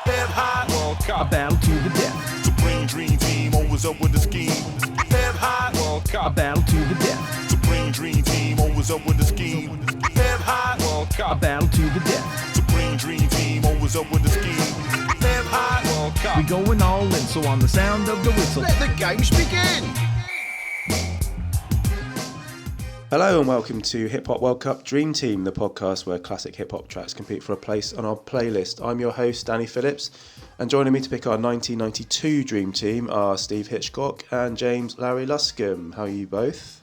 Hip hop World Cup, a battle to the death. Supreme Dream Team always up with the scheme. Hip hop World Cup, A battle to the death. Supreme Dream Team always up with the scheme. Hip hop World A Cup, battle to the death. Supreme Dream Team always up with the scheme. Hip hop World Cup. We going all in, so on the sound of the whistle. Let the games begin! Hello and welcome to Hip Hop World Cup Dream Team, the podcast where classic hip hop tracks compete for a place on our playlist. I'm your host, Danny Phillips, and joining me to pick our 1992 Dream Team are Steve Hitchcock and James Larry Luscombe. How are you both?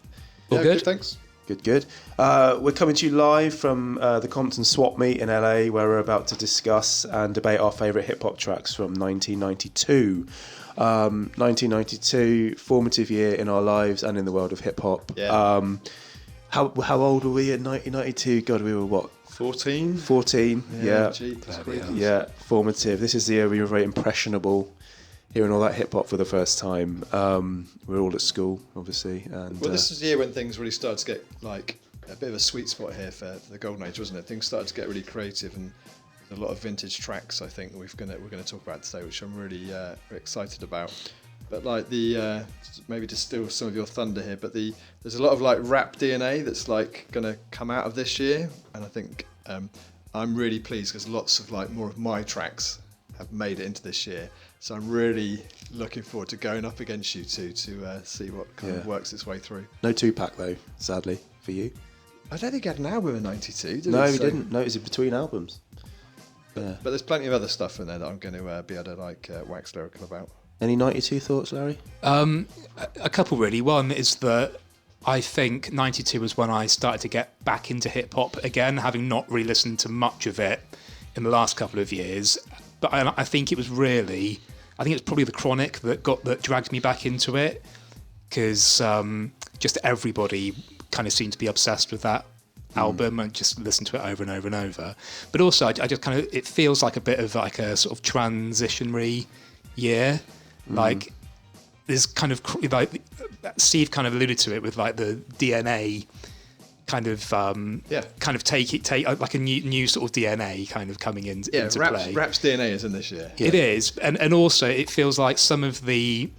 All good, thanks. Good. We're coming to you live from the Compton Swap Meet in LA, where we're about to discuss and debate our favourite hip hop tracks from 1992. 1992, formative year in our lives and in the world of hip hop. Yeah. How old were we in 1992? God, we were what? 14? 14, yeah. Gee, that's crazy. Yeah, formative. This is the year we were very impressionable, hearing all that hip hop for the first time. We were all at school, obviously. And Well, this is the year when things really started to get like a bit of a sweet spot here for the golden age, wasn't it? Things started to get really creative, and there's a lot of vintage tracks I think we're going to talk about today, which I'm really excited about. But like maybe to steal some of your thunder here, but there's a lot of like rap DNA that's like going to come out of this year, and I think I'm really pleased because lots of like more of my tracks have made it into this year. So I'm really looking forward to going up against you two to see what kind of works its way through. no Tupac though, sadly for you. I don't think he had an album in '92, did No, he? he didn't. No, it was in between albums. Yeah. But there's plenty of other stuff in there that I'm going to be able to like wax lyrical about. Any 92 thoughts, Larry? A couple really. One is that I think 92 was when I started to get back into hip hop again, having not really listened to much of it in the last couple of years. But I think it was probably the Chronic that dragged me back into it, because just everybody kind of seemed to be obsessed with that album and just listened to it over and over and over. But also I just kind of, it feels like a bit of like a sort of transitionary year. Like there's kind of like Steve kind of alluded to it with like the DNA kind of take like a new sort of DNA kind of coming into play. Rap's DNA is in this year. Yeah. It is, and also it feels like some of the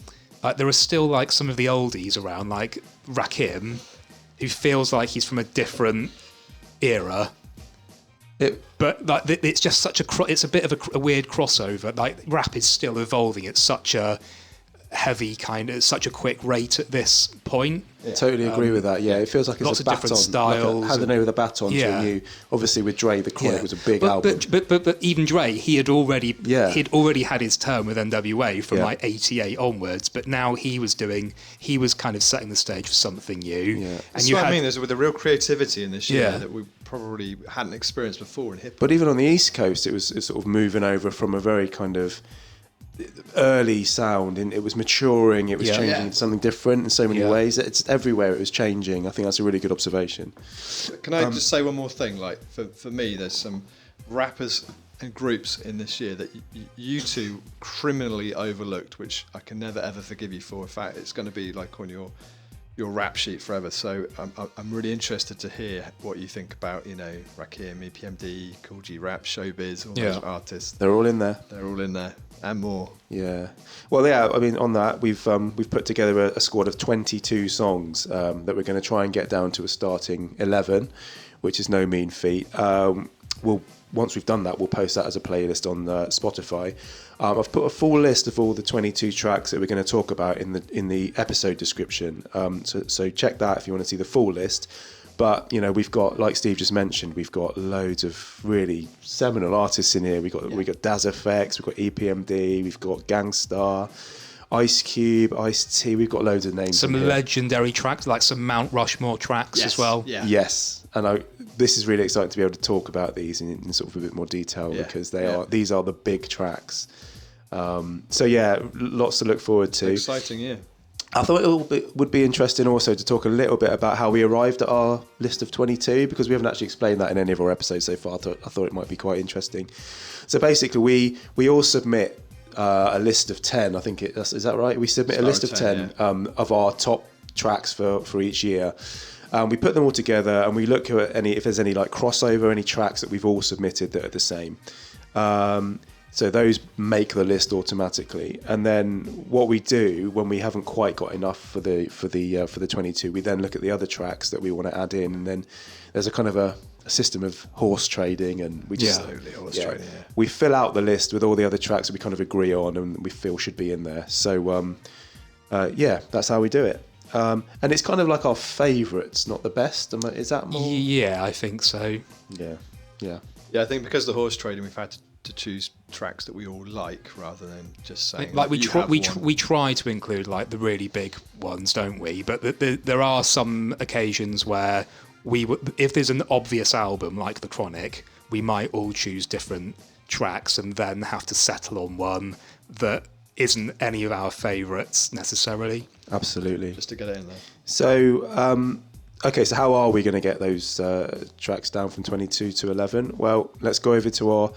there are still like some of the oldies around, like Rakim, who feels like he's from a different era. But like it's just such it's a bit of a weird crossover. Like rap is still evolving at such a heavy such a quick rate at this point. Yeah. Totally agree with that. Yeah, it feels like it's lots a of baton, different styles. Like hand over the baton to a new. Obviously, with Dre, the Chronic was a big album. But even Dre, he'd already had his term with NWA from like '88 onwards. But now he was kind of setting the stage for something new. Yeah. That's what I mean. There's with the real creativity in this year that we probably hadn't experienced before in hip hop. But even on the East Coast, it was sort of moving over from a very kind of early sound, and it was maturing, it was changing into something different in so many ways. It's everywhere it was changing. I think that's a really good observation. Can I just say one more thing? Like for me, there's some rappers and groups in this year that you two criminally overlooked, which I can never ever forgive you for. In fact, it's going to be like on your rap sheet forever. So I'm really interested to hear what you think about, Rakim, EPMD, Cool G Rap, Showbiz, all those artists. They're all in there. They're all in there and more. Yeah. Well, yeah. I mean, on that, we've put together a squad of 22 songs that we're going to try and get down to a starting 11, which is no mean feat. Once we've done that, we'll post that as a playlist on Spotify. I've put a full list of all the 22 tracks that we're going to talk about in the episode description. So check that if you want to see the full list. But we've got, like Steve just mentioned, we've got loads of really seminal artists in here. We got Daz FX, we've got EPMD, we've got Gangstar, Ice Cube, Ice-T. We've got loads of names. Some legendary tracks, like some Mount Rushmore tracks as well. Yeah. Yes, and this is really exciting to be able to talk about these in sort of a bit more detail because these are the big tracks. So yeah, lots to look forward to. Exciting, yeah. I thought it would be interesting also to talk a little bit about how we arrived at our list of 22, because we haven't actually explained that in any of our episodes so far. I thought it might be quite interesting. So basically, we all submit a list of 10. I think is that right? We submit a list of 10 of our top tracks for each year. We put them all together and we look at if there's any like crossover, any tracks that we've all submitted that are the same. So those make the list automatically. And then what we do when we haven't quite got enough for the 22, we then look at the other tracks that we want to add in, and then there's a kind of a system of horse trading, and we just we fill out the list with all the other tracks that we kind of agree on and we feel should be in there. So that's how we do it. And it's kind of like our favourites, not the best. Is that more? Yeah, I think so. Yeah. I think because of the horse trading, we've had to choose tracks that we all like rather than just saying like we we try to include like the really big ones, don't we? But there are some occasions where if there's an obvious album like The Chronic, we might all choose different tracks and then have to settle on one that isn't any of our favourites necessarily. Absolutely. Just to get it in there. So, okay, so how are we going to get those tracks down from 22 to 11? Well, let's go over to our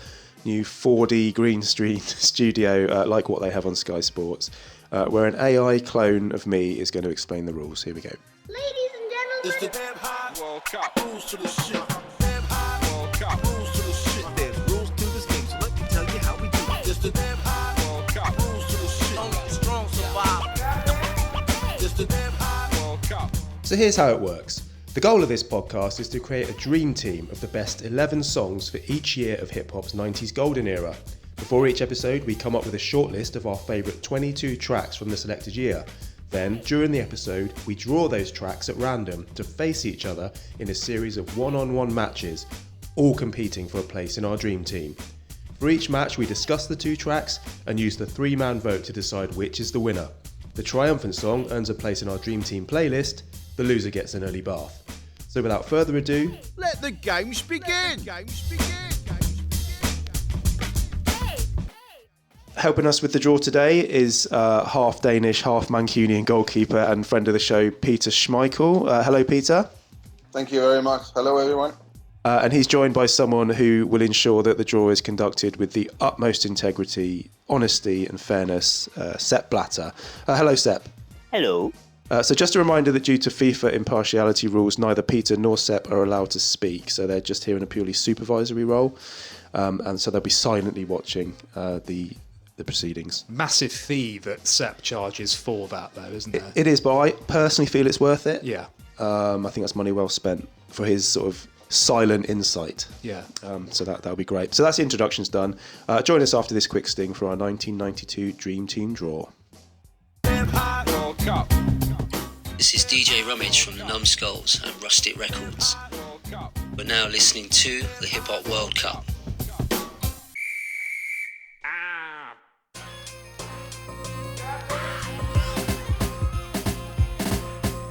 new 4D green screen studio, like what they have on Sky Sports, where an AI clone of me is going to explain the rules. Here we go. Ladies and gentlemen, It's the damn hot World Cup. Rules to the shit. Damn hot World Cup. Rules to the shit. There's rules to this game, so let me tell you how we do it. It's the damn hot World Cup. Rules to the shit. Only strong survive. It's the damn hot World Cup. So here's how it works. The goal of this podcast is to create a dream team of the best 11 songs for each year of hip-hop's 90s golden era. Before each episode, we come up with a short list of our favourite 22 tracks from the selected year. Then, during the episode, we draw those tracks at random to face each other in a series of one-on-one matches, all competing for a place in our dream team. For each match, we discuss the 2 tracks and use the 3-man vote to decide which is the winner. The triumphant song earns a place in our dream team playlist. The loser gets an early bath. So without further ado, Let the games begin. helping us with the draw today is half Danish, half Mancunian goalkeeper and friend of the show, Peter Schmeichel. Hello, Peter. Thank you very much. Hello, everyone. And he's joined by someone who will ensure that the draw is conducted with the utmost integrity, honesty and fairness, Sepp Blatter. Hello, Sepp. Hello. So just a reminder that due to FIFA impartiality rules, neither Peter nor Sepp are allowed to speak, so they're just here in a purely supervisory role, and so they'll be silently watching the proceedings. Massive fee that Sepp charges for that, though, isn't there? It is, but I personally feel it's worth it. Yeah. I think that's money well spent for his sort of silent insight. Yeah. So that'll be great. So that's the introductions done. Join us after this quick sting for our 1992 Dream Team draw. Damn hot World Cup. This is DJ Rummage from the Numbskulls and Rustic Records. World Cup. We're now listening to the Hip Hop World Cup.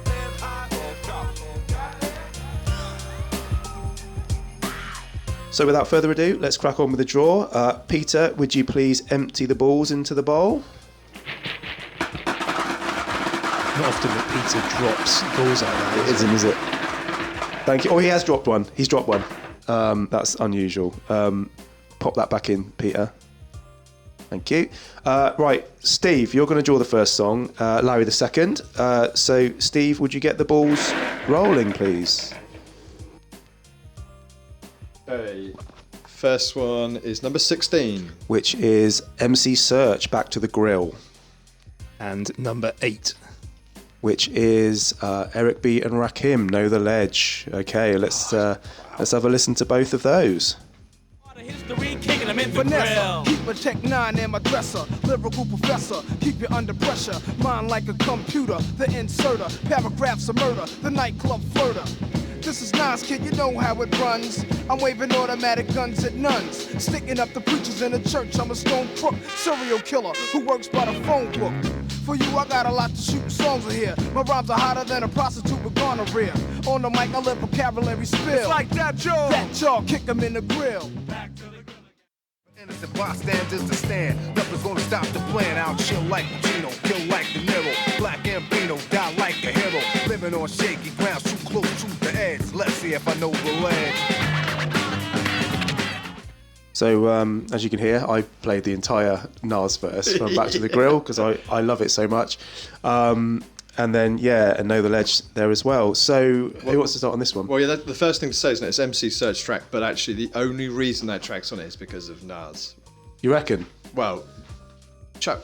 Damn hot World Cup. So without further ado, let's crack on with the draw. Peter, would you please empty the balls into the bowl? Not often that Peter drops balls like that. It isn't, is it? Thank you. Oh, he has dropped one. He's dropped one. That's unusual. Pop that back in, Peter. Thank you. Right, Steve, you're going to draw the first song. Larry the second. So, Steve, would you get the balls rolling, please? Okay. First one is number 16. Which is MC Search, Back to the Grill. And number 8. Which is Eric B and Rakim, Know the Ledge. Okay, let's have a listen to both of those. History, kicking them in the grill. Keep a Tech 9 in my dresser. Lyrical professor, keep you under pressure. Mind like a computer, the inserter. Paragraphs of murder, the nightclub flirter. This is Nas, kid, you know how it runs. I'm waving automatic guns at nuns. Sticking up the preachers in the church. I'm a stone crook, serial killer who works by the phone book. For you, I got a lot to shoot songs in here. My rhymes are hotter than a prostitute with gonorrhea. On the mic, I let vocabulary spill. It's like that jaw. That jaw, kick 'em in the grill. Innocent bystanders to stand. Nothing's gonna stop the plan. I'll chill like Gino, kill like De Niro. Black Ambino, die like a hero. Living on shaky ground, too close to the edge. Let's see if I know the ledge. So, as you can hear, I played the entire Nas verse from Back to the Grill because I love it so much. And then, and Know the Ledge there as well. So, who wants to start on this one? Well, yeah, the first thing to say is that it's MC Search track, but actually the only reason that track's on it is because of Nas. You reckon? Well, Chub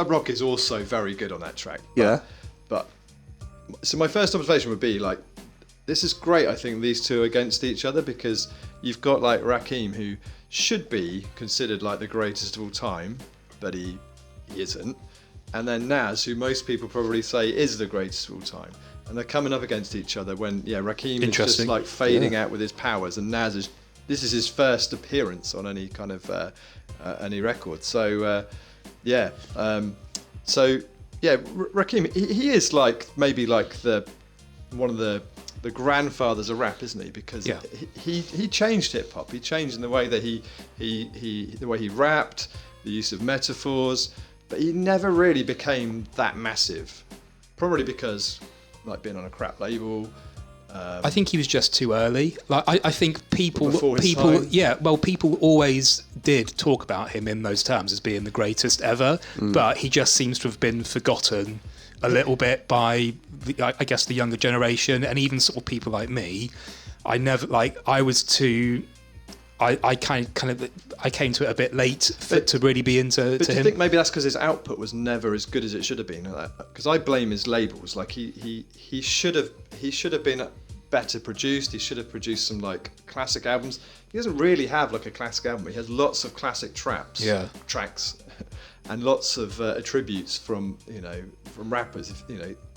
Rock is also very good on that track. Yeah. But so my first observation would be like, this is great. I think these two are against each other because you've got like Rakim, who should be considered like the greatest of all time, but he isn't. And then Nas, who most people probably say is the greatest of all time. And they're coming up against each other when, Rakim is just like fading out with his powers, and Nas this is his first appearance on any kind of any record. So Rakim, he is like maybe like one of the grandfathers of rap, isn't he? Because he changed hip hop. He changed in the way that the way he rapped, the use of metaphors, but he never really became that massive. Probably because like being on a crap label. I think he was just too early. Like I think people always did talk about him in those terms as being the greatest ever, but he just seems to have been forgotten a little bit by I guess the younger generation, and even sort of people like me. I came to it a bit late to really be into But do him. you think maybe that's because his output was never as good as it should have been? Because I blame his labels. Like he should have been better produced. He should have produced some like classic albums. He doesn't really have like a classic album. He has lots of classic tracks, and lots of attributes from rappers.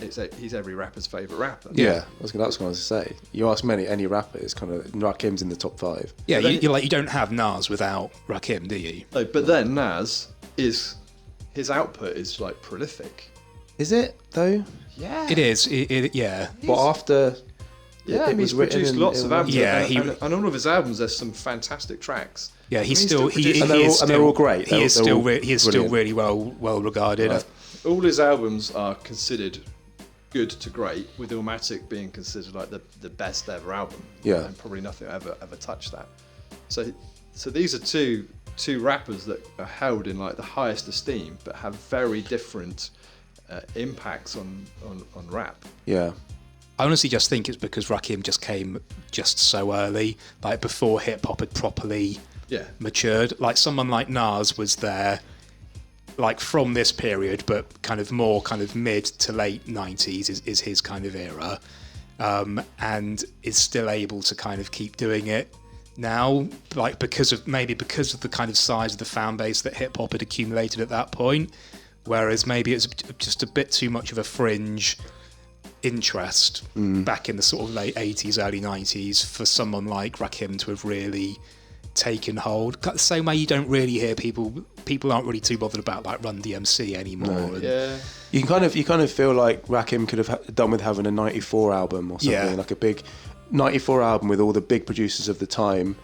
He's every rapper's favourite rapper. Yeah, that's what I was going to say. You ask any rapper, it's kind of Rakim's in the top 5. Yeah, you don't have Nas without Rakim, do you? No, but then Nas his output is like prolific. Is it though? Yeah, It is. Yeah. But after. Yeah, he's produced lots of albums. Yeah, and all of his albums, there's some fantastic tracks. Yeah, they're all great. He is still really well regarded. Right. All his albums are considered good to great, with Illmatic being considered like the best ever album. Yeah, and probably nothing ever touched that. So these are two rappers that are held in like the highest esteem, but have very different impacts on rap. Yeah. I honestly just think it's because Rakim just came just so early, like before hip hop had properly matured. Like someone like Nas was there, like from this period, but kind of more kind of mid to late 90s is his kind of era, and is still able to kind of keep doing it now, like because of the kind of size of the fan base that hip hop had accumulated at that point, whereas maybe it's just a bit too much of a fringe interest back in the sort of late 80s, early 90s for someone like Rakim to have really taken hold. The same way you don't really hear people aren't really too bothered about like Run DMC anymore. No. You kind of feel like Rakim could have done with having a 94 album or something, like a big 94 album with all the big producers of the time.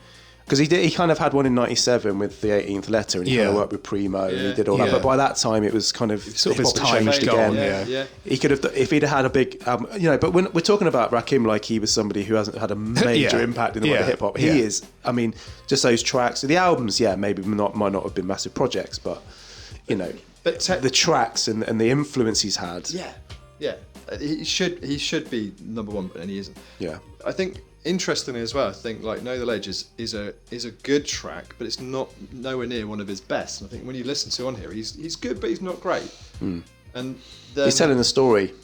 Because he kind of had one in 97 with the 18th Letter, and he kind of worked with Primo, and he did all that. But by that time, it was kind of sort of his time changed again. Yeah. He could have, if he'd had a big album, But when we're talking about Rakim, like he was somebody who hasn't had a major impact in the world of hip hop. He is. I mean, just those tracks, the albums, maybe might not have been massive projects, but the tracks and the influence he's had. Yeah. He should be number one, and he isn't. Yeah. I think. Interestingly as well, I think like Know the Ledge is a good track, but it's nowhere near one of his best. And I think when you listen to on here, he's good, but he's not great. And then, he's telling a story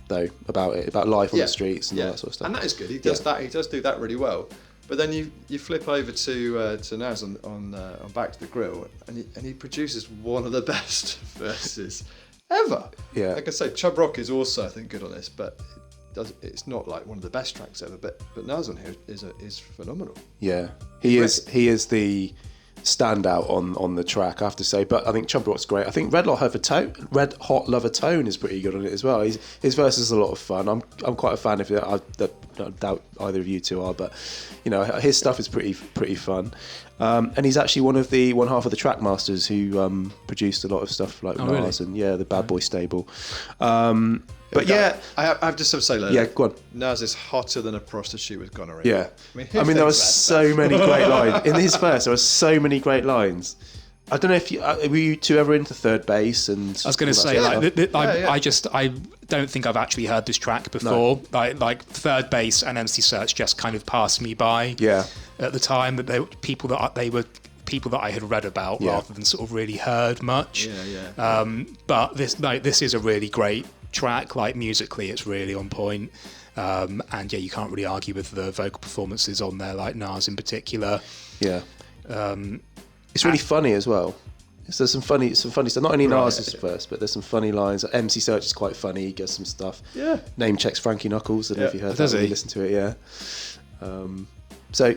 though about life on the streets and all that sort of stuff. And that is good. He does that. He does do that really well. But then you flip over to Nas on Back to the Grill, and he produces one of the best verses ever. Yeah. Like I say, Chub Rock is also I think good on this, but. It's not like one of the best tracks ever, but Nas on here is phenomenal. Yeah, he is the standout on the track, I have to say. But I think Chub Rock's great. I think Red Hot Lover Tone is pretty good on it as well. His verse is a lot of fun. I'm quite a fan of it. I doubt either of you two are, but his stuff is pretty fun. And he's actually one half of the track masters who produced a lot of stuff like Nas and the Bad Boy stable. But I have to say, go on. Nas is hotter than a prostitute with gonorrhea. Yeah, I mean there were so many great lines in his verse. There were so many great lines. I don't know if were you two ever into Third Base and. I was going to say I don't think I've actually heard this track before. No. Like Third Base and MC Search just kind of passed me by. Yeah. At the time, that they were people that I had read about rather than sort of really heard much. But this is a really great track. Like musically, it's really on point. And you can't really argue with the vocal performances on there, like Nas in particular. It's really funny as well. There's some funny stuff. Not only Nas's verse, but there's some funny lines. MC Search is quite funny. He does some stuff. Name checks Frankie Knuckles. I don't know if you heard that. Does he? Listen to it, So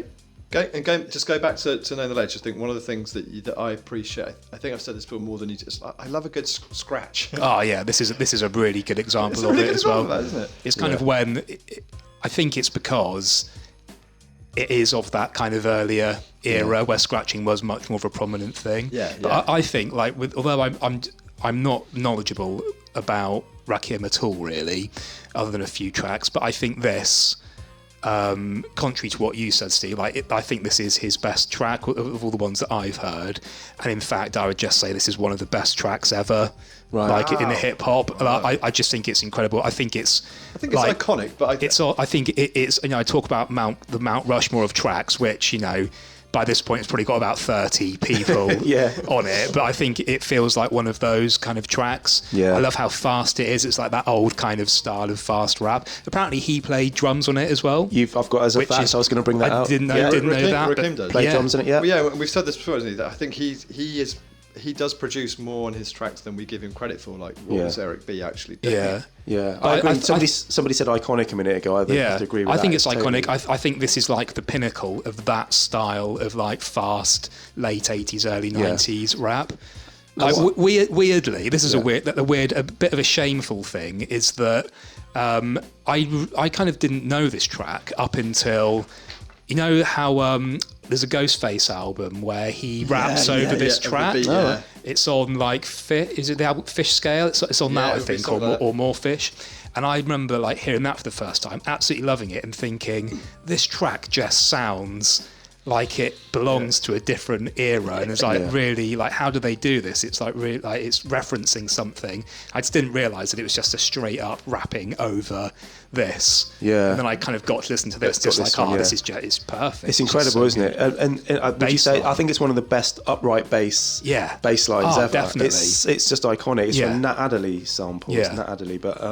just go back to Know the Ledge. I think one of the things that I appreciate, I think I've said this before more than you just, I love a good scratch. Oh yeah, this is a really good example of it as well. That, isn't it? It's kind of when I think it's because it is of that kind of earlier era where scratching was much more of a prominent thing. But I think although I'm not knowledgeable about Rakim at all really, other than a few tracks, but I think this. Contrary to what you said, Steve, I think this is his best track of all the ones that I've heard, and in fact, I would just say this is one of the best tracks ever. Right. In the hip hop, I just think it's incredible. I think it's iconic, but I think it's I talk about the Mount Rushmore of tracks, which by this point it's probably got about 30 people on it, but I think it feels like one of those kind of tracks. I love how fast it is. It's like that old kind of style of fast rap. Apparently he played drums on it as well. I've got as a fact, I was going to bring that out. I didn't know that. Rakim does. Play drums on it, we've said this before, hasn't he? I think he does produce more on his tracks than we give him credit for, like what was Eric B actually did. I agree. Somebody said iconic a minute ago. I have to agree with that. I think it's iconic. I think this is like the pinnacle of that style of like fast late 80s, early 90s rap. Like weirdly, this is a bit of a shameful thing is that I kind of didn't know this track up until how there's a Ghostface album where he raps over this track. It's on like is it the album Fish Scale? It's on that I think, or More Fish. And I remember like hearing that for the first time, absolutely loving it, and thinking this track just sounds like it belongs to a different era, and it's like really like how do they do this? It's like really like it's referencing something. I just didn't realise that it was just a straight up rapping over this. And then I kind of got to listen to this, just like this is just it's perfect. It's incredible, isn't it? And would you say I think it's one of the best upright bass lines ever. Definitely. It's just iconic. It's from Nat Adderley sample. It's Nat Adderley, but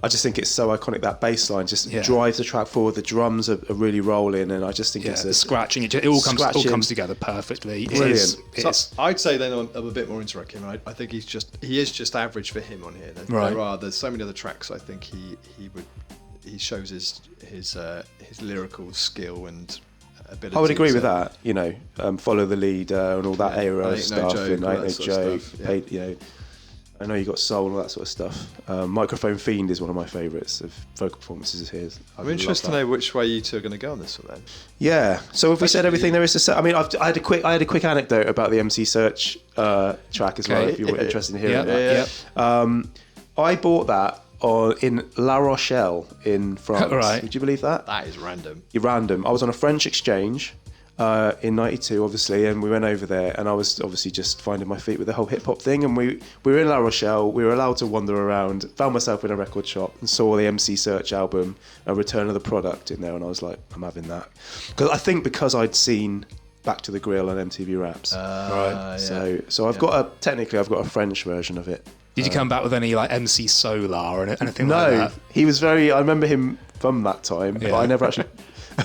I just think it's so iconic. That bass line just drives the track forward. The drums are really rolling, and I just think it's the scratching. It all comes together perfectly. Brilliant. I'd say then I'm a bit more into Rakim. I think he is just average for him on here. There's so many other tracks. I think he shows his lyrical skill and ability. I would agree with that. Follow the Leader and all that era stuff, and Ain't No Joke. I know you got Soul and all that sort of stuff. Microphone Fiend is one of my favourites of vocal performances of his. I'm interested to know which way you two are going to go on this one then. Yeah. So if we said everything there is to say, I mean, I had a quick anecdote about the MC Search track as well. If you were interested in hearing that. I bought that in La Rochelle in France. Right. Would you believe that? That is random. You're random. I was on a French exchange. In '92, obviously, and we went over there, and I was obviously just finding my feet with the whole hip hop thing. And we were in La Rochelle. We were allowed to wander around. Found myself in a record shop and saw the MC Search album, A Return of the Product, in there, and I was like, I'm having that because I'd seen Back to the Grill and MTV Raps. So I've got a French version of it. Did you come back with any like MC Solar or anything like that? No, he was very. I remember him from that time, but I never actually.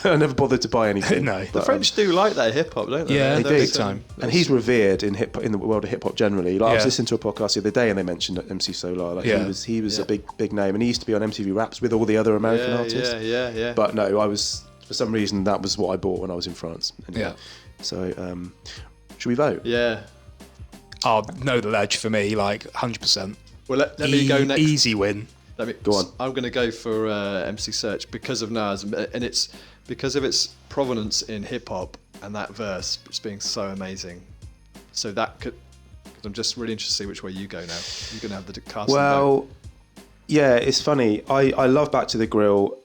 I never bothered to buy anything. No, the French do like that hip hop, don't they? Yeah, they do. Big time. And he's revered in the world of hip hop generally. Like I was listening to a podcast the other day, and they mentioned MC Solar. Like he was a big name, and he used to be on MTV Raps with all the other American artists. Yeah. But no, I was for some reason that was what I bought when I was in France. Anyway. So, should we vote? Yeah. Oh, Know the Ledge for me, like 100%. Well, let me go next. Easy win. Go on. I'm going to go for MC Search because of Nas, and it's because of its provenance in hip hop and that verse it's being so amazing. So that could. I'm just really interested to see which way you go now. You're going to have the casting. Well, yeah, it's funny. I love Back to the Grill.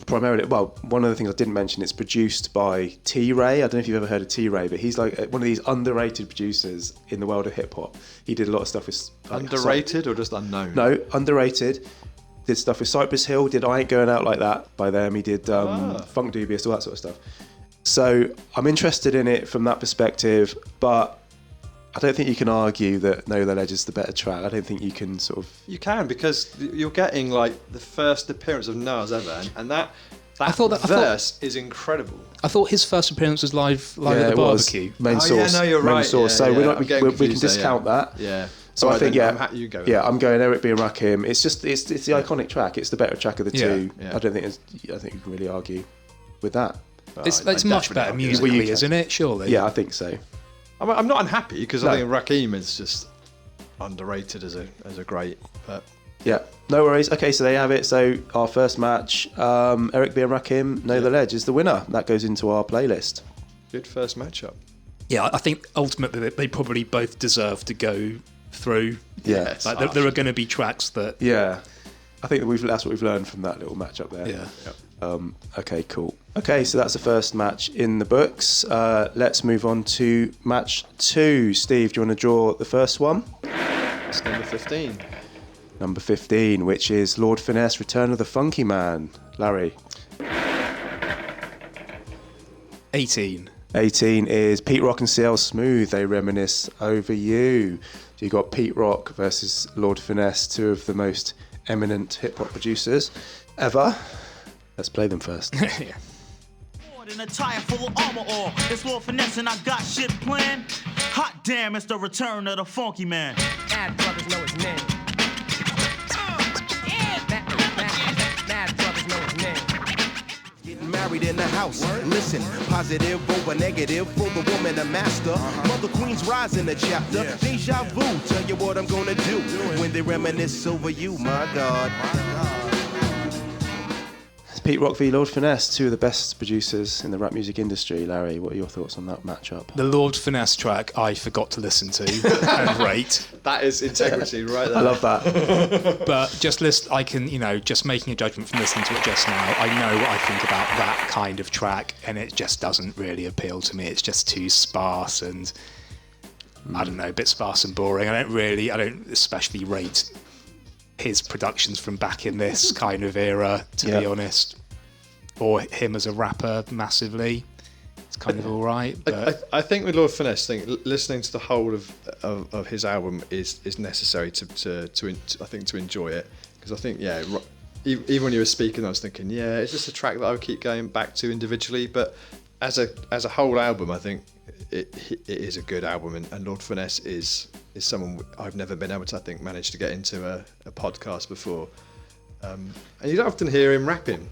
Primarily, well, one of the things I didn't mention, it's produced by T-Ray. I don't know if you've ever heard of T-Ray, but he's like one of these underrated producers in the world of hip hop. He did a lot of stuff with underrated or just unknown? No, underrated. Did stuff with Cypress Hill. Did I Ain't Going Out Like That by them. He did Funk Dubious, all that sort of stuff. So I'm interested in it from that perspective, but I don't think you can argue that Know the Ledge is the better track. I don't think you can sort of... You can, because you're getting like the first appearance of Nas ever, and that verse is incredible. I thought his first appearance was live at the barbecue. Main source. Yeah, no, you're right. Source. Yeah, so yeah. we can discount that. Yeah. So I think, you go. I'm going Eric B and Rakim. It's just it's the iconic track. It's the better track of the two. Yeah. I don't think you can really argue with that. It's much better musically, isn't it? Surely. Yeah, I think so. I'm not unhappy, because I think Rakim is just underrated as a great. But yeah, no worries. Okay, so there you have it. So our first match, Eric B and Rakim, Know the Ledge is the winner. That goes into our playlist. Good first matchup. Yeah, I think ultimately they probably both deserve to go through. Yeah, like there are going to be tracks that. Yeah, I think that's what we've learned from that little matchup there. Yeah. Okay, cool. Okay, so that's the first match in the books. Let's move on to match 2. Steve, do you want to draw the first one? It's number 15. Number 15, which is Lord Finesse, Return of the Funky Man. Larry. 18. 18 is Pete Rock and CL Smooth, They Reminisce Over You. So you got Pete Rock versus Lord Finesse, two of the most eminent hip-hop producers ever. Let's play them first. Yeah. An attire full of armor all. It's Lord Finesse and I got shit planned. Hot damn, it's the return of the funky man. Mad brothers know his name. Mad brothers know his name. Getting married in the house. Listen, positive over negative for the woman a master. Mother Queen's rise in the chapter. Deja vu, tell you what I'm gonna do when they reminisce over you, my God. Pete Rock v Lord Finesse, two of the best producers in the rap music industry. Larry, what are your thoughts on that matchup? The Lord Finesse track I forgot to listen to and rate. That is integrity right there. I love that. But just just making a judgment from listening to it just now, I know what I think about that kind of track, and it just doesn't really appeal to me. It's just too sparse and, I don't know, a bit sparse and boring. I don't especially rate his productions from back in this kind of era, to be honest, or him as a rapper massively. It's kind of all right. But I think with Lord Finesse, listening to the whole of his album is necessary to enjoy it, because I think even when you were speaking, I was thinking it's just a track that I would keep going back to individually, but as a whole album, I think it is a good album, and Lord Finesse is someone I've never been able to, manage to get into a podcast before. And you don't often hear him rapping.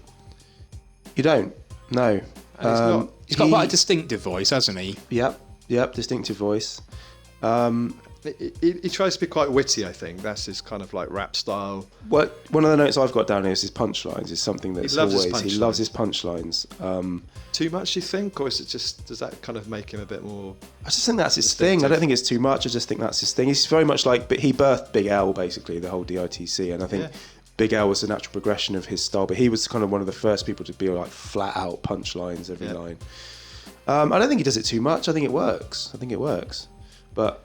You don't? No. He's got quite a distinctive voice, hasn't he? Yep, distinctive voice. He tries to be quite witty, I think. That's his kind of like rap style. Well, one of the notes I've got down here is his punchlines. Is something that's he loves his punchlines. Too much, you think, or is it just, does that kind of make him a bit more? I just think that's his thing. I don't think it's too much. I just think that's his thing. He's very much like, but he birthed Big L, basically, the whole DITC, and I think Big L was a natural progression of his style. But he was kind of one of the first people to be like flat out punchlines every line. I don't think he does it too much. I think it works. But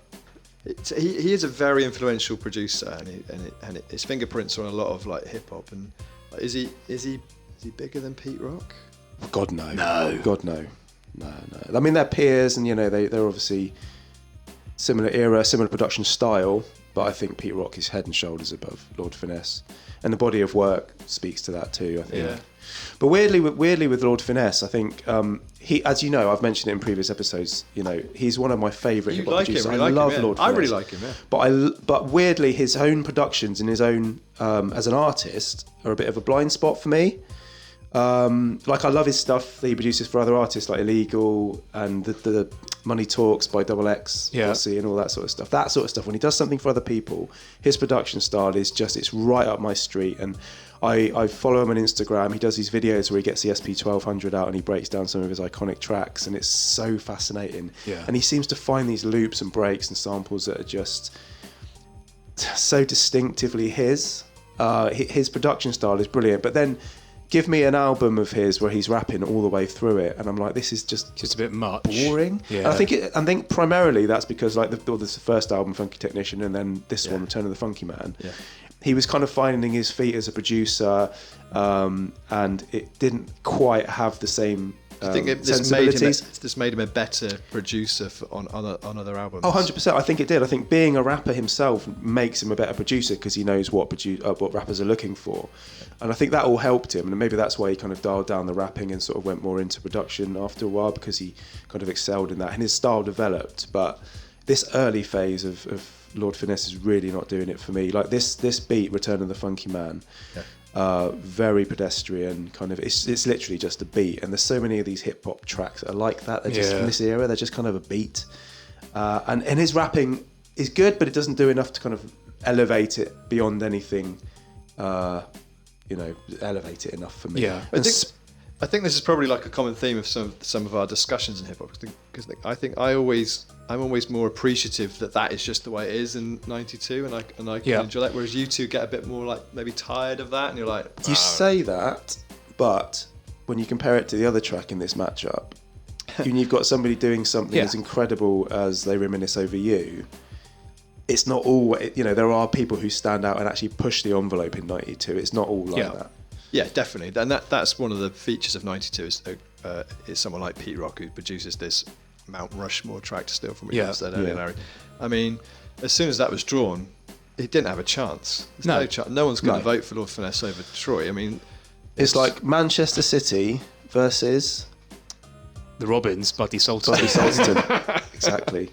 he is a very influential producer, and his fingerprints are on a lot of like hip hop. And is he bigger than Pete Rock? God no. God no. I mean, they're peers, and they're obviously similar era, similar production style. But I think Pete Rock is head and shoulders above Lord Finesse, and the body of work speaks to that too, I think. Yeah. But weirdly with Lord Finesse, I think he, as you know, I've mentioned it in previous episodes. He's one of my favourite hip hop producers. I love Lord Finesse. I really like him. Yeah. But weirdly, his own productions and his own as an artist are a bit of a blind spot for me. Like I love his stuff that he produces for other artists, like Illegal and the Money Talks by XX, and all that sort of stuff. That sort of stuff. When he does something for other people, his production style is it's right up my street. And I follow him on Instagram. He does these videos where he gets the SP1200 out and he breaks down some of his iconic tracks, and it's so fascinating. Yeah. And he seems to find these loops and breaks and samples that are just so distinctively his. His production style is brilliant, but then give me an album of his where he's rapping all the way through it, and I'm like, this is just a bit much, boring. Yeah. And I think primarily that's because like this first album, Funky Technician, and then this one, Return of the Funky Man. Yeah. He was kind of finding his feet as a producer, and it didn't quite have the same I think this made him a better producer on other albums. Oh, 100%. I think it did. I think being a rapper himself makes him a better producer because he knows what rappers are looking for. And I think that all helped him. And maybe that's why he kind of dialed down the rapping and sort of went more into production after a while, because he kind of excelled in that and his style developed. But this early phase of Lord Finesse is really not doing it for me. Like this beat, Return of the Funky Man, very pedestrian, kind of, it's literally just a beat. And there's so many of these hip hop tracks that are like that. They're just from this era, they're just kind of a beat. And his rapping is good, but it doesn't do enough to kind of elevate it beyond anything, elevate it enough for me. Yeah. I think this is probably like a common theme of some of our discussions in hip hop, because I think I'm always more appreciative that is just the way it is in '92, and I can enjoy that. Whereas you two get a bit more like maybe tired of that, and you're like, you say that, but when you compare it to the other track in this matchup, and you've got somebody doing something as incredible as They Reminisce Over You. It's not all, there are people who stand out and actually push the envelope in '92. It's not all like that. Yeah, definitely. And that's one of the features of '92 is someone like Pete Rock, who produces this Mount Rushmore track, to steal from what you said earlier, Larry. I mean, as soon as that was drawn, he didn't have a chance. No chance. No one's going to vote for Lord Finesse over Troy. I mean, it's like Manchester City versus the Robins, Buddy Sultan. Exactly.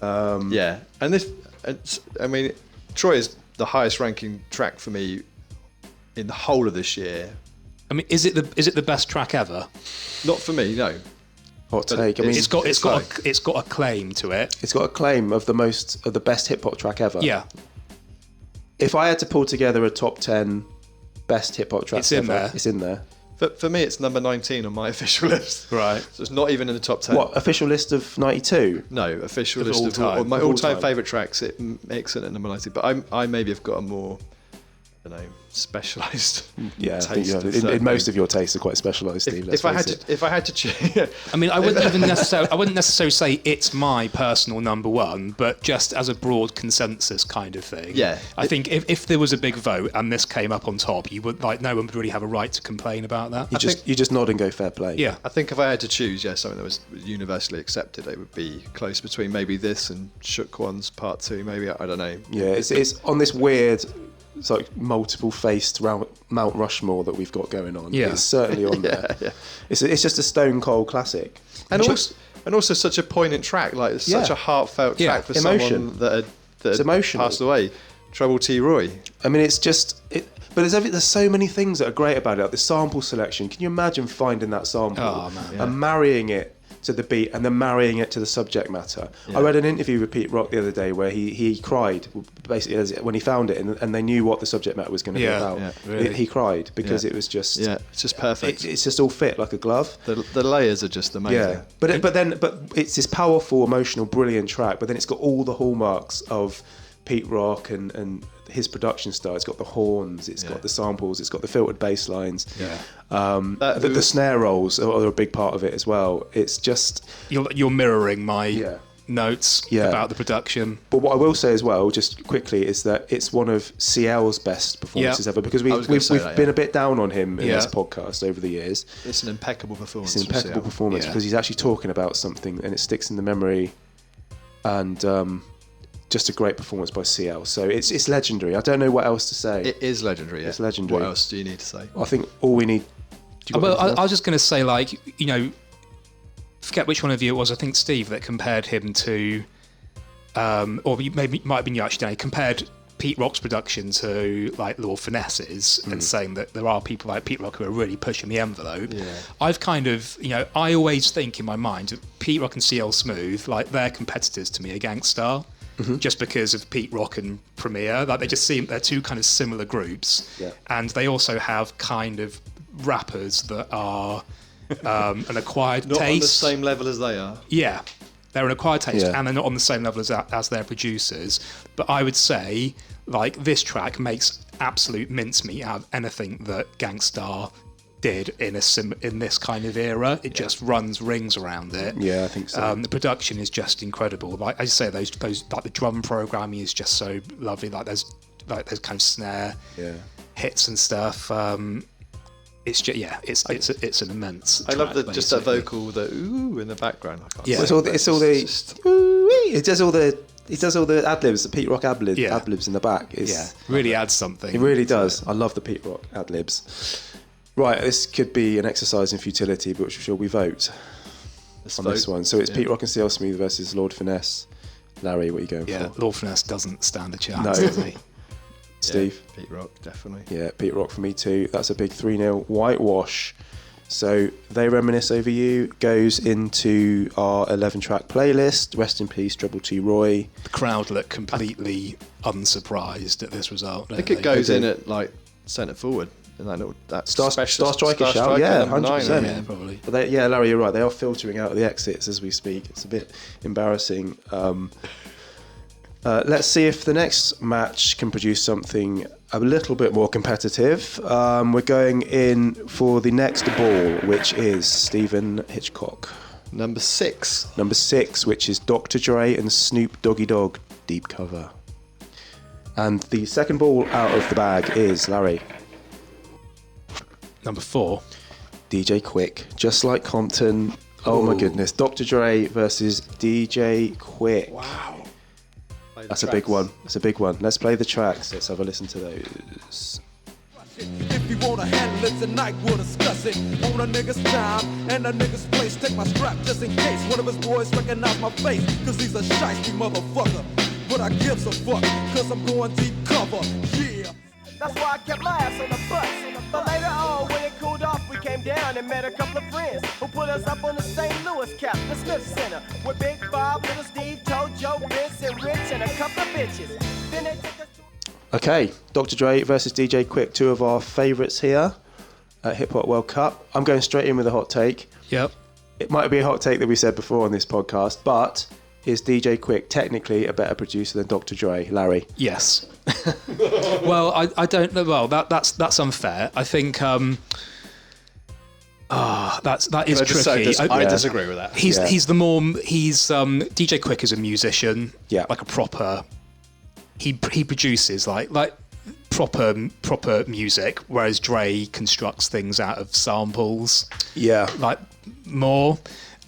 And Troy is the highest ranking track for me in the whole of this year. I mean, is it the best track ever? Not for me, no. Hot take. I mean, it's got a claim to it. It's got a claim of the best hip hop track ever. Yeah. If I had to pull together a top 10 best hip hop tracks ever, it's in there. For me, it's number 19 on my official list. Right. So it's not even in the top 10. What, official list of 92? No, official list of all my all-time favourite tracks. It makes it at number 19. But I maybe have got a more, specialised taste. In most of your tastes are quite specialised, Steve. If I had to choose, I mean, I wouldn't necessarily say it's my personal number one, but just as a broad consensus kind of thing. Yeah. I think if there was a big vote and this came up on top, you would no one would really have a right to complain about that. You just nod and go fair play. Yeah. I think if I had to choose, something that was universally accepted, it would be close between maybe this and Shook Ones Part 2. Maybe I don't know. Yeah, it's on this weird. It's like multiple-faced Mount Rushmore that we've got going on. Yeah. It's certainly on there. Yeah. It's just a stone cold classic. And also such a poignant track. Like it's such a heartfelt track for someone that had passed away. Trouble T. Roy. I mean, it's just... But there's so many things that are great about it. Like the sample selection. Can you imagine finding that sample and marrying it to the beat and then marrying it to the subject matter? I read an interview with Pete Rock the other day where he cried basically when he found it and they knew what the subject matter was going to be about. Yeah, really. He cried because it was just it's just perfect. It's just all fit like a glove. The layers are just amazing. Yeah, but it's this powerful, emotional, brilliant track. But then it's got all the hallmarks of Pete Rock and his production style. It's got the horns, it's got the samples, it's got the filtered bass lines. The snare rolls are a big part of it as well. It's just you're mirroring my notes about the production. But what I will say as well, just quickly, is that it's one of CL's best performances ever, because we've been a bit down on him in this podcast over the years. It's an impeccable performance. It's an impeccable performance because he's actually talking about something and it sticks in the memory, and just a great performance by CL. So it's legendary. I don't know what else to say. It is legendary. It's legendary. What else do you need to say? I think all we need. Well, I was just going to say, forget which one of you it was. I think Steve that compared him to, or maybe it might have been you actually. Compared Pete Rock's production to like Lord Finesse's, and saying that there are people like Pete Rock who are really pushing the envelope. Yeah. I've kind of, I always think in my mind that Pete Rock and CL Smooth, like they're competitors to me against Starr. Just because of Pete Rock and Premier, like they just seem they're two kind of similar groups, and they also have kind of rappers that are an acquired not taste. On the same level as they are. Yeah, they're an acquired taste, and they're not on the same level as their producers. But I would say, like, this track makes absolute mincemeat out of anything that Gang Starr did in this kind of era. It just runs rings around it. Yeah, I think so. The production is just incredible. Like I say, those like the drum programming is just so lovely. Like there's kind of snare hits and stuff. it's just, it's an immense. I love track, just that basically. vocal, the ooh in the background. I can't Yeah. say It's all it, but the ooh-wee. It does all the ad libs, the Pete Rock ad libs in the back. Really adds something. It really does. I love the Pete Rock ad libs. Right, this could be an exercise in futility, but shall we vote on this one? So it's Pete Rock and CL Smooth versus Lord Finesse. Larry, what are you going for? Lord Finesse doesn't stand a chance, No. does he? Steve? Yeah, Pete Rock, definitely. Yeah, Pete Rock for me too. That's a big 3-0 whitewash. So They Reminisce Over You goes into our 11-track playlist. Rest in peace, Trouble T. Roy. The crowd look completely unsurprised at this result. I think it goes in at like centre forward. And that Star special Striker shout, yeah, number 9, 100%. Yeah, probably. But Larry, you're right. They are filtering out of the exits as we speak. It's a bit embarrassing. Let's see if the next match can produce something a little bit more competitive. We're going in for the next ball, which is Stephen Hitchcock. Number 6. Number 6, which is Dr. Dre and Snoop Doggy Dogg, Deep Cover. And the second ball out of the bag is Larry. Number 4. DJ Quick, Just Like Compton. Oh my goodness. Dr. Dre versus DJ Quick. Wow. That's a big one. It's a big one. Let's play the tracks. Let's have a listen to those. If you wanna handle it tonight, we'll discuss it. On a nigga's time and a nigga's place. Take my strap just in case one of his boys recognize my face. Cause he's a shiesty motherfucker. But I gives a fuck, cause I'm going deep cover. Yeah. That's why I kept my ass on the bus. But later on, when it cooled off, we came down and met a couple of friends who put us up on the St. Louis cap, the Smith Center, with Big Bob, Little Steve, Tojo, Vince, and Rich, and a couple of bitches. Then they took us to... Okay, Dr. Dre versus DJ Quick, two of our favourites here at Hip Hop World Cup. I'm going straight in with a hot take. Yep. It might be a hot take that we said before on this podcast, but is DJ Quick technically a better producer than Dr. Dre? Larry? Yes. Well, I don't know. Well, that's unfair. I think that is tricky. I disagree with that. He's DJ Quick is a musician. Yeah. Like a proper. He produces like proper music, whereas Dre constructs things out of samples. Yeah. Like more,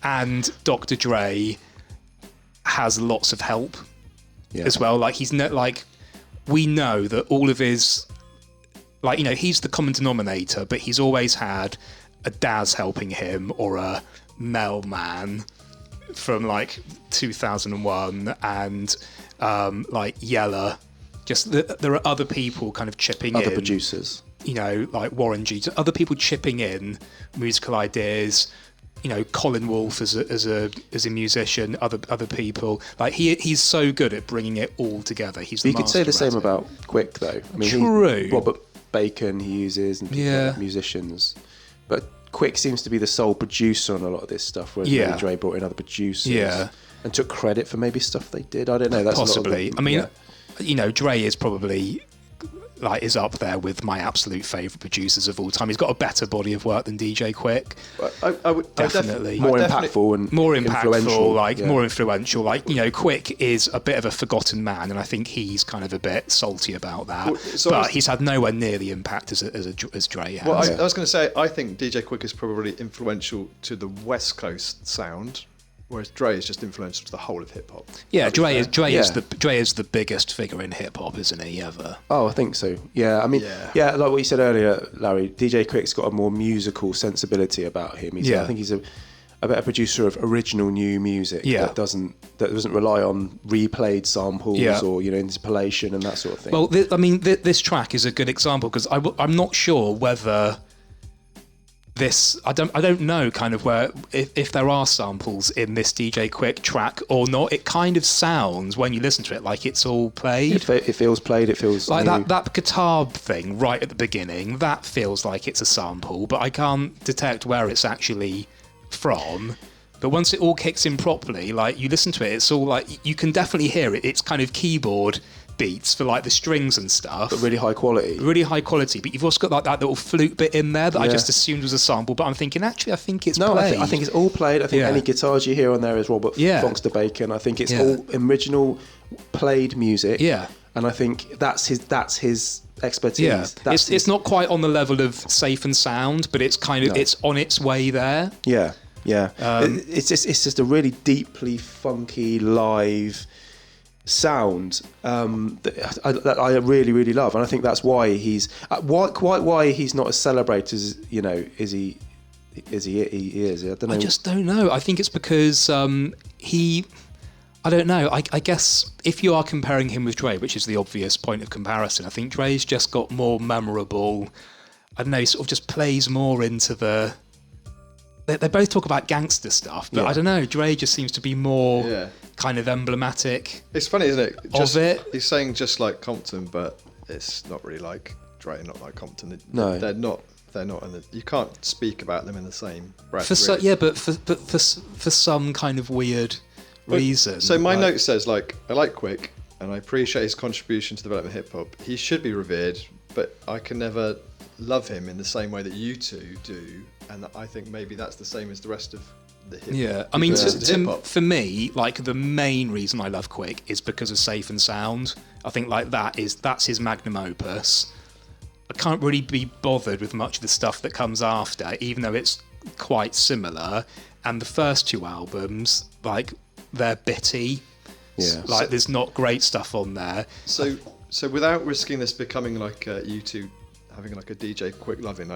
and Dr. Dre has lots of help as well. Like he's not like, we know that all of his, like, you know, he's the common denominator, but he's always had a Daz helping him or a Mel Man from like 2001 and like Yella. Just there are other people kind of chipping in. Other producers. You know, like Warren G. Other people chipping in musical ideas. You know, Colin Wolfe as a musician, other people. Like he's so good at bringing it all together. He's the You could say the master same at it. about Quick though. I mean, True. Robert Bacon he uses and people like musicians, but Quick seems to be the sole producer on a lot of this stuff. Whereas maybe Dre brought in other producers and took credit for maybe stuff they did. I don't know. That's Possibly. A lot of I mean, you know, Dre is probably is up there with my absolute favourite producers of all time. He's got a better body of work than DJ Quick. I would definitely more impactful and more influential. More influential. Like, you know, Quick is a bit of a forgotten man, and I think he's kind of a bit salty about that. But he's had nowhere near the impact as Dre has. Well, I was going to say, I think DJ Quick is probably influential to the West Coast sound, whereas Dre is just influential to the whole of hip hop. Yeah, Dre is the biggest figure in hip hop, isn't he, ever? Oh, I think so. Yeah, I mean, like what you said earlier, Larry. DJ Quick's got a more musical sensibility about him. I think he's a better producer of original new music that doesn't rely on replayed samples or interpolation and that sort of thing. Well, this track is a good example because I'm not sure whether. I don't know kind of where if there are samples in this DJ Quick track or not. It kind of sounds when you listen to it like it's all played. It feels played. It feels like new. that guitar thing right at the beginning. That feels like it's a sample, but I can't detect where it's actually from. But once it all kicks in properly, like you listen to it, it's all like you can definitely hear it. It's kind of keyboard beats for like the strings and stuff, but really high quality. But you've also got like that little flute bit in there that I just assumed was a sample. But I'm thinking actually, I think it's played. I think it's all played. I think any guitars you hear on there is Robert Fonkster Bacon. I think it's all original played music. Yeah, and I think that's his expertise. Yeah, it's not quite on the level of Safe and Sound, but it's kind of it's on its way there. Yeah. It's just a really deeply funky live sound that I really, really love, and I think that's why he's why he's not as celebrated as he is. I don't know. I just don't know. I think it's because I don't know. I guess if you are comparing him with Dre, which is the obvious point of comparison, I think Dre's just got more memorable. I don't know. He sort of just plays more into the. They both talk about gangster stuff, but I don't know. Dre just seems to be more kind of emblematic. It's funny, isn't it? Of it. He's saying just like Compton, but it's not really like Dre, not like Compton. No, they're not. You can't speak about them in the same breath. But for some kind of weird reason. So my note says, I like Quick, and I appreciate his contribution to development hip hop. He should be revered, but I can never love him in the same way that you two do, and I think maybe that's the same as the rest of the hip hop. Yeah, I mean, for me, the main reason I love Quick is because of Safe and Sound. I think that's his magnum opus. I can't really be bothered with much of the stuff that comes after, even though it's quite similar. And the first two albums, they're bitty. Yeah. There's not great stuff on there. So without risking this becoming you two having a DJ Quick loving,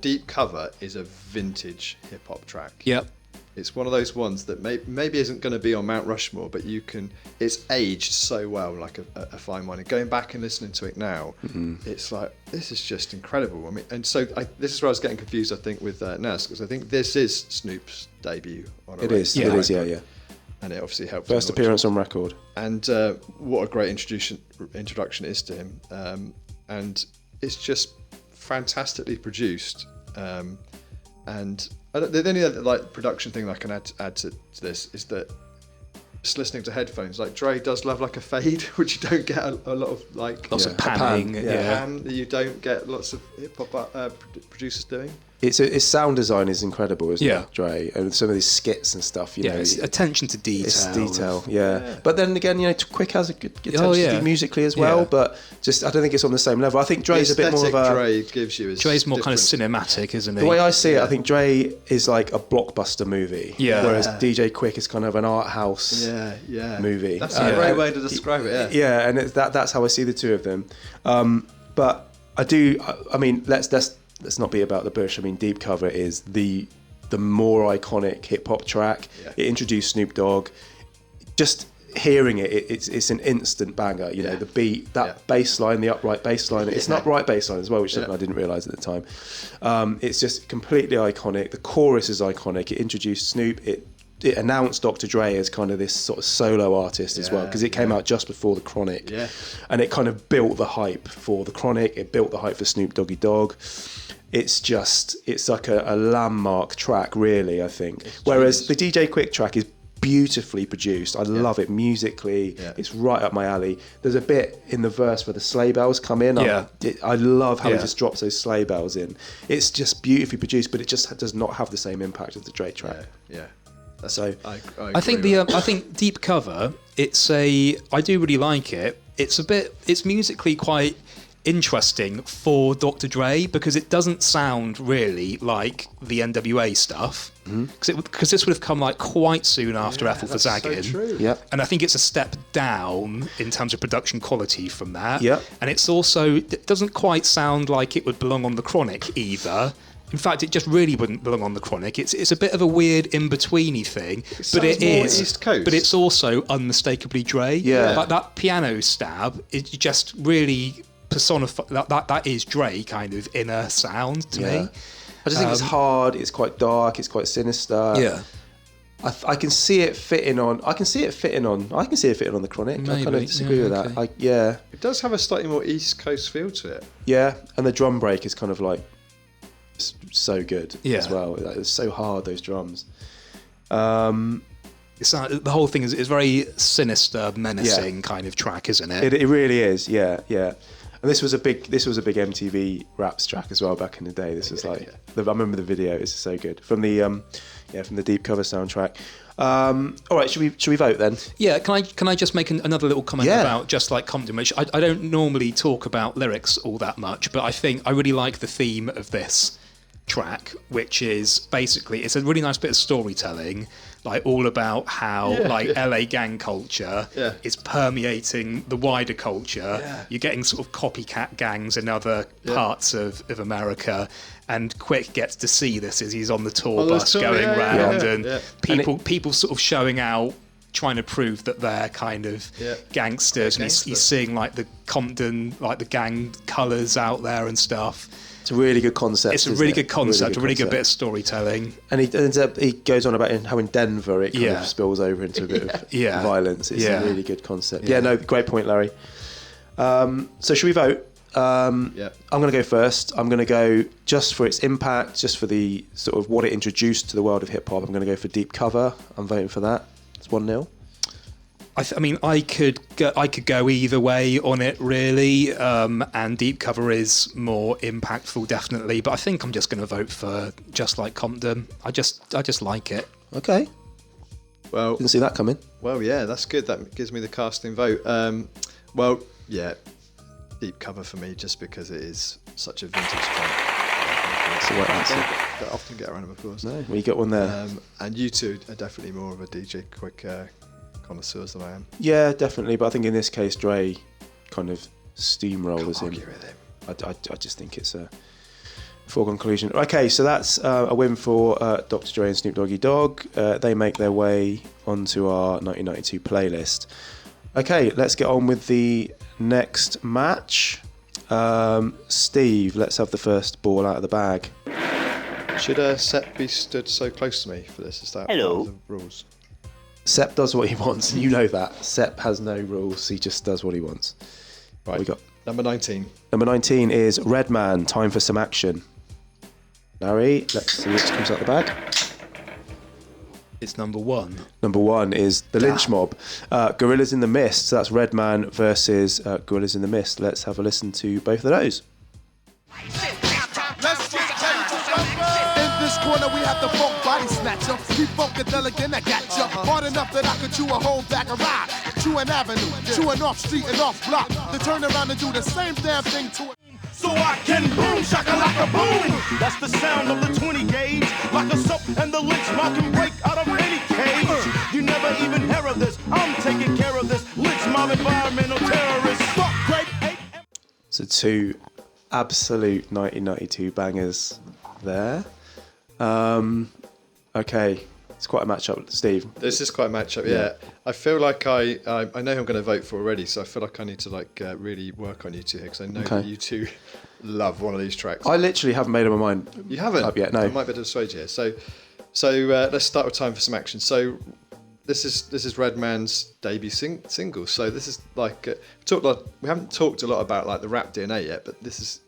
Deep Cover is a vintage hip hop track. Yep. It's one of those ones that maybe isn't going to be on Mount Rushmore, but it's aged so well, like a fine wine. And going back and listening to it now, it's this is just incredible. I mean, and so this is where I was getting confused, I think, with Nas, because I think this is Snoop's debut on a record. It is, yeah. And it obviously helped. First appearance on record. And what a great introduction it is to him. And it's just fantastically produced. And the only other production thing I can add to this is that just listening to headphones, Dre does love a fade, which you don't get a lot of lots of panning. Pan that you don't get lots of hip hop producers doing. His sound design is incredible, isn't it, Dre? And some of these skits and stuff, it's attention to detail. It's detail, yeah. But then again, Quick has a good attention to detail musically as well, but just I don't think it's on the same level. I think Dre's a bit more of a... Dre gives you is Dre's more kind of cinematic, isn't he? The way I see it, I think Dre is like a blockbuster movie, whereas DJ Quick is kind of an art house movie. That's a great way to describe it, yeah. And that's how I see the two of them. But I mean, let's not beat about the bush. I mean, Deep Cover is the more iconic hip hop track. Yeah. It introduced Snoop Dogg. Just hearing it's an instant banger. The beat, that bass line, the upright bass line. It's an upright bass line as well, which is something I didn't realise at the time. It's just completely iconic. The chorus is iconic. It introduced Snoop. It announced Dr. Dre as kind of this sort of solo artist as well, because it came out just before the Chronic, and it kind of built the hype for the Chronic. It built the hype for Snoop Doggy Dogg. It's like a landmark track, really, I think. Whereas the DJ Quick track is beautifully produced. I love it musically. It's right up my alley. There's a bit in the verse where the sleigh bells come in. I love how he just drops those sleigh bells in. It's just beautifully produced, but it just does not have the same impact as the Dre track. So I think Deep Cover, I do really like it. It's musically quite interesting for Dr. Dre, because it doesn't sound really like the NWA stuff, because this would have come quite soon after Ethel for Zagging, and I think it's a step down in terms of production quality from that, and it doesn't quite sound like it would belong on the Chronic either. In fact, it just really wouldn't belong on the Chronic. It's a bit of a weird in-betweeny thing, but it is. East Coast. But it's also unmistakably Dre. Like that piano stab, it just really personifies that is Dre kind of inner sound to me. I just think it's hard. It's quite dark. It's quite sinister. Yeah. I can see it fitting on. I can see it fitting on the Chronic. Maybe. I kind of disagree with that. It does have a slightly more East Coast feel to it. Yeah, and the drum break is kind of so good as well. It's so hard, those drums. It's the whole thing is very sinister, menacing kind of track, isn't it? It really is. Yeah. And this was a big MTV Raps track as well back in the day. This was I remember the video. This is so good from the Deep Cover soundtrack. All right, should we vote then? Yeah, can I just make another little comment about Just Like Compton, which I don't normally talk about lyrics all that much, but I think I really like the theme of this track, which is basically, it's a really nice bit of storytelling, like all about how LA gang culture is permeating the wider culture. You're getting sort of copycat gangs in other parts of America, and Quick gets to see this as he's on the tour bus going round, and people sort of showing out, trying to prove that they're kind of gangsters, and he's seeing like the Compton, like the gang colours out there and stuff. It's a really good concept. It's a really good concept, a really good bit of storytelling. And he goes on about how in Denver it kind of spills over into a bit of violence. It's a really good concept. Yeah, no, great point, Larry. So should we vote? I'm going to go first. I'm going to go just for its impact, just for the sort of what it introduced to the world of hip hop. I'm going to go for Deep Cover. I'm voting for that. It's 1-0. I mean, I could go either way on it, really, and Deep Cover is more impactful, definitely. But I think I'm just going to vote for Just Like Compton. I just like it. Okay. Well, didn't see that coming. Well, yeah, that's good. That gives me the casting vote. Well, yeah, Deep Cover for me, just because it is such a vintage track. That's the right answer. Don't often get around them, of course. No, we got one there. And you two are definitely more of a DJ Quick connoisseurs than I am. Yeah, definitely. But I think in this case, Dre kind of steamrollers him. I just think it's a foregone conclusion. Okay, so that's a win for Dr Dre and Snoop Doggy Dogg. They make their way onto our 1992 playlist. Okay, let's get on with the next match. Steve, let's have the first ball out of the bag. Should Sep be stood so close to me for this? Is that part of the rules? Sep does what he wants, and you know that. Sep has no rules, he just does what he wants. Right, what we got? Number 19. Number 19 is Redman, Time for Some Action. Larry, let's see what comes out the bag. It's number 1. Number 1 is the Lynch Mob. Guerrillas in the Mist, so that's Redman versus Guerrillas in the Mist. Let's have a listen to both of those. In this corner we have the funk body snatcher. Keep funkadelic and I got ya. Hard enough that I could chew a whole bag of ride. Chew an avenue, chew an off street and off block. To turn around and do the same damn thing to it. So I can boom, shakalaka boom. That's the sound of the 20 gauge. Lock us up and the lynch mob can break out of any cage. You never even hear of this. I'm taking care of this. Lynch mob environmental terrorists. Fuck great. So 2 absolute 1992 bangers there. Okay, it's quite a matchup, Steve. This is quite a matchup, yeah. I feel like I know who I'm going to vote for already, so I feel like I need to really work on you two here, because I know that you two love one of these tracks. I literally haven't made up my mind. You haven't? Up yet, no. I might be able to persuade you here. So let's start with Time for Some Action. So this is Redman's debut single. So this is like we haven't talked a lot about like the rap DNA yet, but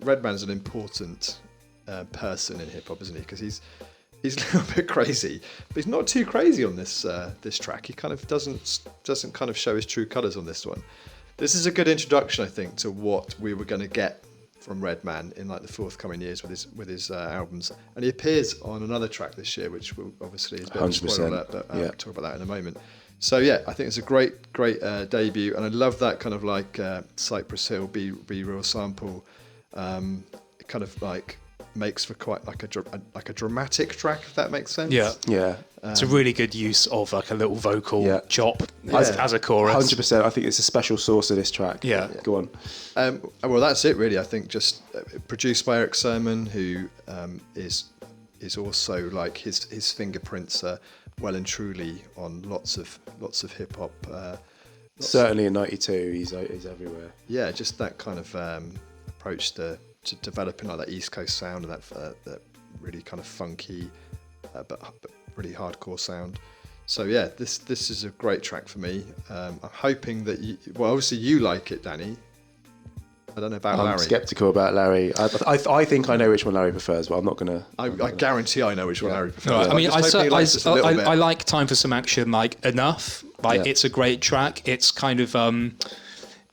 Redman's an important person in hip hop, isn't he? Because he's a little bit crazy, but he's not too crazy on this track. He kind of doesn't kind of show his true colours on this one. This is a good introduction, I think, to what we were going to get from Redman in like the forthcoming years with his albums. And he appears on another track this year, which will obviously is a bit of a spoiler alert, but I'll talk about that in a moment. So yeah, I think it's a great debut, and I love that kind of like Cypress Hill Be Real sample. It kind of like makes for quite like a dramatic track, if that makes sense. Yeah. It's a really good use of like a little vocal chop as a chorus. 100%. I think it's a special sauce of this track. Yeah. Go on. Well, that's it really. I think just produced by Eric Sermon, who is also like his fingerprints are well and truly on lots of hip hop. Certainly in '92, he's everywhere. Yeah, just that kind of approach to developing like that East Coast sound and that really kind of funky but really hardcore sound. So yeah, this is a great track for me. I'm hoping that obviously you like it, Danny. I don't know about Larry. I'm sceptical about Larry. I think I know which one Larry prefers, but I'm not going to... I guarantee I know which one Larry prefers. Right. I mean, I like Time for Some Action enough. It's a great track. It's kind of...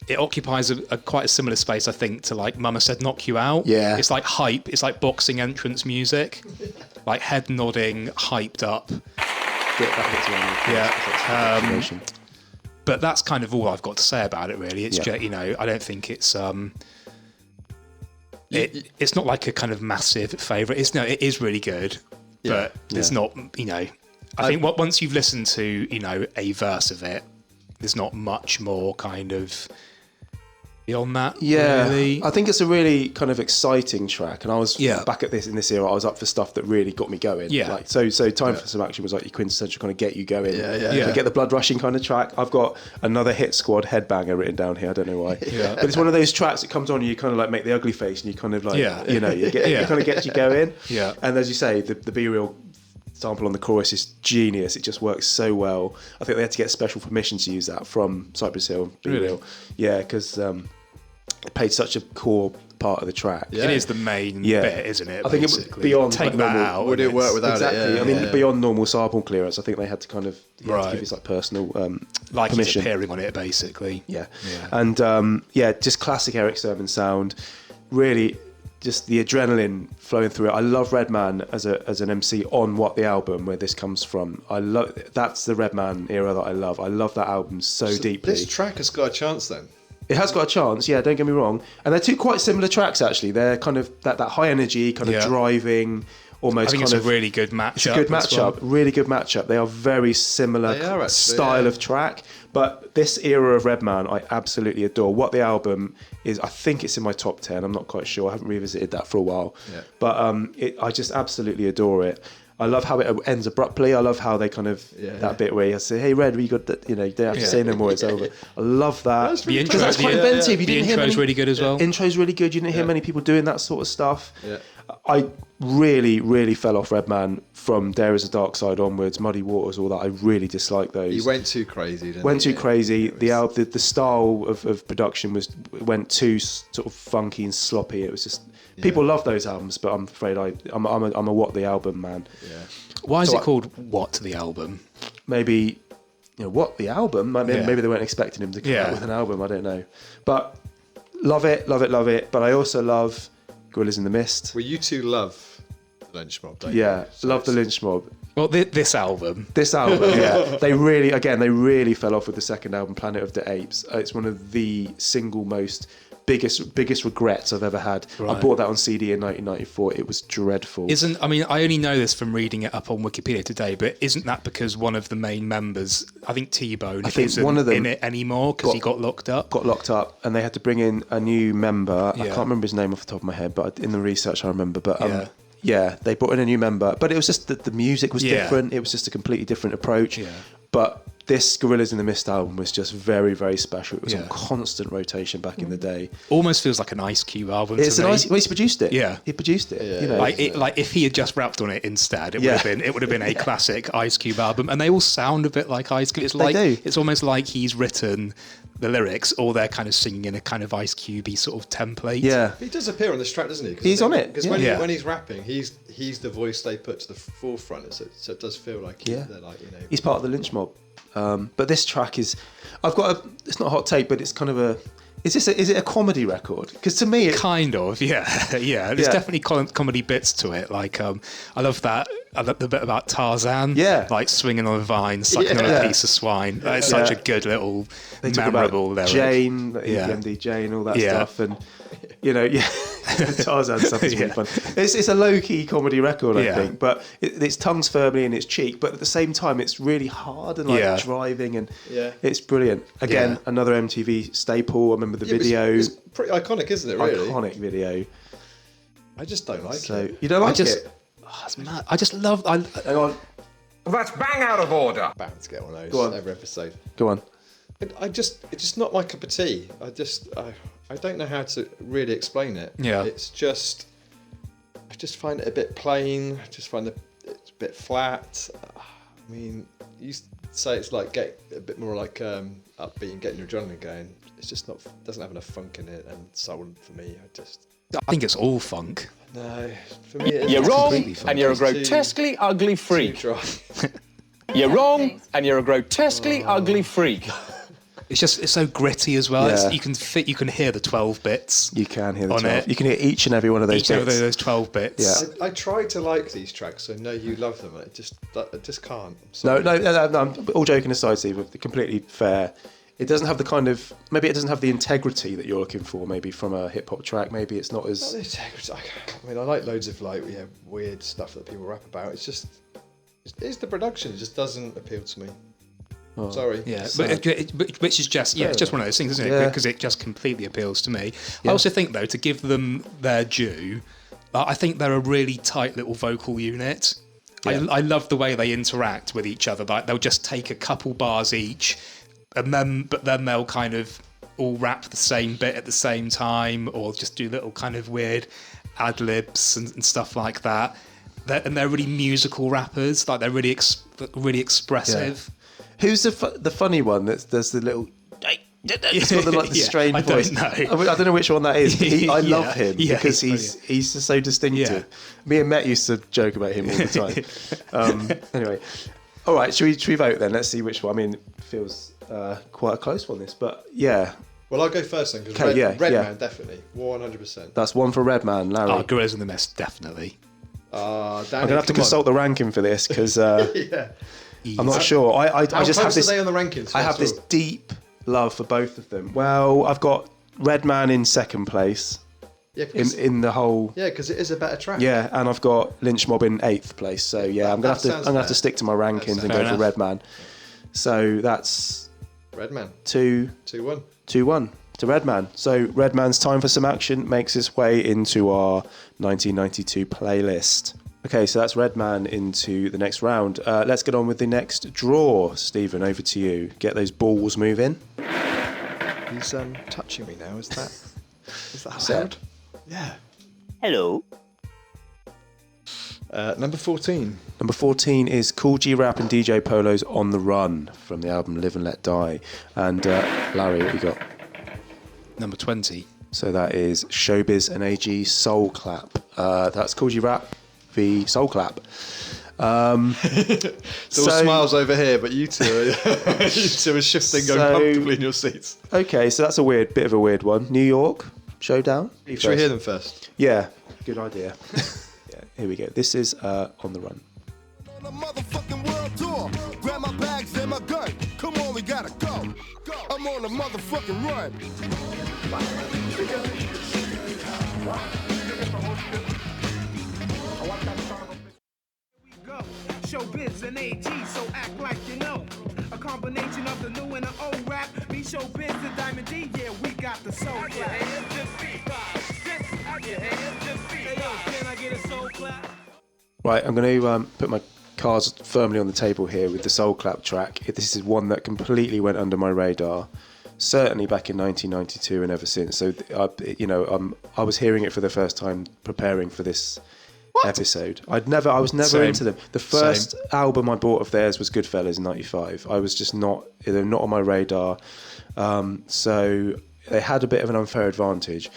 it occupies a quite a similar space, I think, to like Mama Said Knock You Out. Yeah. It's like hype. It's like boxing entrance music, like head nodding, hyped up. Yeah. But that's kind of all I've got to say about it, really. It's just, I don't think it's it's not like a kind of massive favourite. It is really good, but it's not, I think once you've listened to, a verse of it, there's not much more kind of beyond that. Yeah, really. I think it's a really kind of exciting track, and I was back at this in this era. I was up for stuff that really got me going. Yeah, like so Time for Some Action was like your quintessential kind of get you going. Get the blood rushing kind of track. I've got another Hit Squad Headbanger written down here. I don't know why, but it's one of those tracks that comes on and you kind of like make the ugly face and you kind of like it kind of gets you going. Yeah, and as you say, the Be Real sample on the chorus is genius. It just works so well. I think they had to get special permission to use that from Cypress Hill. Be Real. Yeah, because it played such a core part of the track. It is the main bit, isn't it? I think it, beyond take that out. Would it work without it? I mean, beyond normal sample clearance, I think they had to kind of to give his like personal like permission. He's appearing on it, basically. Yeah. And just classic Eric Sermon sound. Really, just the adrenaline flowing through it. I love Redman as an MC on What the Album, where this comes from. That's the Redman era that I love. I love that album so deeply. This track has got a chance then. It has got a chance, yeah, don't get me wrong. And they're two quite similar tracks, actually. They're kind of that high energy, kind of driving, almost. I think kind it's a really good matchup. It's a good matchup, really good matchup. They are very similar style of track. But this era of Redman, I absolutely adore. What the Album is, I think it's in my top 10. I'm not quite sure. I haven't revisited that for a while. Yeah. But I just absolutely adore it. I love how it ends abruptly. I love how they kind of that bit where you say, "Hey, Red, we got that." You know, they have to say no more. It's over. I love that. The intro, that's quite inventive. You didn't hear intro's really good as well. Intro's really good. You didn't hear many people doing that sort of stuff. Yeah. I really, really fell off Redman from There Is a Dark Side onwards. Muddy Waters, all that. I really dislike those. He went too crazy. Went too crazy. The style of production went too sort of funky and sloppy. It was just. People love those albums, but I'm afraid I'm a What the Album man. Yeah. Why is it called What the Album? Maybe, What the Album? Maybe they weren't expecting him to come out with an album. I don't know. But love it. But I also love Gorillas in the Mist. Well, you two love the Lench Mob, don't you? Yeah, love the Lench Mob. Well, this album, yeah. They really fell off with the second album, Planet of the Apes. It's one of the single most biggest regrets I've ever had. Right. I bought that on CD in 1994. It was dreadful. I only know this from reading it up on Wikipedia today, but isn't that because one of the main members, I think T-Bone, isn't one of them in it anymore because he got locked up? Got locked up, and they had to bring in a new member. I can't remember his name off the top of my head, but in the research I remember. But they brought in a new member. But it was just that the music was different. It was just a completely different approach. Yeah. But this Gorillas in the Mist album was just very, very special. It was on constant rotation back in the day. Almost feels like an Ice Cube album. It's to me. Well, he produced it. Yeah, he produced it. Yeah. Like if he had just rapped on it instead, it would have been a classic Ice Cube album. And they all sound a bit like Ice Cube. It's almost like he's written the lyrics, or they're kind of singing in a kind of Ice Cube-y sort of template. Yeah, he does appear on this track, doesn't he? He's on it because when he's rapping, he's the voice they put to the forefront. So it does feel like they're like he's part of the Lench Mob. But this track is, it's not a hot take, but it's kind of is it a comedy record? Because to me, kind of, yeah. There's definitely comedy bits to it. Like, I love the bit about Tarzan, like swinging on a vine, sucking on a piece of swine. It's such a good little memorable lyric. Jane, EPMD Jane, all that stuff, and the Tarzan stuff is really fun. It's a low-key comedy record, I think, but it's tongues firmly in its cheek, but at the same time, it's really hard and driving, and it's brilliant. Again, another MTV staple. I remember the video. It's pretty iconic, isn't it? Really, iconic video. I just don't like it. You don't like it? Oh, it's mad. I just love. Hang on. That's bang out of order. Bound to get one of those every episode. Go on. It's just not my cup of tea. I don't know how to really explain it. Yeah. I just find it a bit plain. I just find it's a bit flat. I mean, you say it's like get a bit more like upbeat and getting your adrenaline going. It's just doesn't have enough funk in it and soul for me. I think it's all funk. No, for me you're wrong, and you're a grotesquely ugly freak. You're wrong, and you're a grotesquely ugly freak. it's so gritty as well. Yeah. You can hear the 12 bits. You can hear the on 12. it. You can hear each and every one of those Each bits. of those 12 bits. Yeah. I try to like these tracks, so I know you love them. I just can't. No, all joking aside, Steve, completely fair. It doesn't have the kind of, maybe it doesn't have the integrity that you're looking for, maybe from a hip hop track. Maybe it's not as... Not the integrity. I mean, I like loads of weird stuff that people rap about. It's the production. It just doesn't appeal to me. Oh, sorry. Yeah, but which is just it's just one of those things, isn't it? Yeah. Because it just completely appeals to me. Yeah. I also think though, to give them their due, I think they're a really tight little vocal unit. Yeah. I love the way they interact with each other. Like they'll just take a couple bars each, but then they'll kind of all rap the same bit at the same time, or just do little kind of weird ad libs and stuff like that. They're really musical rappers. Like they're really expressive. Yeah. Who's the funny one that does the little... It's got the strange voice. I don't know. I don't know which one that is, but I love him because he's he's just so distinctive. Yeah. Me and Matt used to joke about him all the time. Anyway, all right, should we vote then? Let's see which one. I mean, it feels quite a close one, this, but yeah. Well, I'll go first then, because Redman, definitely, 100%. That's one for Redman, Larry. Oh, Guerrillas in the Mess, definitely. Danny, I'm going to have to consult the ranking for this, because I'm not sure. I just have this... How close are they on the rankings? I have this deep love for both of them. Well, I've got Redman in second place. Yeah, in the whole... Yeah, because it is a better track. Yeah, and I've got Lynch Mob in 8th place. So yeah, I'm gonna have to stick to my rankings and go for Redman. So that's Redman 2-1 to Redman. So Redman's Time for Some Action makes its way into our 1992 playlist. Okay, so that's Redman into the next round. Let's get on with the next draw. Stephen, over to you. Get those balls moving. He's touching me now. Is that loud? Yeah. Hello. Number 14. Number 14 is Cool G Rap and DJ Polo's On the Run from the album Live and Let Die. And Larry, what you got? Number 20. So that is Showbiz and AG Soul Clap. That's Cool G Rap v Soul Clap. Still smiles over here, but you two are shifting uncomfortably in your seats. Okay, so that's a bit of a weird one. New York Showdown. Should we hear them first? Yeah, good idea. Yeah, here we go. This is On the Run. On a motherfucking world tour. Grab my bags and my gun. Come on, we gotta go. I'm on a motherfucking run. Showbiz and AG, so act like you know. A combination of the new and the old rap. Me, Showbiz and Diamond D, yeah, we got the soul clap. Can I get a soul clap? Right, I'm going to put my cards firmly on the table here with the Soul Clap track. This is one that completely went under my radar, certainly back in 1992 and ever since. So, I was hearing it for the first time preparing for this episode. I was never into them. The first album I bought of theirs was Goodfellas in '95. I was just they're not on my radar. So they had a bit of an unfair advantage.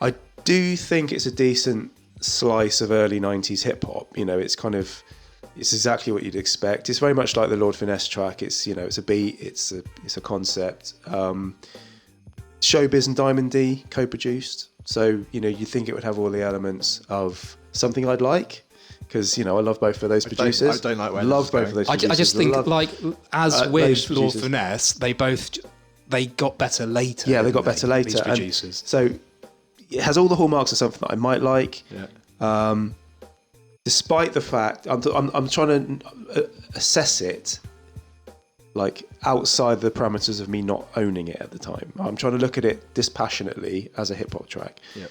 I do think it's a decent slice of early '90s hip hop. It's exactly what you'd expect. It's very much like the Lord Finesse track. It's it's a beat. It's a concept. Showbiz and Diamond D co-produced. So you think it would have all the elements of something I'd like, because I love both of those producers. I don't like where love both of those producers. I just think with Lord Finesse, they got better later. Yeah, they got better later. These producers. So it has all the hallmarks of something that I might like. Yeah. Despite the fact I'm trying to assess it like outside the parameters of me not owning it at the time. I'm trying to look at it dispassionately as a hip hop track. Yeah.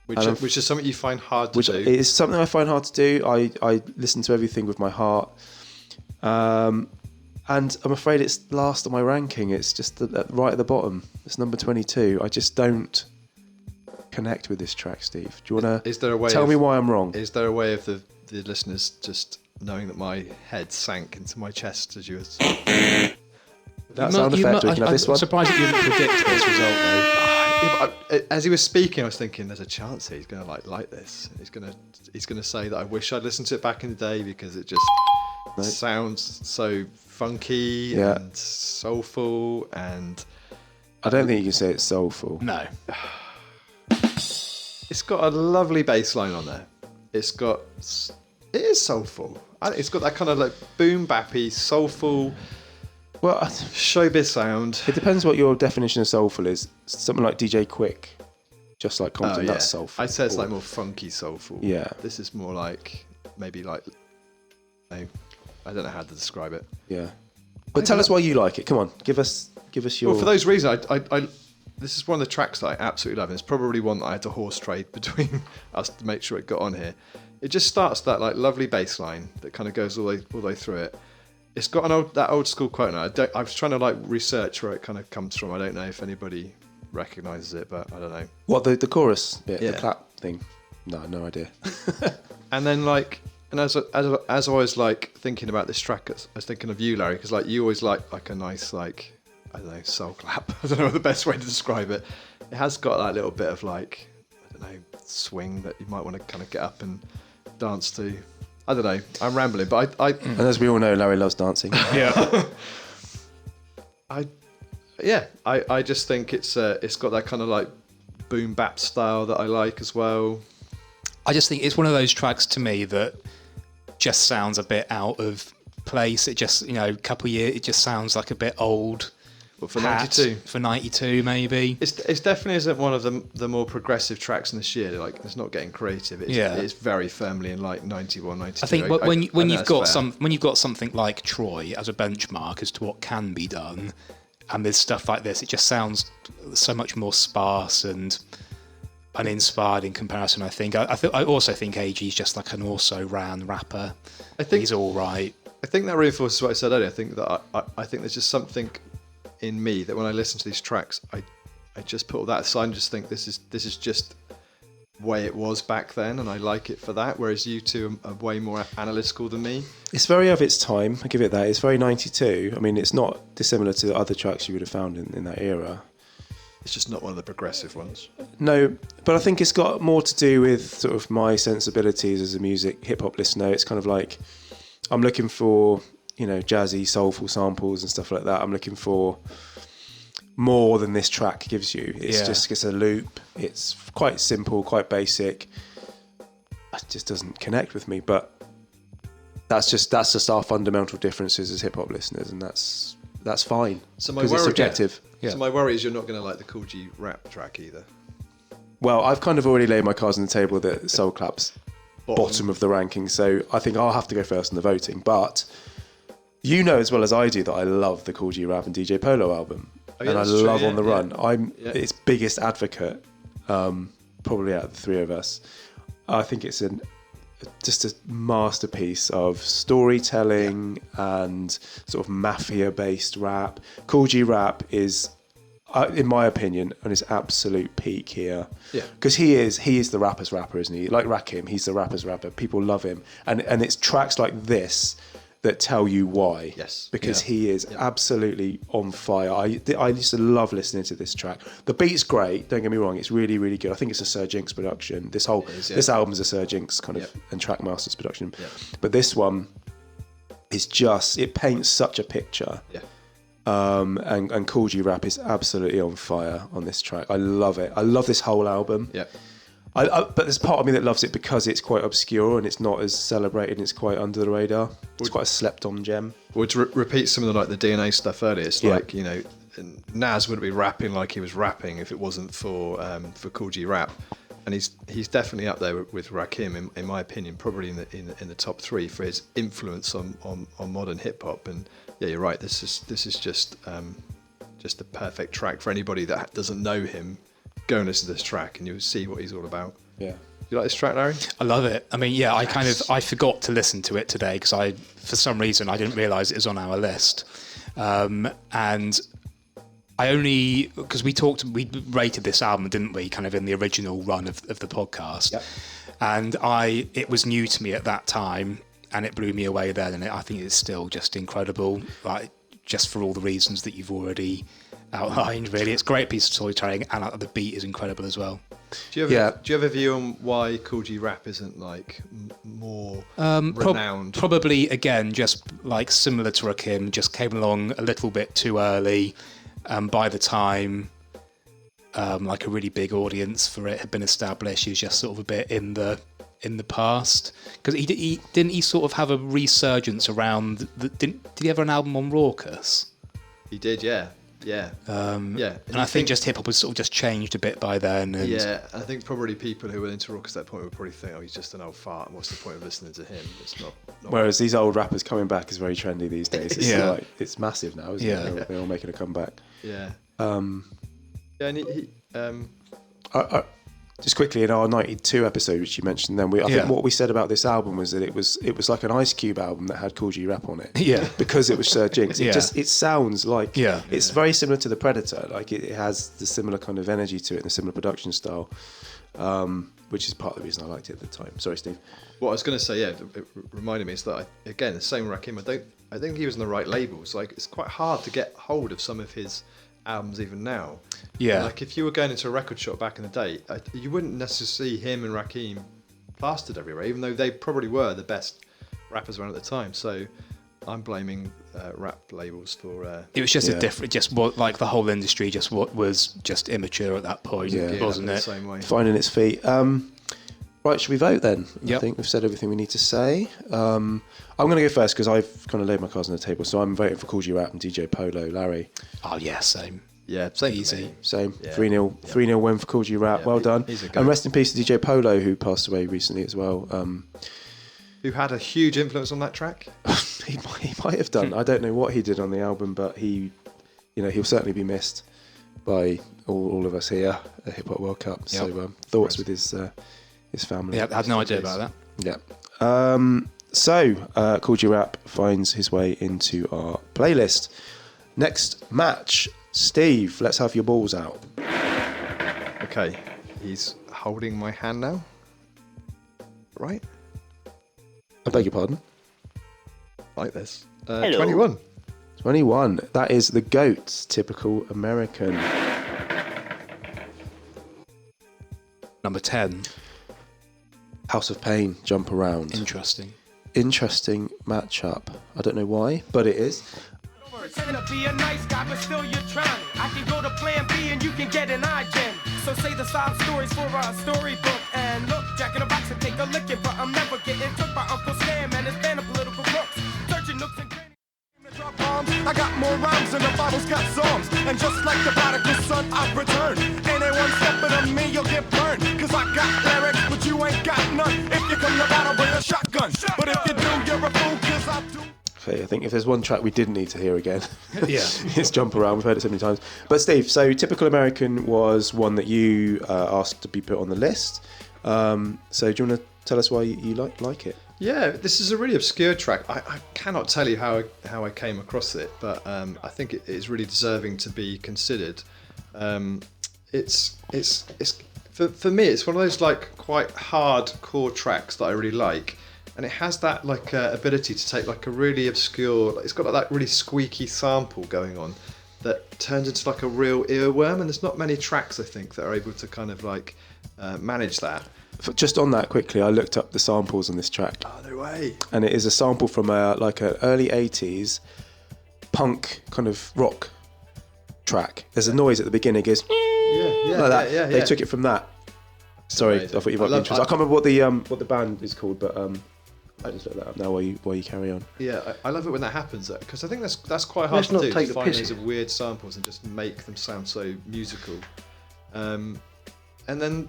Which is something you find hard to do. It is something I find hard to do. I listen to everything with my heart. And I'm afraid it's last on my ranking. It's just right at the bottom. It's number 22. I just don't connect with this track, Steve. Do you want to tell me why I'm wrong? Is there a way of the listeners just knowing that my head sank into my chest as you were... That sound effect, we can have this one. I'm surprised that you didn't predict this result, though. As he was speaking, I was thinking, there's a chance he's going to like this. He's going to say that I wish I'd listened to it back in the day, because it just... sounds so funky and soulful, and I don't think you can say it's soulful. No. It's got a lovely bass line on there. It is soulful. It's got that kind of like boom bappy, soulful, showbiz sound. It depends what your definition of soulful is. Something like DJ Quick, just like Compton, that's soulful. I'd say it's like more funky soulful. Yeah. This is more like maybe like I don't know how to describe it. Yeah. But tell us why you like it. Come on, give us your. Well, for those reasons, I this is one of the tracks that I absolutely love. And it's probably one that I had to horse trade between us to make sure it got on here. It just starts that like lovely bass line that kind of goes all the way through it. It's got that old school quote now. I was trying to like research where it kind of comes from. I don't know if anybody recognises it, but I don't know. What, the chorus bit, the clap thing? No idea. And then like, and as I was like thinking about this track, I was thinking of you, Larry, because like you always like a nice like, I don't know, soul clap. I don't know the best way to describe it. It has got that little bit of like, I don't know, swing that you might want to kind of get up and dance to. I don't know. I'm rambling, but and as we all know, Larry loves dancing. Yeah. I just think it's got that kind of like boom bap style that I like as well. I just think it's one of those tracks to me that just sounds a bit out of place. It just, a couple of years, it just sounds like a bit old. Well, for 92. For 92, maybe. It's definitely isn't one of the more progressive tracks in this year. Like, it's not getting creative. It's very firmly in like 91, 92. I think when you've got something like Troy as a benchmark as to what can be done, and there's stuff like this, it just sounds so much more sparse and uninspired in comparison. I think. I also think AG's just like an also-ran rapper. I think he's all right. I think that reinforces what I said earlier. I think that I think there's just something in me that when I listen to these tracks, I just put all that aside and just think this is just the way it was back then, and I like it for that. Whereas you two are way more analytical than me. It's very of its time. I give it that. It's very 92. I mean, it's not dissimilar to the other tracks you would have found in that era. It's just not one of the progressive ones. No, but I think it's got more to do with sort of my sensibilities as a hip hop listener. It's kind of like I'm looking for, jazzy, soulful samples and stuff like that. I'm looking for more than this track gives you. It's a loop. It's quite simple, quite basic. It just doesn't connect with me. But that's just our fundamental differences as hip hop listeners, and that's fine. Because it's subjective. Yeah. So my worry is you're not going to like the Cool G rap track either. Well, I've kind of already laid my cards on the table that Soul Clap's bottom of the ranking, so I think I'll have to go first in the voting. But you know as well as I do that I love the Cool G Rap and DJ Polo album, and I love On The Run. I'm its biggest advocate, probably out of the three of us. I think it's just a masterpiece of storytelling and sort of mafia-based rap. Cool G Rap is, in my opinion, on his absolute peak here. Yeah. Because he is the rapper's rapper, isn't he? Like Rakim, he's the rapper's rapper. People love him. And it's tracks like this that tell you why. Yes. Because he is absolutely on fire. I used to love listening to this track. The beat's great, don't get me wrong, it's really, really good. I think it's a Sir Jinx production. This album's a Sir Jinx kind of and Trackmasters production. Yeah. But this one is just, it paints such a picture. Yeah. And Cool G Rap is absolutely on fire on this track. I love it. I love this whole album. Yeah. But there's part of me that loves it because it's quite obscure and it's not as celebrated and it's quite under the radar. It's quite a slept-on gem. Well, to repeat some of the DNA stuff earlier, it's like, Nas wouldn't be rapping like he was rapping if it wasn't for Cool G Rap. And he's definitely up there with Rakim, in my opinion, probably in the top three for his influence on modern hip hop. And yeah, you're right. This is just the perfect track for anybody that doesn't know him. Go and listen to this track, and you'll see what he's all about. Yeah. You like this track, Larry? I love it. I mean, yeah, I forgot to listen to it today because for some reason, I didn't realise it was on our list, and I only because we rated this album, didn't we? Kind of in the original run of the podcast, yep. And it was new to me at that time, and it blew me away then. And I think it's still just incredible, like just for all the reasons that you've already outlined. Really, it's a great piece of storytelling, and the beat is incredible as well. Do you have a view on why Kool G Rap isn't like more renowned? Probably again, just like similar to Rakim, just came along a little bit too early. By the time like a really big audience for it had been established, he was just sort of a bit in the past. Because he didn't sort of have a resurgence around. Did he ever have an album on Raucous? He did, yeah. And I think just hip hop was sort of just changed a bit by then. And I think probably people who were into Raucous at that point would probably think, oh, he's just an old fart. What's the point of listening to him? It's not Whereas these old rappers coming back is very trendy these days. It's it's massive now, isn't it? They're all making a comeback. Yeah. And he just quickly, in our 92 episode, which you mentioned then, I think what we said about this album was that it was like an Ice Cube album that had Kool G Rap on it. Yeah. Because it was Sir Jinx. It sounds like... It's very similar to The Predator. Like, it has the similar kind of energy to it and the similar production style, which is part of the reason I liked it at the time. Sorry, Steve. What I was going to say, it reminded me, is that, again, the same Rakim, I think he was on the right labels. Like, it's quite hard to get hold of some of his albums even now. Yeah. Like if you were going into a record shop back in the day, you wouldn't necessarily see him and Rakim plastered everywhere, even though they probably were the best rappers around at the time. So I'm blaming rap labels for... it was just a different, just what, like the whole industry just was just immature at that point, wasn't it? The same way. Finding its feet. Right, should we vote then? I think we've said everything we need to say. I'm going to go first because I've kind of laid my cards on the table. So I'm voting for Kool G Rap and DJ Polo. Larry? Oh, yeah, same. Yeah, same. Easy. Same. 3-0 win for Kool G Rap. Well done. And rest in peace to DJ Polo, who passed away recently as well. Who had a huge influence on that track? he might have done. I don't know what he did on the album, but he'll certainly be missed by all of us here at Hip Hop World Cup. Yep. So thoughts with his family. Yeah, I had no idea about that. Yeah. So Kool G Rap finds his way into our playlist. Next match, Steve, let's have your balls out. Okay, he's holding my hand now. Right? I beg your pardon? Like this. 21. 21. That is the GOAT's Typical American. Number 10. House of Pain, Jump Around. Interesting matchup. I don't know why, but it is. Pretend to be a nice guy, but still you're trying. I can go to plan B and you can get an iGen. So say the sob stories for a storybook. And look, Jack in the Box and take a licking, but I'm never getting took by Uncle Sam and his band of political crooks. Searching nooks and crannies. I got more rhymes than the Bible's got psalms. And just like the prodigal son, I've returned. Anyone stepping on me, you'll get burned. Cause I got lyrics, but you ain't got none. If you come to battle with a shotgun. But if you do, you're a fool, cause I do. I think if there's one track we didn't need to hear again, it's Jump Around. We've heard it so many times. But Steve, so Typical American was one that you asked to be put on the list. So do you want to tell us why you like it? Yeah, this is a really obscure track. I cannot tell you how I came across it, but I think it is really deserving to be considered. It's for me, it's one of those like quite hardcore tracks that I really like. And it has that like ability to take like a really obscure, it's got like that really squeaky sample going on that turns into like a real earworm. And there's not many tracks I think that are able to kind of like manage that. Just on that quickly, I looked up the samples on this track. Oh, no way. And it is a sample from like an early 80s punk kind of rock track. There's a noise at the beginning, it goes like that. Yeah. They took it from that. Sorry, I thought you might be interested. I can't remember what the band is called, but I just looked that up now while you carry on. Yeah, I love it when that happens because I think that's quite hard to do. To find those weird samples and just make them sound so musical. And then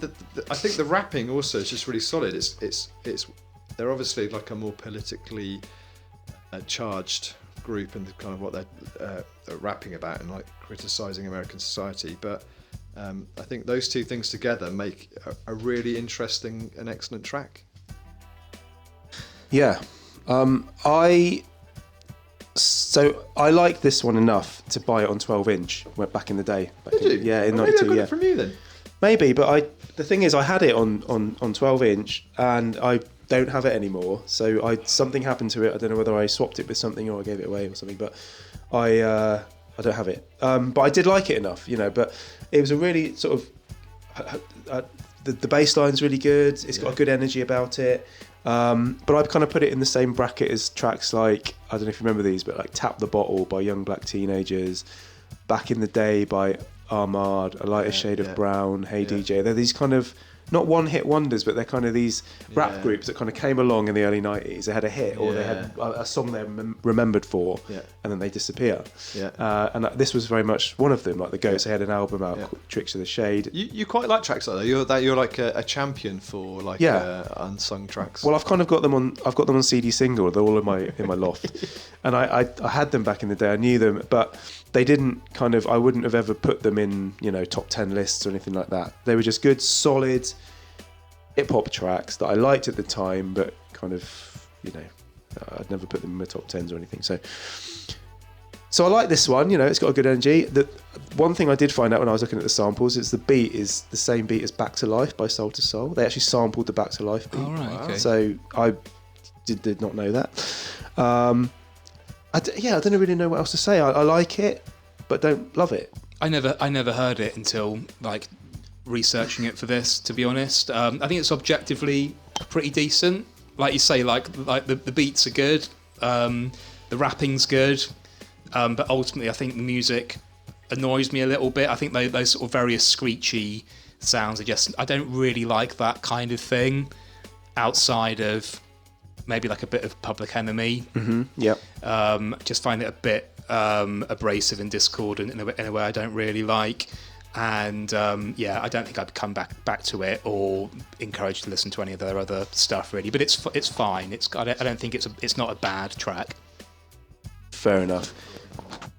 I think the rapping also is just really solid. It's they're obviously like a more politically charged group and kind of what they're rapping about and like criticizing American society, but. I think those two things together make a really interesting and excellent track. Yeah. I like this one enough to buy it on 12-inch back in the day. Did you? Yeah, in 92. Maybe I got it from you then. Maybe, but the thing is I had it on 12-inch and I don't have it anymore. So something happened to it. I don't know whether I swapped it with something or I gave it away or something, but I I don't have it. But I did like it enough, you know. But it was a really sort of the bass line's really good. It's got a good energy about it. But I'd kind of put it in the same bracket as tracks like, I don't know if you remember these, but like Tap the Bottle by Young Black Teenagers, Back in the Day by Ahmad, A Lighter Shade of Brown, Hey DJ. They're these kind of not one-hit wonders, but they're kind of these rap groups that kind of came along in the early 90s. They had a hit, or they had a song they're remembered for, and then they disappear. And this was very much one of them. Like the Goats, they had an album out, Tricks of the Shade. You quite like tracks like that. You're like a champion for like unsung tracks. Well, I've kind of got them on. I've got them on CD single. They're all in my loft, and I had them back in the day. I knew them, but they didn't kind of. I wouldn't have ever put them in, you know, top 10 lists or anything like that. They were just good, solid hip hop tracks that I liked at the time, but kind of, you know, I'd never put them in my top 10s or anything. So I like this one. You know, it's got a good energy. The one thing I did find out when I was looking at the samples is the beat is the same beat as Back to Life by Soul to Soul. They actually sampled the Back to Life beat. Oh, right, okay. So I did not know that. I don't really know what else to say. I like it, but don't love it. I never heard it until like researching it for this, to be honest. I think it's objectively pretty decent. Like you say, like the beats are good, the rapping's good, but ultimately I think the music annoys me a little bit. I think those sort of various screechy sounds I don't really like that kind of thing outside of maybe like a bit of Public Enemy. Just find it a bit abrasive and discordant in a way I don't really like. And I don't think I'd come back to it or encouraged to listen to any of their other stuff really. But it's fine. I don't think it's not a bad track. Fair enough.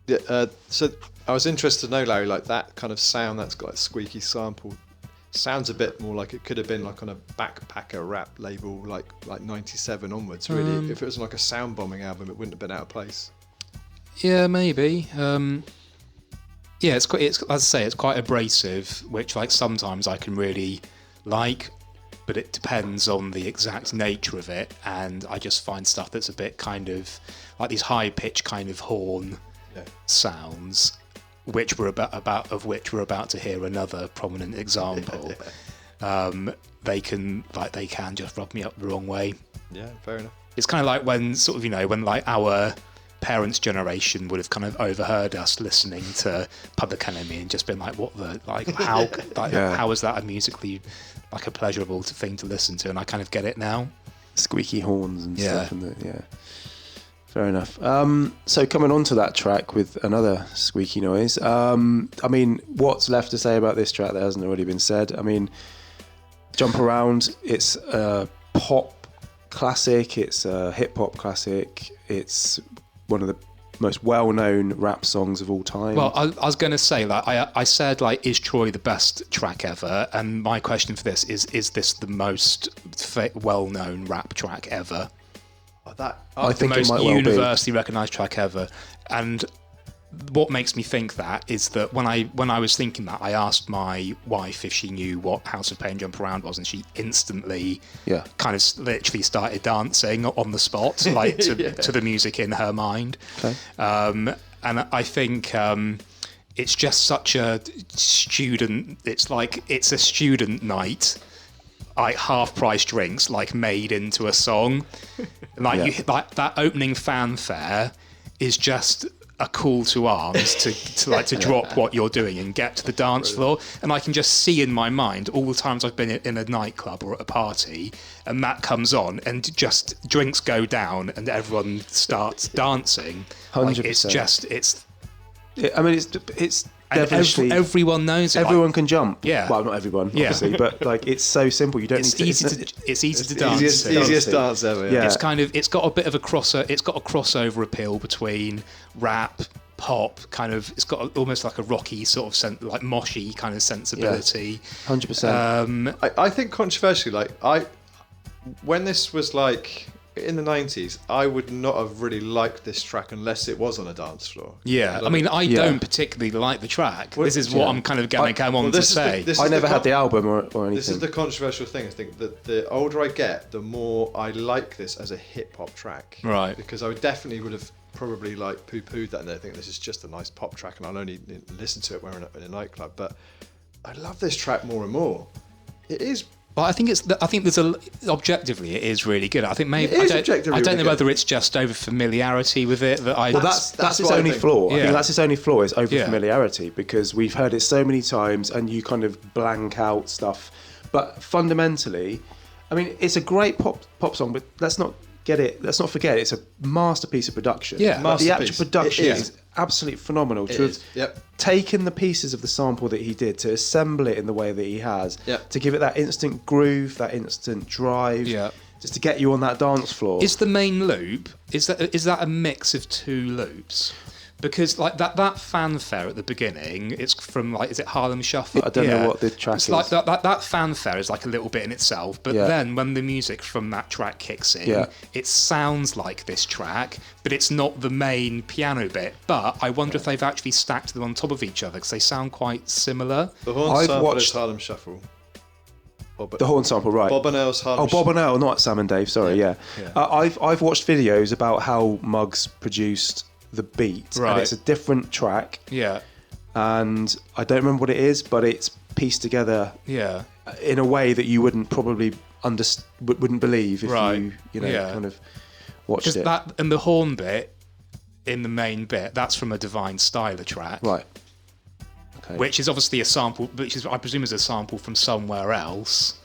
Yeah, so I was interested to know, Larry, like that kind of sound that's got a squeaky sample sounds a bit more like it could have been like on a backpacker rap label, like 97 onwards. Really, if it was like a sound bombing album, it wouldn't have been out of place. Yeah, maybe. It's as I say, it's quite abrasive, which like sometimes I can really like, but it depends on the exact nature of it, and I just find stuff that's a bit kind of like these high pitched kind of horn sounds, which we're about to hear another prominent example. They can just rub me up the wrong way. Yeah, fair enough. It's kind of like when sort of, you know, when like our parents' generation would have kind of overheard us listening to Public Enemy and just been like, what the, like, how, like, how is that a musically, like, a pleasurable thing to listen to? And I kind of get it now. Squeaky horns and stuff. And fair enough. So coming on to that track with another squeaky noise, I mean, what's left to say about this track that hasn't already been said? I mean, Jump Around, it's a pop classic, it's a hip-hop classic, it's one of the most well-known rap songs of all time. Well, I was going to say, like, I said, like, is Troy the best track ever? And my question for this is this the most well-known rap track ever? I think the it most might well be. universally recognised track ever. And what makes me think that is that when I was thinking that, I asked my wife if she knew what House of Pain Jump Around was, and she instantly kind of literally started dancing on the spot, like to the music in her mind. Okay. And I think it's just such a student. It's like it's a student night, like half-price drinks, like made into a song. Like like that opening fanfare is just a call to arms to drop what you're doing and get to the dance floor. And I can just see in my mind all the times I've been in a nightclub or at a party, and that comes on, and just drinks go down, and everyone starts dancing. 100%. Like, it's just I mean, it's definitely everyone knows it. Everyone can jump. Yeah. Well, not everyone, obviously, but like it's so simple. You don't need to. It's easy to dance. Easiest dance ever. Yeah. It's got a bit of a crossover appeal between rap, pop, kind of. It's got almost like a rocky sort of like moshy kind of sensibility. 100%. I think controversially, like when this was like in the 90s, I would not have really liked this track unless it was on a dance floor. Yeah, I mean, I don't particularly like the track. This is what I'm kind of going to come on to say. I never had the album or anything. This is the controversial thing. I think that the older I get, the more I like this as a hip hop track. Right. Because I definitely would have probably like poo-pooed that and they think this is just a nice pop track and I'll only listen to it when we're in a nightclub. But I love this track more and more. It is. Well, I think objectively it is really good. I think maybe I don't know whether it's just over familiarity with it that I. Well, that's its only flaw. Yeah. I think that's its only flaw is over familiarity because we've heard it so many times and you kind of blank out stuff. But fundamentally, I mean, it's a great pop song, but let's not forget it's a masterpiece of production. Yeah, like the actual production is absolutely phenomenal. To have taken the pieces of the sample that he did to assemble it in the way that he has, to give it that instant groove, that instant drive, just to get you on that dance floor. Is the main loop is that a mix of two loops? Because like that fanfare at the beginning, it's from like, is it Harlem Shuffle? I don't know what the track is. Like that fanfare is like a little bit in itself, but then when the music from that track kicks in, it sounds like this track, but it's not the main piano bit. But I wonder if they've actually stacked them on top of each other because they sound quite similar. The horn sample is Harlem Shuffle. The horn sample, right? Bob and Earl's Harlem. Bob and Earl, not Sam and Dave. Sorry, yeah. I've watched videos about how Muggs produced the beat, and it's a different track. Yeah, and I don't remember what it is, but it's pieced together. Yeah, in a way that you wouldn't probably wouldn't believe if you kind of watched it. That and the horn bit in the main bit, that's from a Divine Styler track, right? Okay. Which is obviously a sample, which is I presume is a sample from somewhere else.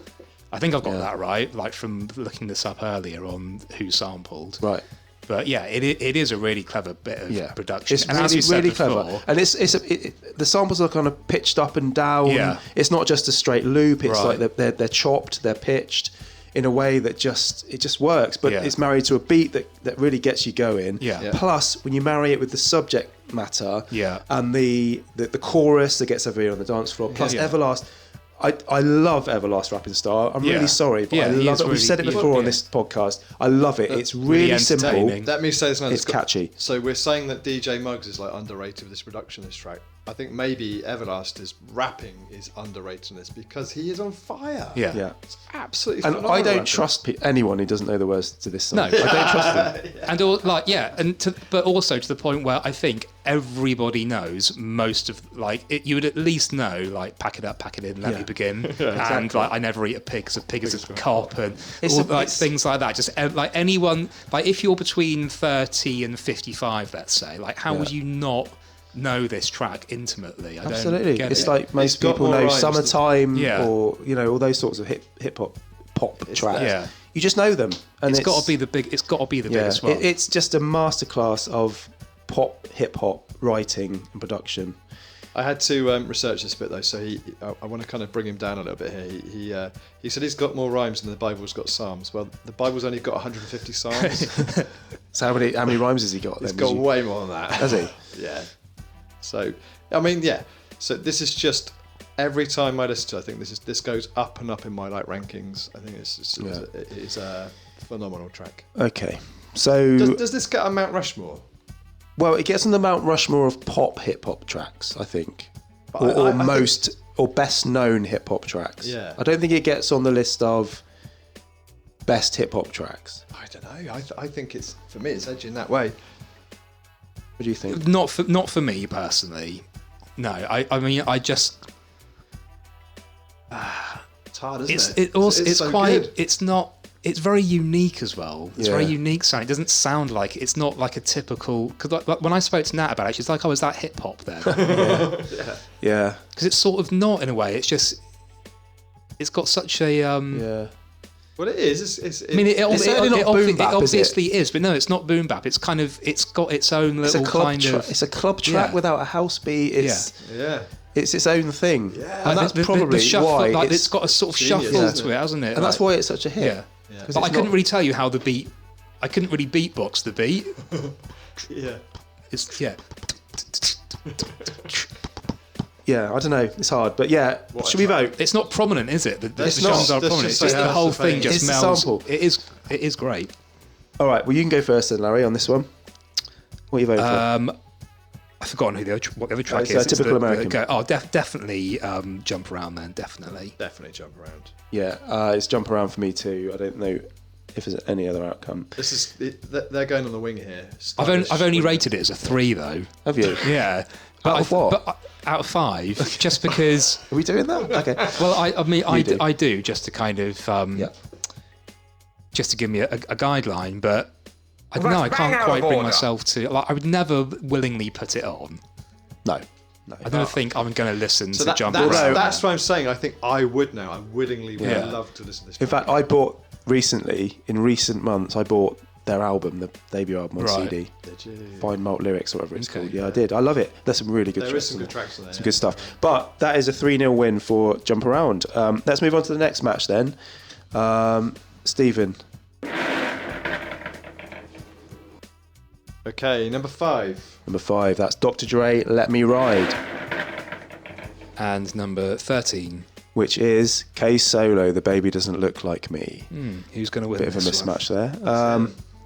I think I've got that right, like from looking this up earlier on who sampled. Right. But yeah, it is a really clever bit of production. It's really clever, and the samples are kind of pitched up and down. Yeah. It's not just a straight loop. It's like they're chopped, they're pitched in a way that just works. But it's married to a beat that really gets you going. Yeah. Plus, when you marry it with the subject matter, and the chorus that gets everybody on the dance floor, plus Everlast. I love Everlast rapping Starr. I'm really sorry, but I love it. We've said it before on this podcast. I love it. It's really simple. Let me say this now. It's catchy. So we're saying that DJ Muggs is like underrated with this production, this track. I think maybe Everlast's rapping is underrated in this because he is on fire. Yeah. It's absolutely and I don't trust anyone who doesn't know the words to this song. No. I don't trust them. But also to the point where I think everybody knows most of, like, you would at least know, like, pack it up, pack it in, let me begin. And, like, I never eat a pig because a pig is a cop, and things like that. Just, like, anyone, like, if you're between 30 and 55, let's say, like, how would you not know this track intimately? Absolutely. It's like most people know Summertime or, you know, all those sorts of hip hop pop tracks. Yeah. You just know them. And it's got to be the biggest one. It's just a masterclass of pop hip hop writing and production. I had to research this bit though, so I want to kind of bring him down a little bit here. He said he's got more rhymes than the Bible's got psalms. Well, the Bible's only got 150 psalms. So how many rhymes has he got? He's got way more than that. Has he? Yeah. So, I mean, yeah. So this is just every time I listen to it, I think this goes up and up in my like rankings. I think it is a phenomenal track. Okay, so does this get a Mount Rushmore? Well, it gets on the Mount Rushmore of pop hip hop tracks, I think, or best known hip hop tracks. Yeah, I don't think it gets on the list of best hip hop tracks. I don't know. I think it's, for me, it's edgy in that way. What do you think? Not for me personally. No, I mean, I just. It's hard, isn't it? It's so quite. Good. It's not. It's very unique as well. It's very unique sound. It doesn't sound like it's not like a typical. Because like, when I spoke to Nat about it, she's like, "Oh, is that hip hop then?" Yeah. Because it's sort of not in a way. It's just. It's got such a. Yeah. Well, it is. I mean, it obviously is, but no, it's not boom bap. It's kind of. It's got its own little kind of. It's a club track without a house beat. It's its own thing. Yeah. And that's probably why like, it's got a sort of shuffle to it, hasn't it? And that's why it's such a hit. Yeah. But I couldn't really tell you how the beat. I couldn't really beatbox the beat. Yeah. It's Yeah, I don't know. It's hard, but yeah. Should we vote? It's not prominent, is it? The songs are prominent. It's just the whole thing just melds. It is great. All right. Well, you can go first then, Larry, on this one. What are you voting for? I've forgotten what the other track is. Typical American. Definitely Jump Around then. Definitely Jump Around. Yeah, it's Jump Around for me too. I don't know if there's any other outcome. They're going on the wing here. I've only rated it as a 3 though. Have you? Yeah. Out of what? But out of 5, just because. Are we doing that? Okay. Well, I do just to kind of just to give me a guideline, but I don't know. I can't quite bring myself to. Like, I would never willingly put it on. No. I don't think I'm going to listen to Jump Around. That's what I'm saying. I think I would now. I willingly would love to listen to this. In fact, I bought in recent months, I bought their album, the debut album on CD. Did you? Fine Malt Lyrics or whatever it's called. Yeah, I did. I love it. There's some really good tracks. There is some good tracks on there. Some good stuff. But that is a 3-0 win for Jump Around. Let's move on to the next match then. Stephen. Okay, number 5. Number 5, that's Dr. Dre, Let Me Ride. And number 13. Which is K Solo, The Baby Doesn't Look Like Me. Who's going to win Bit of a this mismatch there.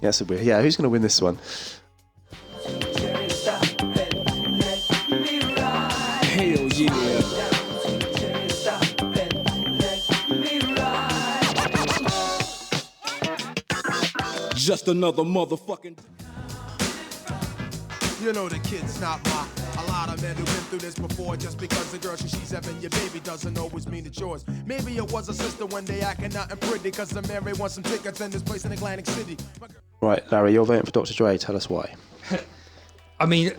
Who's going to win this one? Hell yeah. Just another motherfucking. You know the kid's not my. A lot of men who've been through this before. Just because the girl she's having your baby doesn't always mean it's yours. Maybe it was a sister one day acting out and pretty. Cause the Mary wants some tickets in this place in Atlantic City. Right, Larry, you're voting for Dr. Dre. Tell us why. I mean,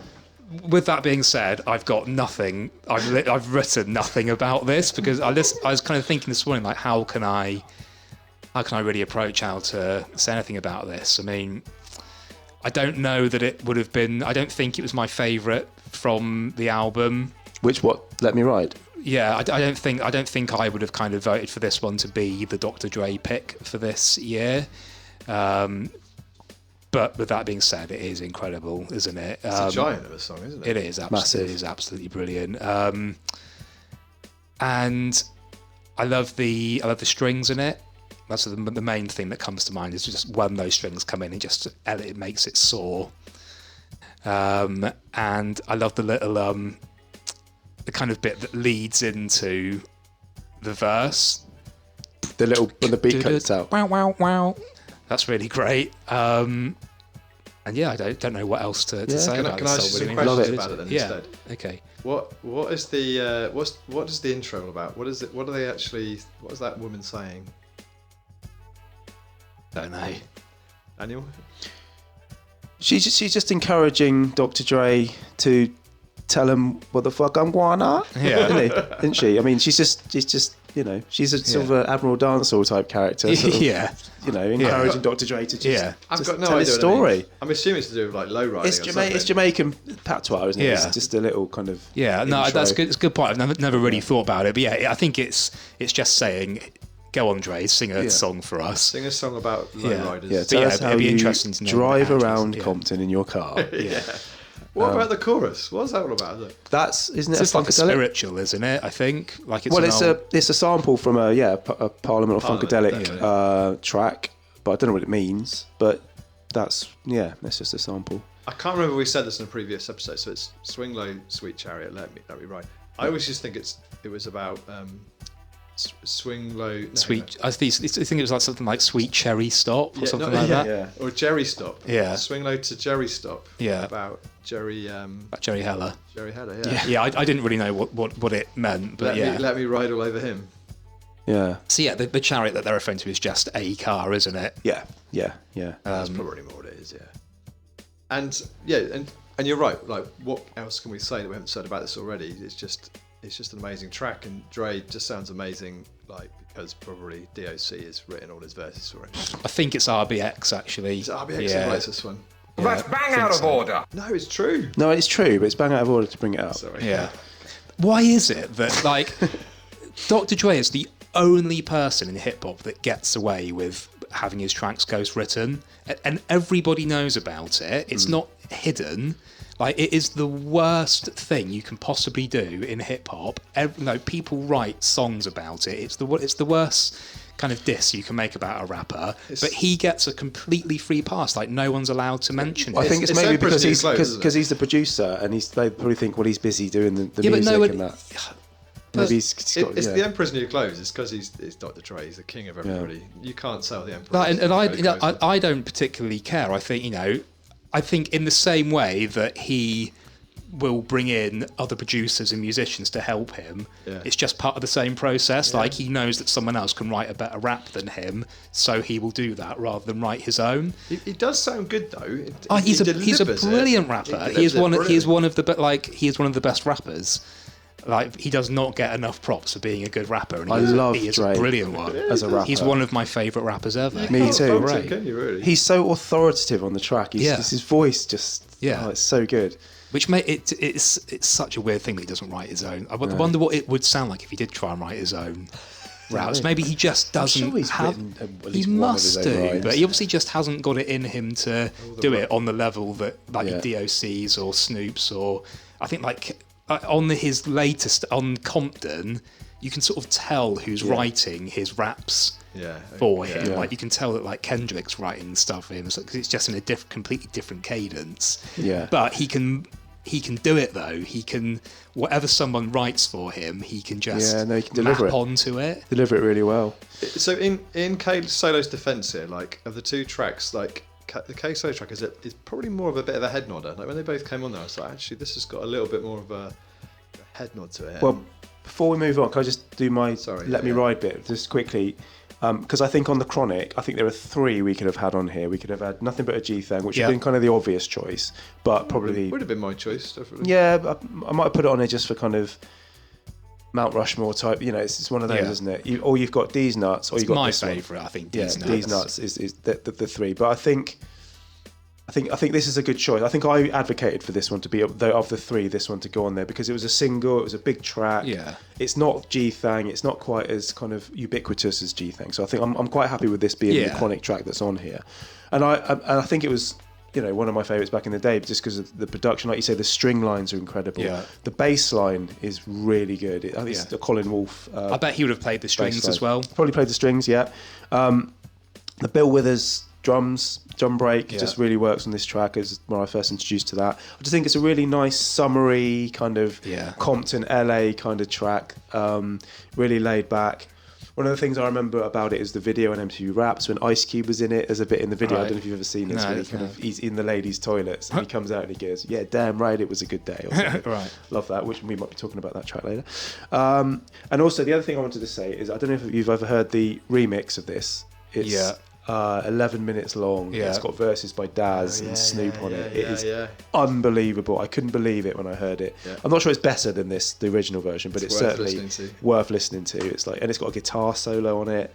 with that being said, I've got nothing. I've written nothing about this because I was kind of thinking this morning, like, how can I really approach how to say anything about this? I mean, I don't know that it would have been. I don't think it was my favourite from the album. Let Me Ride? Yeah, I don't think I would have kind of voted for this one to be the Dr. Dre pick for this year. But with that being said, it is incredible, isn't it? It's a giant of a song, isn't it? It is absolutely, brilliant. And I love the strings in it. That's the main thing that comes to mind is just when those strings come in, it makes it soar. And I love the little the kind of bit that leads into the verse. The little when the beat cuts out. Wow, wow, wow. That's really great. And yeah, I don't know what else to say about it. Can I ask you some questions about it then instead? Okay. What is the what is the intro all about? What is it? What are they actually? What is that woman saying? Don't know. Daniel? She's just encouraging Dr. Dre to tell him what the fuck I'm gonna. Yeah. Isn't she? I mean, she's just you know, she's a sort of an Admiral Dancehall type character. Sort of, you know, encouraging Dr. Dre to just, I've got no tell idea his story. I'm assuming it's to do with like low riding. It's Jamaican patois, isn't it? Yeah. It's just a little kind of that's good. It's a good point. I've never really thought about it, but yeah, I think it's just saying, go on, Dre, sing a song for us. Sing a song about low riders. Yeah, tell us how it'd be you interesting to know drive around Compton in your car. What about the chorus? What's that all about? Isn't it? It's like a spiritual, isn't it? I think. Like it's a sample from a Parliament or Funkadelic track, but I don't know what it means. But that's just a sample. I can't remember we said this in a previous episode. So it's Swing Low, Sweet Chariot, Let Me Ride. I always just think it was about Swing Low. Sweet. I think it was like something like Sweet Cherry Stop or something like that. Yeah. Or Jerry Stop. Yeah. Swing Low to Jerry Stop. Yeah. About Jerry. About Jerry Heller. Jerry Heller. Yeah. I didn't really know what it meant, but let me ride all over him. Yeah. So the chariot that they're referring to is just a car, isn't it? Yeah. That's probably more what it is. Yeah. And you're right. Like, what else can we say that we haven't said about this already? It's just an amazing track, and Dre just sounds amazing, like, because probably DOC has written all his verses for him. I think it's RBX actually. It's RBX who writes this one. That's bang out of order. No, it's true. No, it's true, but it's bang out of order to bring it out. Sorry. Yeah. Why is it that, like, Dr. Dre is the only person in hip hop that gets away with having his tracks ghost written, and everybody knows about it? It's not hidden. Like, it is the worst thing you can possibly do in hip hop. People write songs about it. It's the worst kind of diss you can make about a rapper. But he gets a completely free pass. Like, no one's allowed to mention it. I think it's maybe because he's the producer, and they probably think, well, he's busy doing the music and that. maybe he's got, it's the Emperor's New Clothes. It's because he's Dr. Dre. He's the king of everybody. You can't sell the Emperor. I don't particularly care. I think I think in the same way that he will bring in other producers and musicians to help him. Yeah. It's just part of the same process. Like he knows that someone else can write a better rap than him, so he will do that rather than write his own. He does sound good though. He's a brilliant rapper. He is one of the best rappers. Like he does not get enough props for being a good rapper, and he is a brilliant one as a rapper. He's one of my favourite rappers ever. Me too. Can you really? He's so authoritative on the track. His voice just it's so good. Which it's such a weird thing that he doesn't write his own. I wonder what it would sound like if he did try and write his own raps. Maybe he just doesn't have. He must do, but he obviously just hasn't got it in him to do it on the level that DOC's or Snoop's, or I think on his latest on Compton, you can sort of tell who's writing his raps for him. Yeah. Like you can tell that like Kendrick's writing stuff for him because it's just in a completely different cadence. Yeah. But he can do it though. He can whatever someone writes for him, he can just he can deliver map onto it. Deliver it really well. So in K Solo's defence here, like of the two tracks, like the K Solo track is probably more of a bit of a head nodder. Like when they both came on there, I was like, actually, this has got a little bit more of a head nod to it. Well, before we move on, can I just do my Let Me Ride bit just quickly? Because I think on the Chronic, I think there are 3 we could have had on here. We could have had Nothing But a G-Thang, which would have been kind of the obvious choice, but probably would have been my choice, definitely. Yeah, I might have put it on here just for kind of Mount Rushmore type. You know, it's one of those, isn't it? Or you've got D's Nuts, or you've got my this favourite. one. I think D's Nuts. D's Nuts is the 3, but I think this is a good choice. I think I advocated for this one to be of the 3, this one to go on there because it was a single, it was a big track. Yeah. It's not G-Thang, it's not quite as kind of ubiquitous as G-Thang. So I think I'm quite happy with this being the Chronic track that's on here. And I think it was, one of my favourites back in the day just because of the production. Like you say, the string lines are incredible. Yeah. The bass line is really good. I think it's the Colin Wolfe. I bet he would have played the strings as well. Probably played the strings, yeah. The Bill Withers drum break just really works on this track as when I first introduced to that. I just think it's a really nice summary kind of Compton LA kind of track, really laid back. One of the things I remember about it is the video on MTV Raps when Ice Cube was in it. There's a bit in the video, I don't know if you've ever seen this, where he's in the ladies' toilets and he comes out and he goes, "Yeah, damn right, it was a good day." Or something. Right. Love that, which we might be talking about that track later. And also the other thing I wanted to say is I don't know if you've ever heard the remix of this. It's 11 minutes long. It's got verses by Daz and Snoop on it. It is unbelievable. I couldn't believe it when I heard it. I'm not sure it's better than the original version, but it's certainly worth listening to. It's like, and it's got a guitar solo on it.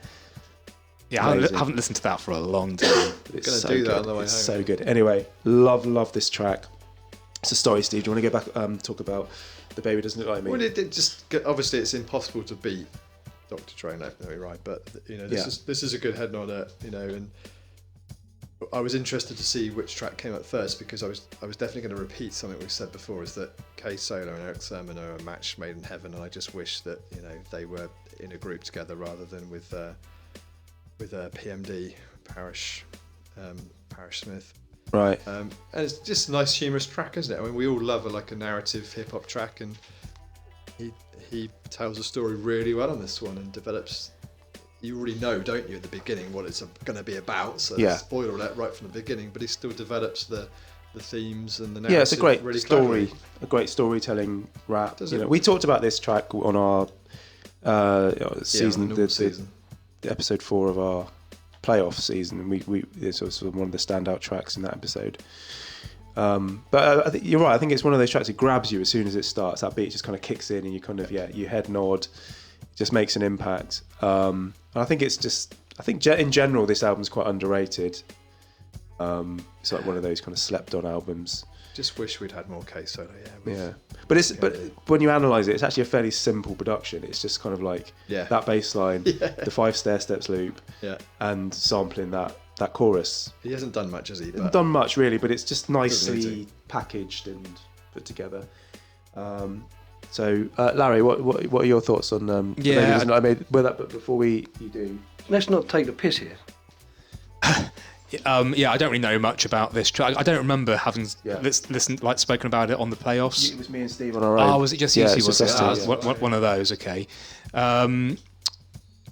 Yeah, I haven't listened to that for a long time. It's so good. On the way home. So good. Anyway, love this track. So sorry, Steve. Do you want to go back talk about The Baby Doesn't Look Like Me? Well, it just obviously it's impossible to beat Dr. Dre, no, right, but this is a good head nodder, and I was interested to see which track came up first because I was definitely going to repeat something we said before, is that K Solo and Eric Sermon are a match made in heaven, and I just wish that they were in a group together rather than with PMD Parrish Smith. Right. And it's just a nice humorous track, isn't it? I mean, we all love a narrative hip hop track, and he tells a story really well on this one and develops. You already know, don't you, at the beginning what it's going to be about. So spoiler alert right from the beginning. But he still develops the themes and the narrative. Yeah, it's a great really story, cleverly. A great storytelling rap. We talked about this track on our season, the episode 4 of our playoff season, and it's also one of the standout tracks in that episode. But I think you're right. I think it's one of those tracks that grabs you as soon as it starts. That beat just kind of kicks in, and you kind of you head nod. It just makes an impact. And I think in general this album's quite underrated. It's like one of those kind of slept on albums. Just wish we'd had more K Solo. But when you analyse it, it's actually a fairly simple production. It's just kind of like that bass line, the 5 stair steps loop, and sampling that chorus. He hasn't done much, has he? Hasn't done much really, but it's just nicely packaged and put together. So Larry, what are your thoughts on but before you do, let's not take the piss here. Yeah, I don't really know much about this track. I don't remember having listened, like, spoken about it on the playoffs. It was me and Steve on our own. Oh, was it just you two? Was it? Just One of those, okay.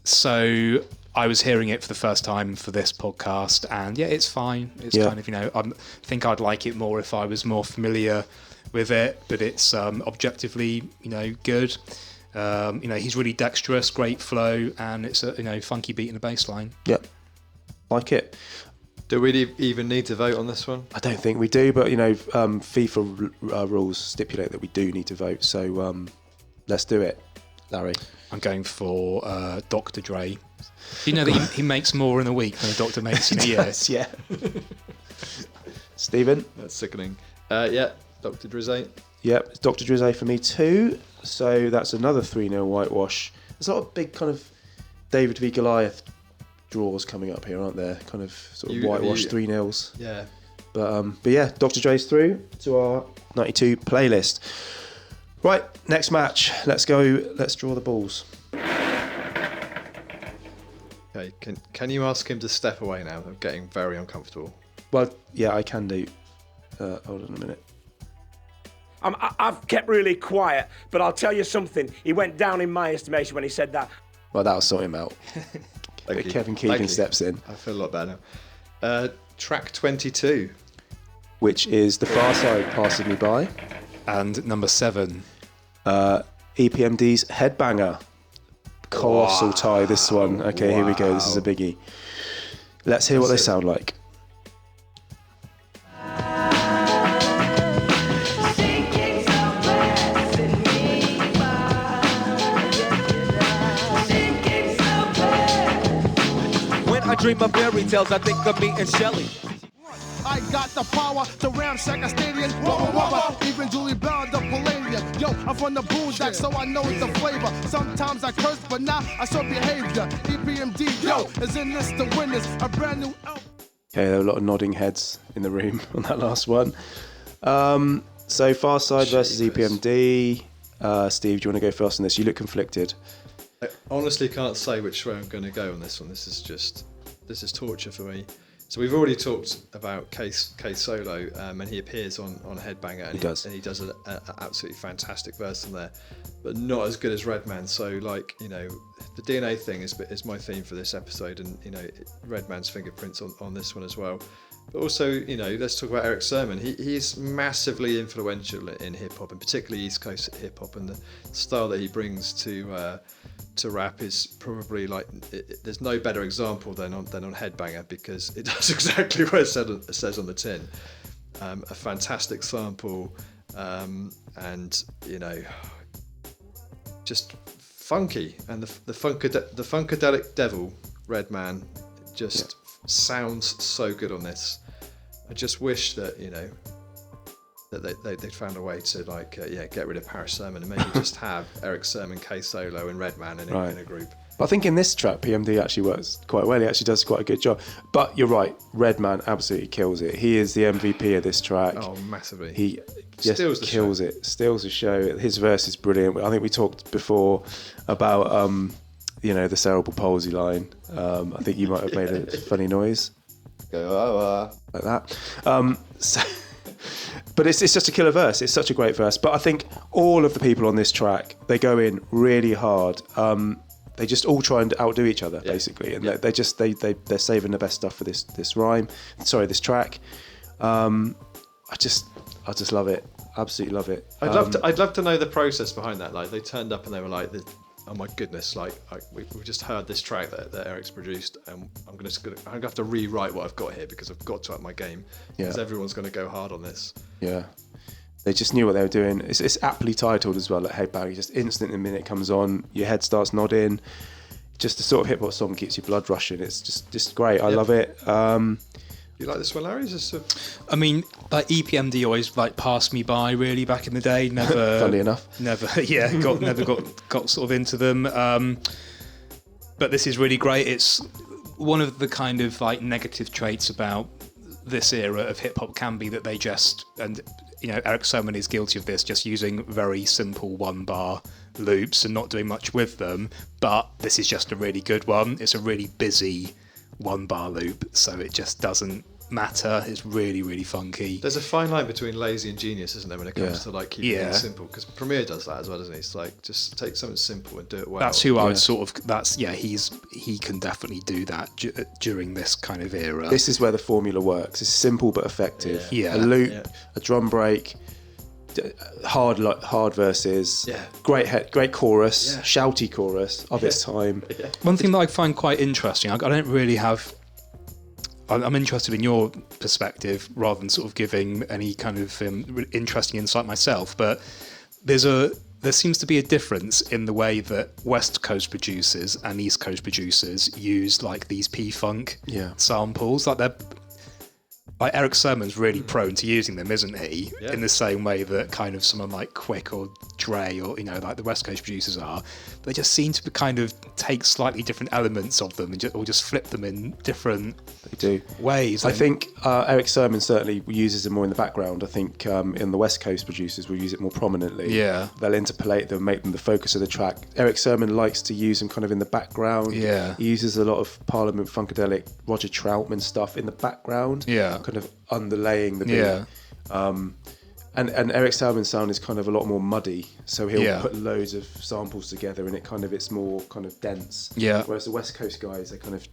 So I was hearing it for the first time for this podcast, and yeah, it's fine. It's kind of, I think I'd like it more if I was more familiar with it, but it's objectively, good. He's really dexterous, great flow, and it's a funky beat in the bass line. Yep, like it. Do we even need to vote on this one? I don't think we do, but FIFA rules stipulate that we do need to vote. So let's do it, Larry. I'm going for Dr Dre. Do you know that he makes more in a week than a doctor makes in a year? Yes, yeah. Stephen? That's sickening. Yeah, Dr Dre. Yep, it's Dr Dre for me too. So that's another 3-0 whitewash. There's a lot of big kind of David v Goliath draws coming up here, aren't there? Kind of sort of whitewash 3-0s. Yeah. But yeah, Dr Dre's through to our 92 playlist. Right, next match. Let's go. Let's draw the balls. Okay, can you ask him to step away now? I'm getting very uncomfortable. Well, yeah, I can do. Hold on a minute. I've kept really quiet, but I'll tell you something. He went down in my estimation when he said that. Well, that'll sort him out. Kevin Keegan steps in. I feel a lot better now. Track 22. Which is The Pharcyde, Passing Me By. And number 7. EPMD's Headbanger. Colossal tie, this one. Okay, Here we go. This is a biggie. Let's hear what they sound like. I dream of fairy tales, I think of me and Shelley. I got the power to ransack a stadium. Even Julie Brown, the Palladium. Yo, I'm from the boondocks, so I know it's the flavor. Sometimes I curse, but now I show behavior. EPMD, yo, is in this to win this. A brand new album. Okay, there were a lot of nodding heads in the room on that last one. So Pharcyde versus EPMD. Steve, do you want to go first on this? You look conflicted. I honestly can't say which way I'm going to go on this one. This is torture for me. So we've already talked about K Solo, and he appears on Headbanger, and he does an absolutely fantastic verse on there, but not as good as Redman. So the DNA thing is my theme for this episode, and Redman's fingerprints on this one as well. But also, let's talk about Eric Sermon. He's massively influential in hip hop, and particularly East Coast hip hop, and the style that he brings to rap is probably there's no better example than on Headbanger, because it does exactly what it says on the tin. A fantastic sample, and just funky, and the funkadelic devil Redman just sounds so good on this. I just wish that that they'd found a way to get rid of Paris Sermon and maybe just have Eric Sermon, K Solo, and Redman in a group. But I think in this track, PMD actually works quite well. He actually does quite a good job. But you're right, Redman absolutely kills it. He is the MVP of this track. Oh, massively. He just kills it, steals the show. His verse is brilliant. I think we talked before about the cerebral palsy line. I think you might have made a funny noise. Go like that. But it's just a killer verse. It's such a great verse. But I think all of the people on this track, they go in really hard. They just all try and outdo each other, basically, and they're saving the best stuff for this track. I just love it. Absolutely love it. I'd love to know the process behind that. Like, they turned up and they were like, oh my goodness! We've just heard this track that Eric's produced, and I'm gonna have to rewrite what I've got here because I've got to up my game. Because everyone's going to go hard on this. Yeah, they just knew what they were doing. It's aptly titled as well. Like Headbanger, just instant the minute it comes on, your head starts nodding. Just the sort of hip hop song keeps your blood rushing. It's just great. I love it. You like this one, Larry? I mean, EPMD always passed me by really back in the day. Never, funnily enough, never got sort of into them. But this is really great. It's one of the kind of negative traits about this era of hip hop can be that they Eric Sermon is guilty of this, just using very simple 1-bar loops and not doing much with them. But this is just a really good one. It's a really busy one bar loop, so it just doesn't matter. It's really, really funky. There's a fine line between lazy and genius, isn't there, when it comes to like keeping it simple? Because Premier does that as well, doesn't he? It's like just take something simple and do it well. That's who I would sort of. He can definitely do that during this kind of era. This is where the formula works. It's simple but effective. Yeah. A loop, a drum break, hard verses. Yeah. Great chorus, shouty chorus of its time. One thing that I find quite interesting, I don't really have. I'm interested in your perspective rather than sort of giving any kind of interesting insight myself, but there seems to be a difference in the way that West Coast producers and East Coast producers use like these P-Funk samples. Like Eric Sermon's really prone to using them, isn't he? Yeah. In the same way that kind of someone like Quick or Dre or, like the West Coast producers are. They just seem to kind of take slightly different elements of them or just flip them in different ways. I think Eric Sermon certainly uses them more in the background. I think in the West Coast producers will use it more prominently. Yeah. They'll interpolate them, make them the focus of the track. Eric Sermon likes to use them kind of in the background. Yeah. He uses a lot of Parliament Funkadelic, Roger Troutman stuff in the background. Yeah. Kind of underlaying the beat. Yeah. And Eric Sermon's sound is kind of a lot more muddy, so he'll put loads of samples together, and it's more kind of dense. Yeah. Whereas the West Coast guys, they kind of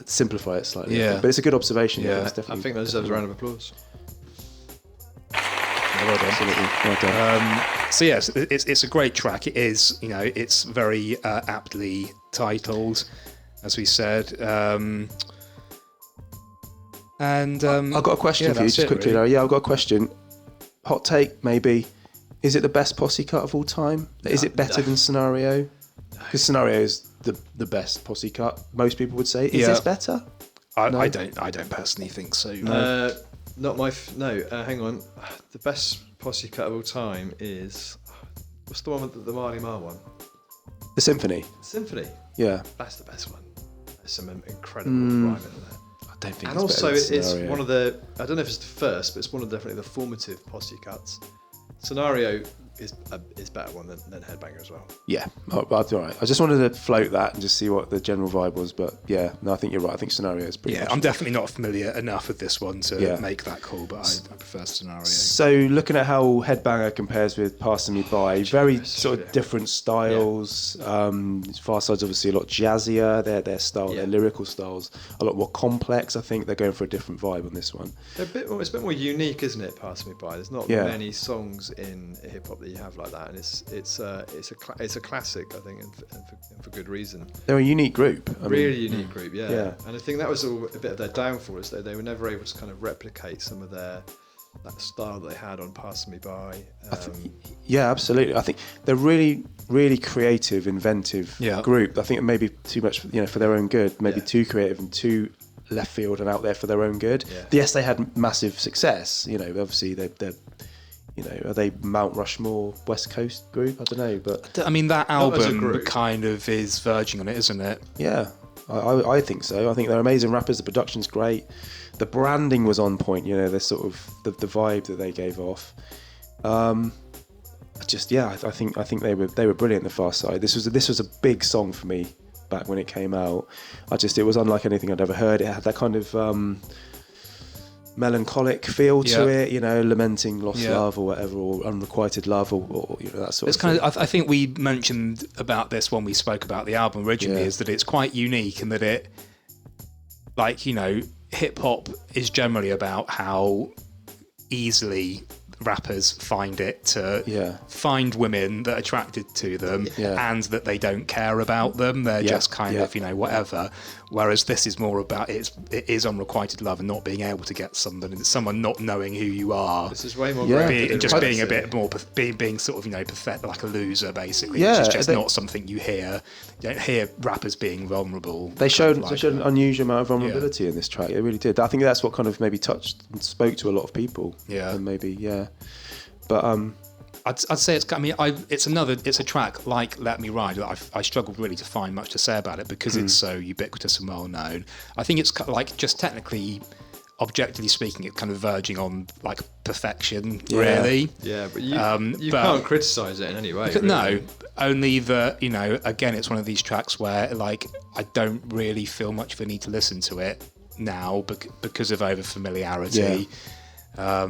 simplify it slightly. Yeah. But it's a good observation. Yeah. It's definitely, I think that deserves a round of applause. Well done. Absolutely. Well done. So yes, it's a great track. It is, it's very aptly titled, as we said. And I've got a question for you, just quickly, really. Larry. Yeah, I've got a question. Hot take, maybe. Is it the best posse cut of all time? Is it better than Scenario? Because Scenario is the best posse cut. Most people would say. Is this better? I don't personally think so. Not my. Hang on. The best posse cut of all time is what's the one with the Marley Marl one? The Symphony. Symphony. Yeah. That's the best one. There's some incredible rhyming in there. I don't think. And also, it's one of the. I don't know if it's the first, but it's one of definitely the formative posse cuts. Scenario is better one than Headbanger as well. Yeah, all right. I just wanted to float that and just see what the general vibe was, but yeah, no, I think you're right. I think Scenario is pretty. Yeah, I'm definitely not familiar enough with this one to make that call, but I prefer Scenario. So looking at how Headbanger compares with Passing Me By, very sort of different styles. Pharcyde's obviously a lot jazzier. Their style, their lyrical styles, a lot more complex. I think they're going for a different vibe on this one. It's a bit more unique, isn't it? Passing Me By. There's not many songs in hip hop that you have like that, and it's a classic, I think, and for good reason. They're a unique group. Really unique group, yeah. And I think that was a bit of their downfall, is they were never able to kind of replicate some of that style that they had on Passing Me By. Yeah, absolutely. I think they're really, really creative, inventive group. I think maybe too much, for their own good. Maybe too creative and too left field and out there for their own good. Yeah. Yes, they had massive success. Obviously they're. Are they Mount Rushmore West Coast group? I don't know, but I mean that album kind of is verging on it, isn't it? Yeah, I think so. I think they're amazing rappers. The production's great. The branding was on point. They're sort of the vibe that they gave off. I think they were brilliant. The Pharcyde. This was a big song for me back when it came out. It was unlike anything I'd ever heard. It had that kind of melancholic feel to it, lamenting lost love or whatever, or unrequited love, or that sort of thing. I think we mentioned about this when we spoke about the album originally, is that it's quite unique in that it, hip hop is generally about how easily rappers find it to find women that are attracted to them and that they don't care about them. They're just kind of, whatever. Whereas this is more about it is unrequited love and not being able to get someone not knowing who you are. This is way more being a bit more being sort of pathetic, like a loser basically. Which is just not something you hear. You don't hear rappers being vulnerable. They showed an unusual amount of vulnerability in this track. They really did. I think that's what kind of maybe touched and spoke to a lot of people. Yeah, and maybe but I'd say it's a track like Let Me Ride that I struggled really to find much to say about it because it's so ubiquitous and well known. I think it's just technically objectively speaking, it's kind of verging on like perfection, really. Yeah, but you can't criticise it in any way. Really. No, only that, you know, again, it's one of these tracks where like I don't really feel much of a need to listen to it now because of over familiarity. Yeah.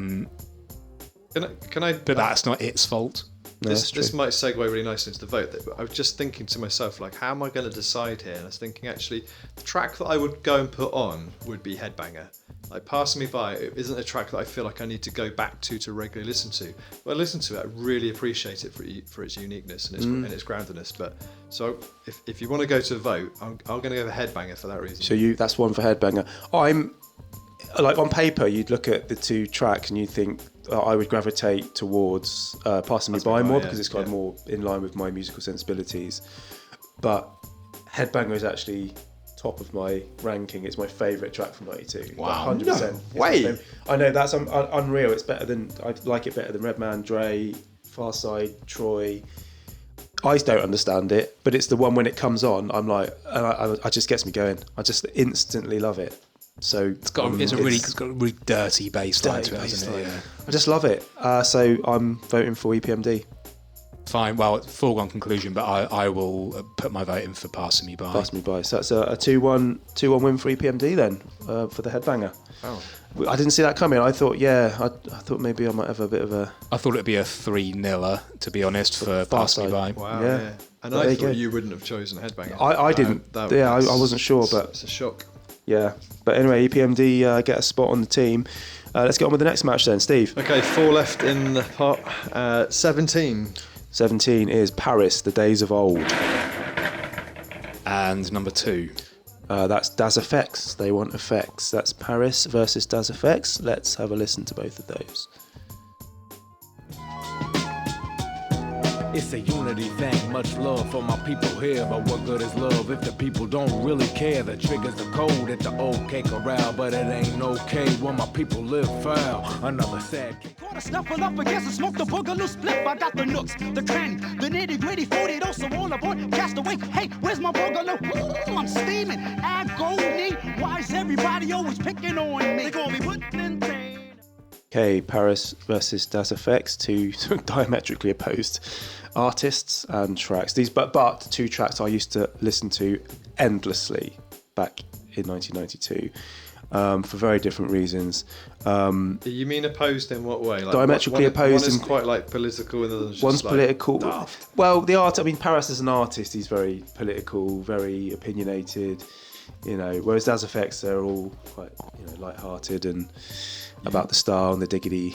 Can I? But that's not its fault. No, this might segue really nicely into the vote. I was just thinking to myself, like, how am I going to decide here? And I was thinking, actually, the track that I would go and put on would be Headbanger. Like, Passing Me By isn't a track that I feel like I need to go back to regularly listen to. But I listen to it, I really appreciate it for its uniqueness and its groundedness. But so if you want to go to a vote, I'm going to go for Headbanger for that reason. So that's one for Headbanger. I'm like, on paper, you'd look at the two tracks and you'd think I would gravitate towards Passing Me By more because it's kind of more in line with my musical sensibilities. But Headbanger is actually top of my ranking. It's my favourite track from '92. Wow, 100%. No way! I know that's unreal. It's better than, I like it better than Redman, Dre, Pharcyde, Troy. I don't understand it, but it's the one when it comes on, I'm like, I just gets me going. I just instantly love it. So it's got a really dirty bass line to it, hasn't it? Yeah. I just love it. So I'm voting for EPMD. Fine. Well, foregone conclusion, but I will put my vote in for Passing Me By. Passing Me By. So that's a 2-1 win for EPMD then for the Headbanger. Oh. I didn't see that coming. I thought, I thought maybe I might have a bit of a. I thought it'd be a 3-0, to be honest, for Passing Me By. Wow. Yeah. And I thought you wouldn't have chosen Headbanger. I didn't. I wasn't sure, but it's a shock. Yeah, but anyway, EPMD get a spot on the team. Let's get on with the next match then, Steve. Okay, 4 left in the pot. 17. 17 is Paris, The Days of Old. And number 2. That's Das EFX, They Want EFX. That's Paris versus Das EFX. Let's have a listen to both of those. It's a unity thing, much love for my people here. But what good is love if the people don't really care? The triggers the code at the OK corral, but it ain't okay when my people live foul. Another sad case. Gonna snuffle up against and smoke the boogaloo split. I got the nooks, the cranny, the nitty gritty 40 also all aboard. Cast away, hey, where's my boogaloo? Ooh, I'm steaming, agony. Why is everybody always picking on me? They call me putting in pain. Okay, Paris versus Das EFX, two diametrically opposed artists and tracks. These, but two tracks I used to listen to endlessly back in 1992 for very different reasons. You mean opposed in what way? Like diametrically opposed. One is quite like political, and the other is just one's like political. daft. Well, the art. I mean, Paris as an artist, he's very political, very opinionated. You know, whereas Das EFX, they're all quite light-hearted and about the style and the diggity.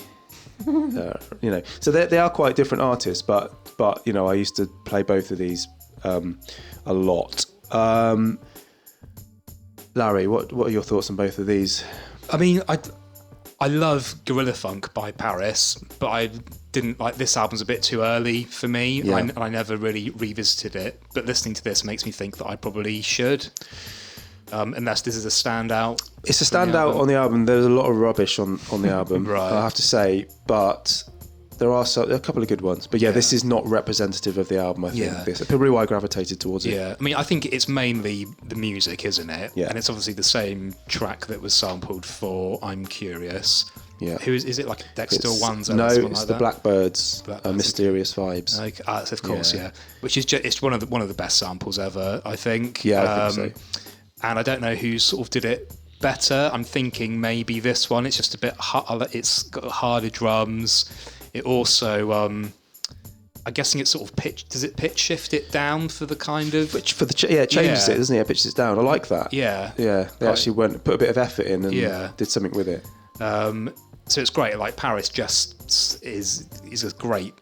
So they are quite different artists, but I used to play both of these a lot. Larry, what are your thoughts on both of these? I mean, I love Gorilla Funk by Paris, but I didn't like this album's a bit too early for me. Yeah. I never really revisited it, but listening to this makes me think that I probably should. Unless this is a standout. It's a standout on the album. There's a lot of rubbish on the album, right. I have to say, but there are a couple of good ones. But yeah, this is not representative of the album, I think. Yeah. This probably why I gravitated towards it. Yeah, I mean, I think it's mainly the music, isn't it? Yeah. And it's obviously the same track that was sampled for I'm Curious. Yeah. Who is it like Dexter Wanzer? No, it's like the Blackbirds, Mysterious Vibes. Okay. Of course, yeah. Which is it's one of the best samples ever, I think. Yeah, I think so. And I don't know who sort of did it better. I'm thinking maybe this one. It's just a bit it's got harder drums. It also, I'm guessing it's sort of pitch. Does it pitch shift it down for the kind of? It changes it, doesn't it? It pitches it down. I like that. Yeah. Yeah. They actually put a bit of effort in and did something with it. So it's great. Like Paris just is a great.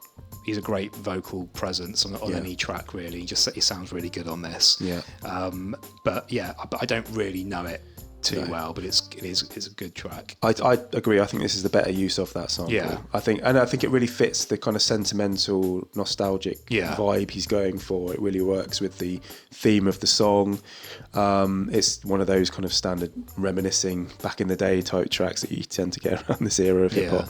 He's a great vocal presence on any track, really. He sounds really good on this. Yeah. But I don't really know it too well, but it's a good track. I agree. I think this is the better use of that sample. Yeah. I think it really fits the kind of sentimental, nostalgic vibe he's going for. It really works with the theme of the song. It's one of those kind of standard reminiscing back in the day type tracks that you tend to get around this era of hip hop.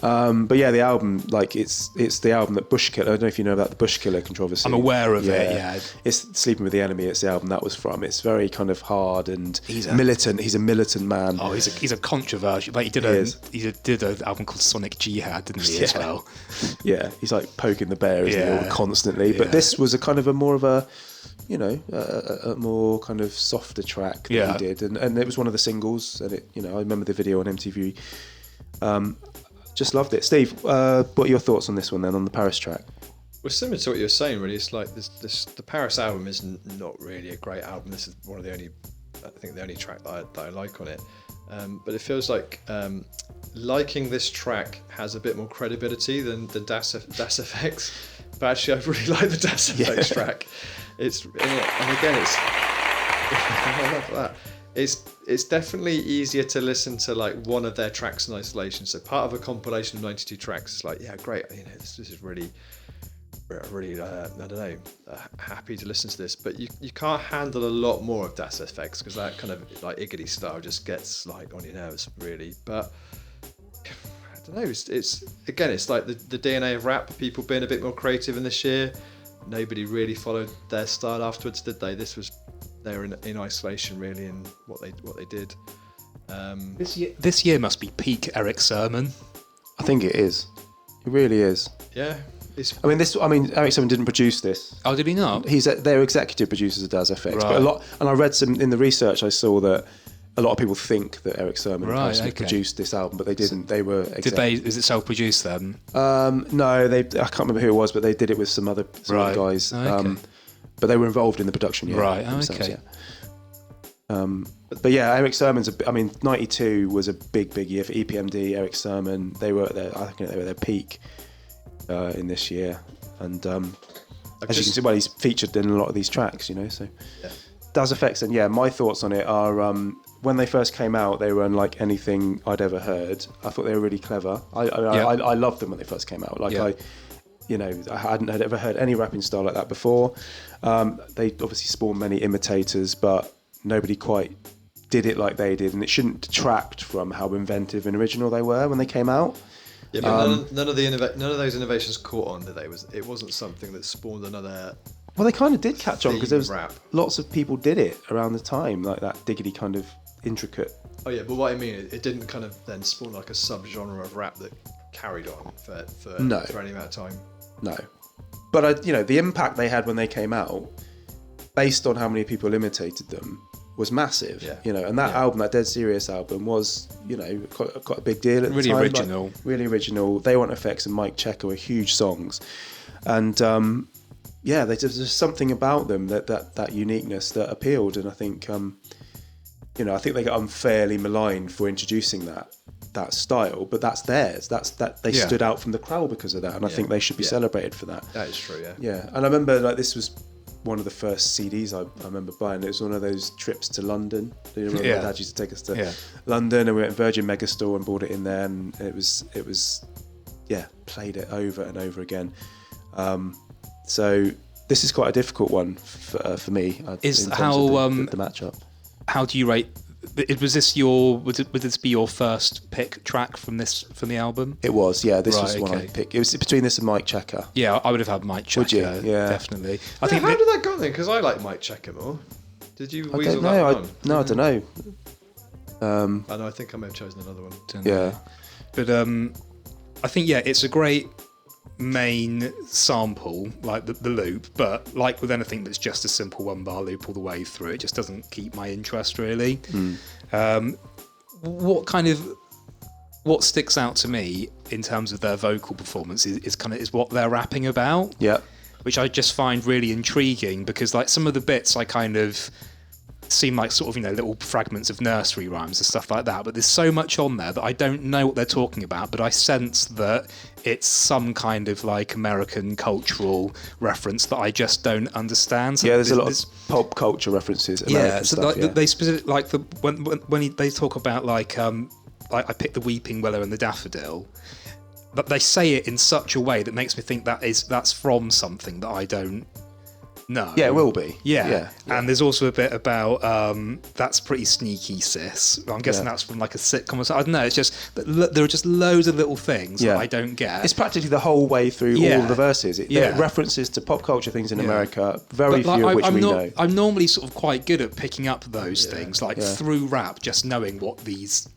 But yeah, the album, like it's the album that Bushkiller. I don't know if you know about the Bushkiller controversy. I'm aware of it. Yeah, it's Sleeping with the Enemy. It's the album that was from. It's very kind of hard and militant. He's a militant man. Oh, he's a controversial. Like he did an album called Sonic Jihad, didn't he? As well. Yeah, he's like poking the bear, isn't he, constantly. But this was a kind of a more of a, a more kind of softer track that he did, and it was one of the singles, and it, I remember the video on MTV. Just loved it. Steve, what are your thoughts on this one then, on the Paris track? Well, similar to what you were saying, really. It's like the Paris album is not really a great album. This is one of the only track that I like on it. But it feels like liking this track has a bit more credibility than Das FX. But actually, I really like the Das FX track. And again, I love that. It's definitely easier to listen to like one of their tracks in isolation. So part of a compilation of 92 tracks, it's like, yeah, great. This is really, I don't know, happy to listen to this. But you can't handle a lot more of Das FX because that kind of like Iggy style just gets like on your nerves, really. But I don't know. It's like the DNA of rap. People being a bit more creative in this year. Nobody really followed their style afterwards, did they? They were in isolation, really, in what they did. This year must be peak Eric Sermon. I think it is. It really is. Yeah. Eric Sermon didn't produce this. Oh, did he not? They're executive producers of Das FX. Right. But and I read some in the research. I saw that a lot of people think that Eric Sermon actually produced this album, but they didn't. They were. Is it self-produced then? No, I can't remember who it was, but they did it with some other guys. But they were involved in the production. Right. Okay. But yeah, Eric Sermon's. 92 was a big year for EPMD. Eric Sermon. They were at their peak in this year, and as you can see, he's featured in a lot of these tracks. So Das FX. And my thoughts on it are. When they first came out, they were unlike anything I'd ever heard. I thought they were really clever. I loved them when they first came out. I hadn't ever heard any rapping style like that before. They obviously spawned many imitators, but nobody quite did it like they did, and it shouldn't detract from how inventive and original they were when they came out. Yeah, but none of those innovations caught on, did they? It wasn't something that spawned another. Well, they kind of did catch on because there was lots of people did it around the time, like that diggity kind of intricate. Oh yeah, but what I mean, it didn't kind of then spawn like a subgenre of rap that carried on for any amount of time. No, but the impact they had when they came out, based on how many people imitated them, was massive. And that album, that Dead Serious album, was quite a big deal at the time. Original. Really original. They Want EFX and Mike Checker were huge songs, and there's something about them that uniqueness that appealed, and I think I think they got unfairly maligned for introducing that style, but that's theirs. They stood out from the crowd because of that, and I think they should be celebrated for that. That is true. Yeah, and I remember this was one of the first CDs I remember buying. It was one of those trips to London. Do you remember my dad used to take us to London, and we went to Virgin Megastore and bought it in there, and it was played it over and over again. So this is quite a difficult one for me. Is in terms how of the matchup. How do you rate? Would this be your first pick track from the album? It was, yeah. This was one I picked. It was between this and Mike Checker. Yeah, I would have had Mike Checker. Would you? Yeah, definitely. How did that go then? Because I like Mike Checker more. Did you weasel that one? No, I don't know. I know. I think I may have chosen another one. Yeah, but I think it's a great main sample, like the loop, but like with anything that's just a simple 1-bar loop all the way through, it just doesn't keep my interest really. What sticks out to me in terms of their vocal performance is what they're rapping about, which I just find really intriguing, because like some of the bits I kind of seem like sort of little fragments of nursery rhymes and stuff like that, but there's so much on there that I don't know what they're talking about, but I sense that it's some kind of like American cultural reference that I just don't understand. So there's a lot of pop culture references. American stuff, they specifically like when they talk about like I picked the weeping willow and the daffodil, but they say it in such a way that makes me think that's from something that I don't No. Yeah, it will be. Yeah. And there's also a bit about that's pretty sneaky, sis. I'm guessing that's from like a sitcom or something. I don't know. It's just there are just loads of little things that I don't get. It's practically the whole way through all of the verses. There are references to pop culture things in America, very few of which we know. I'm normally sort of quite good at picking up those things, like through rap, just knowing what these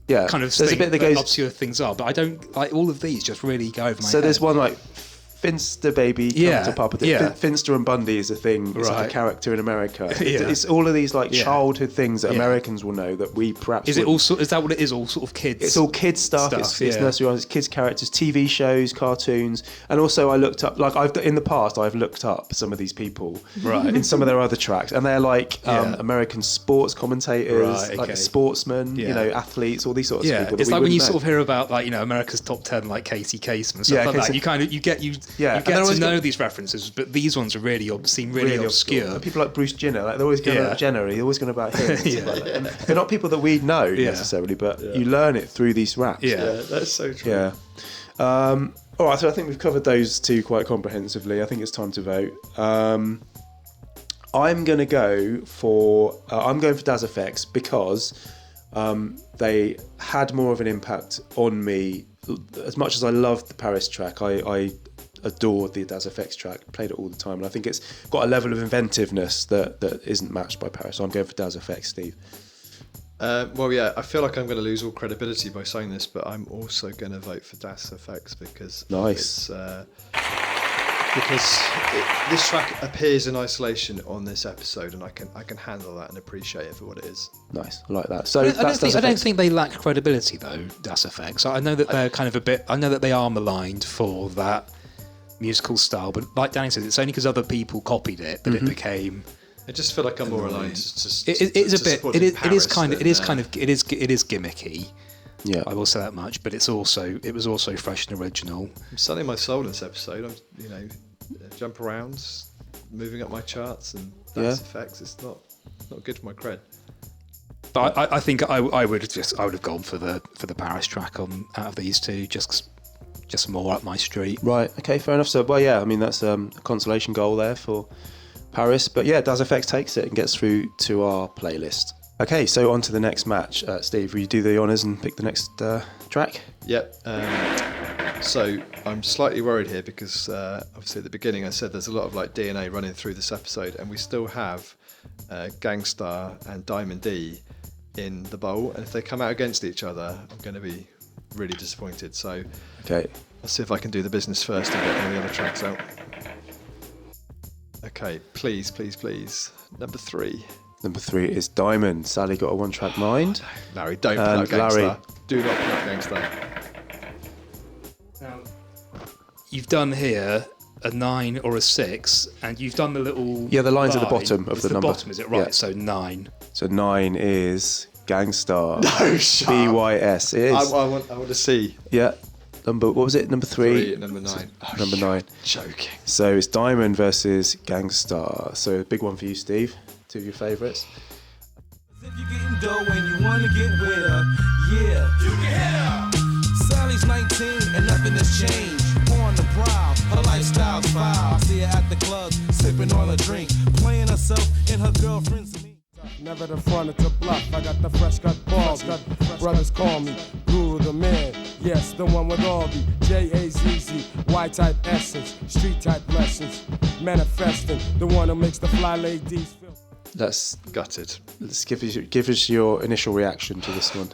kind of there's a bit that goes obscure things are. But I don't like all of these. Just really go over my head. So there's one like Finster baby, come to Papa. Finster and Bundy is a thing. It's like a character in America. It's all of these like childhood things that Americans will know that we perhaps. Is it also? Is that what it is? All sort of kids. It's all kids stuff. It's nursery rhymes. It's kids characters, TV shows, cartoons, and also I looked up in the past I've looked up some of these people in some of their other tracks, and they're like American sports commentators, like sportsmen, you know, athletes, all these sorts of people. It's like when you sort of hear about like America's top 10, like Casey Kasem and stuff like that. You get to know these references, but these ones are seem really obscure. And people like Bruce Jenner, like they're always going about Jenner, they're always going about him. And stuff like that. And they're not people that we know necessarily, but you learn it through these raps. Yeah, that's so true. Yeah. All right, so I think we've covered those two quite comprehensively. I think it's time to vote. I'm going to go for Das EFX because they had more of an impact on me. As much as I loved the Paris track, I adored the Das EFX track, played it all the time, and I think it's got a level of inventiveness that isn't matched by Paris. So I'm going for Das EFX, Steve. I feel like I'm going to lose all credibility by saying this, but I'm also going to vote for Das EFX because this track appears in isolation on this episode, and I can handle that and appreciate it for what it is. Nice, I like that. So I don't think they lack credibility though, Das EFX. I know that they're kind of I know that they are maligned for that musical style, but like Danny says, it's only because other people copied it that it became. I just feel like I'm more aligned to it is gimmicky. Yeah, I will say that much. But it was also fresh and original. I'm selling my soul in this episode. I'm jump around, moving up my charts, and that's effects. It's not good for my cred. But I think I would have gone for the Paris track out of these two, just more up my street. Right. Okay. Fair enough. So I mean that's a consolation goal there for Paris. But Das EFX takes it and gets through to our playlist. Okay. So on to the next match. Steve, will you do the honours and pick the next track? Yep. So I'm slightly worried here because obviously at the beginning I said there's a lot of like DNA running through this episode, and we still have Gang Starr and Diamond D in the bowl, and if they come out against each other, I'm going to be really disappointed. So okay, I'll see if I can do the business first and get all the other tracks out. Okay, please. Number 3. Number 3 is Diamond. Sally got a one-track mind. Larry, don't put out Gang Starr. Do not put out Gang Starr. Now, you've done here a 9 or a 6, and you've done the little the lines line. at the bottom of the number. Bottom, is it right? Yeah. So 9. So 9 is Gang Starr. No, shut BYS. It is. I want to see. Yeah. What was it? Number 3? Number 9. Number 9. Joking. So it's Diamond versus Gang Starr. So a big one for you, Steve. 2 of your favourites. If you're getting dough and you want to get with her, yeah, you can hit her. Sally's 19 and nothing has changed. On the prowl, her lifestyle's foul. I see her at the club, sipping on a drink, playing herself and her girlfriends and me. Never the front to bluff. I got the fresh cut balls. Brothers call me Guru the man. Yes, the one with all the J-A-Z-Z, Y-type essence, street type lessons, manifesting. The one who makes the fly ladies feel. That's gutted. Let's give us your initial reaction to this one.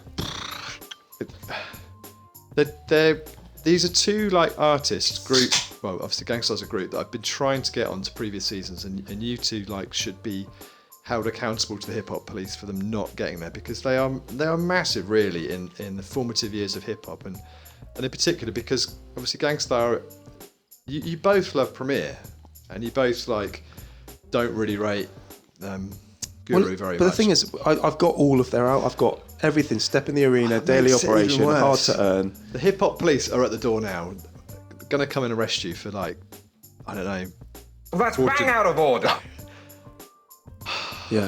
These are two like artists group. Well, obviously Gang Starr's a group that I've been trying to get onto previous seasons, and you two like should be held accountable to the hip hop police for them not getting there, because they are massive really in the formative years of hip hop, and in particular because obviously Gang Starr, you both love Premier, and you both like don't really rate Guru very much. But the thing is, I've got all of their out. I've got everything. Step in the Arena, Daily Operation, Hard to Earn. The hip hop police are at the door now, gonna come and arrest you for like, I don't know. Well, that's bang out of order. Yeah.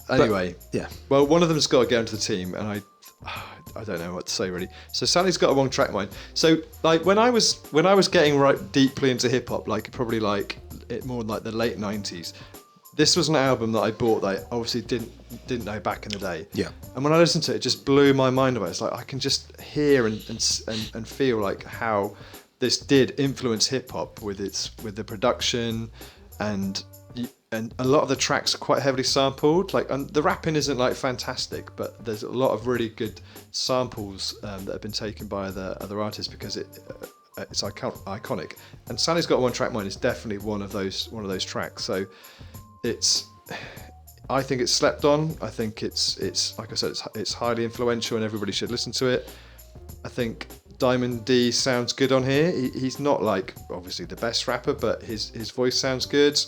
Anyway. Yeah. Well, one of them's got to get into the team, and I don't know what to say really. So Sally's got a one track mind. So like when I was getting right deeply into hip hop, like probably like it more like the late 90s. This was an album that I bought that I obviously didn't know back in the day. Yeah. And when I listened to it, it just blew my mind away. It's like I can just hear and feel like how this did influence hip hop with the production, and a lot of the tracks are quite heavily sampled. Like, and the rapping isn't like fantastic, but there's a lot of really good samples that have been taken by the other artists because it's iconic. And Sally's Got One Track Mind is definitely one of those tracks. So I think it's slept on. I think it's like I said, it's highly influential and everybody should listen to it. I think Diamond D sounds good on here. He's not like obviously the best rapper, but his voice sounds good.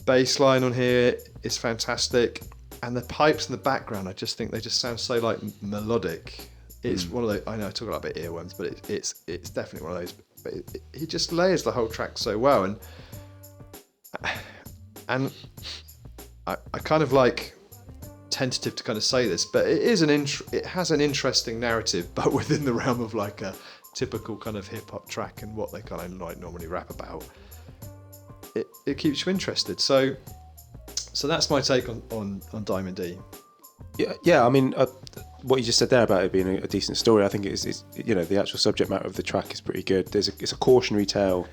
Bass line on here is fantastic, and the pipes in the background, I just think they just sound so like melodic. It's one of those. I know I talk a lot about earworms, but it's definitely one of those. But he just layers the whole track so well, and I kind of like tentative to kind of say this, but it has an interesting narrative, but within the realm of like a typical kind of hip hop track and what they kind of like normally rap about. It keeps you interested. So that's my take on Diamond D. Yeah. I mean, what you just said there about it being a decent story, I think it's the actual subject matter of the track is pretty good. It's a cautionary tale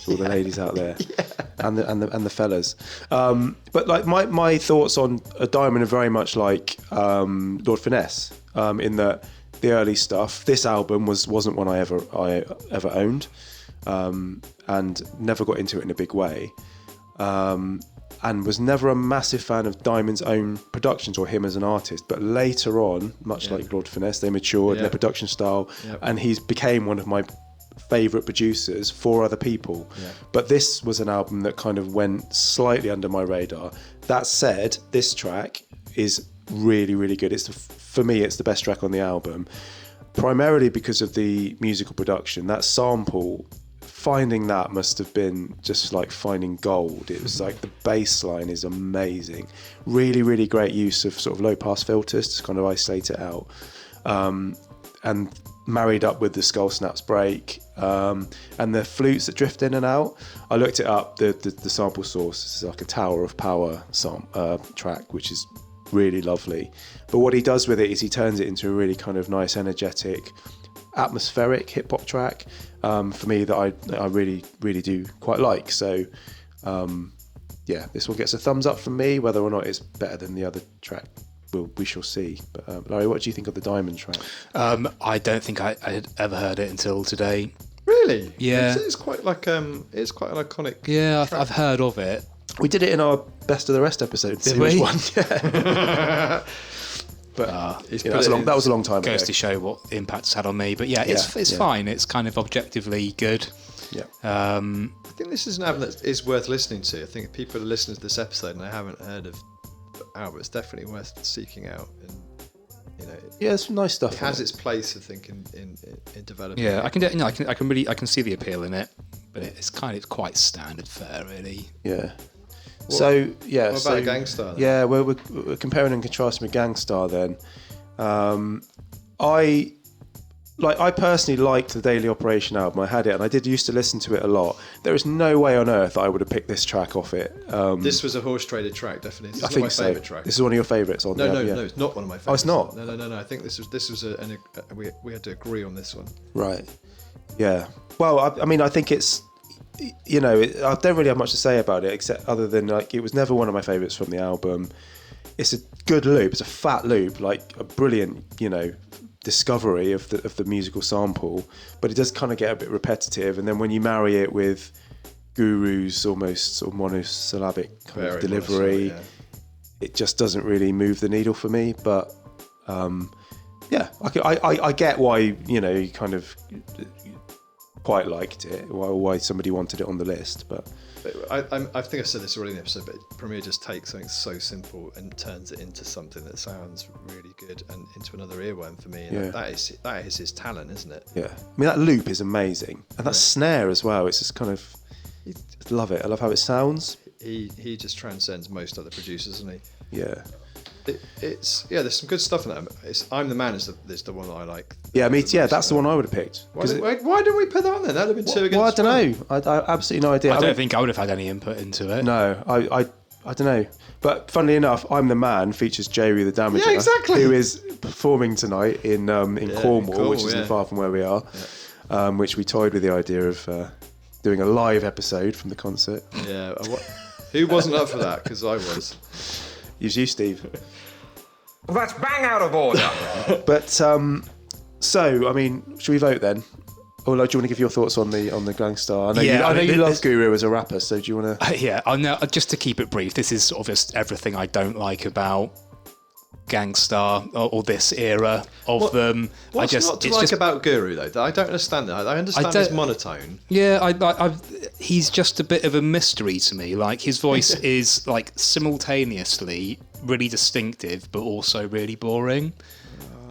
to all the ladies out there, and the fellas. But like my thoughts on a Diamond are very much like Lord Finesse, in that the early stuff. This album wasn't one I ever owned. And never got into it in a big way, and was never a massive fan of Diamond's own productions or him as an artist. But later on, much like Lord Finesse, they matured their production style, and he's became one of my favourite producers for other people. But this was an album that kind of went slightly under my radar. That said, this track is really, really good. For me, it's the best track on the album, primarily because of the musical production. That sample, finding that must have been just like finding gold. It was like the bass line is amazing. Really, really great use of sort of low pass filters to kind of isolate it out. And married up with the skull snaps break, and the flutes that drift in and out. I looked it up, the sample source is like a Tower of Power track, which is really lovely. But what he does with it is he turns it into a really kind of nice, energetic, atmospheric hip hop track, for me, that I really, really do quite like. So this one gets a thumbs up from me. Whether or not it's better than the other track, we shall see. But Larry, what do you think of the Diamond track? I don't think I had ever heard it until today. Really? Yeah. It's quite like it's quite an iconic. Yeah, I've heard of it. We did it in our Best of the Rest episode. Did we? One. Yeah. But that was a long time ago. Goes to show what impact it's had on me. But it's fine. It's kind of objectively good. Yeah. I think this is an album that is worth listening to. I think if people are listening to this episode and they haven't heard of the album, it's definitely worth seeking out. And it's some nice stuff. It has its place, I think, in developing. Yeah, I can see the appeal in it, but it's kind of quite standard fare, really. Yeah. What about Gangstar then? Yeah, we're comparing and contrasting with Gangstar then. I personally liked the Daily Operation album. I had it, and I did used to listen to it a lot. There is no way on earth I would have picked this track off it. This was a horse traded track, definitely. This I is think my favourite track. This is one of your favourites on the album. No, it's not one of my favourites. Oh, it's not? No. I think this was we had to agree on this one. Right. Yeah. Well, I think it's, I don't really have much to say about it, except other than like it was never one of my favourites from the album. It's a good loop. It's a fat loop, like a brilliant, discovery of the musical sample, but it does kind of get a bit repetitive. And then when you marry it with Guru's almost sort of monosyllabic kind of delivery, it just doesn't really move the needle for me. But I get why you kind of quite liked it, why somebody wanted it on the list. But I think I said this already in the episode, but Premier just takes something so simple and turns it into something that sounds really good and into another earworm for me. And that is his talent, isn't it? Yeah. I mean, that loop is amazing. And that snare as well, it's just kind of, I love it. I love how it sounds. He just transcends most other producers, doesn't he? Yeah. it's there's some good stuff in that. I'm the Man is the one that I like. Yeah, that's the one I would have picked. Why didn't we put that on there? That'd have been two against. Well, I don't know. I absolutely no idea. I don't think I would have had any input into it. No, I don't know. But funnily enough, I'm the Man features Jerry the Damager, exactly. who is performing tonight in Cornwall, which isn't far from where we are. Which we toyed with the idea of doing a live episode from the concert. Yeah, who wasn't up for that? Because I was. It was you, Steve. Well, that's bang out of order. But so, I mean, should we vote then? Or do you want to give your thoughts on the Gangstar? I know you love Guru as a rapper, so do you want to? I know. Just to keep it brief, this is sort of just everything I don't like about Gangstar or this era of them. What's not to like about Guru though? I don't understand that. I understand his monotone. Yeah, he's just a bit of a mystery to me. Like his voice is like simultaneously really distinctive, but also really boring.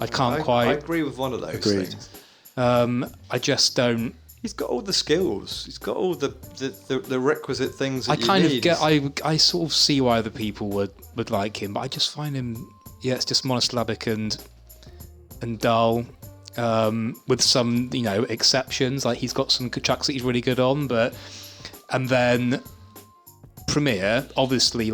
I can't quite. I agree with one of those things. I just don't. He's got all the skills. He's got all the requisite things. That I sort of see why other people would like him, but I just find him. Yeah, it's just monosyllabic and dull, with some exceptions. Like he's got some tracks that he's really good on, and then Premier, obviously,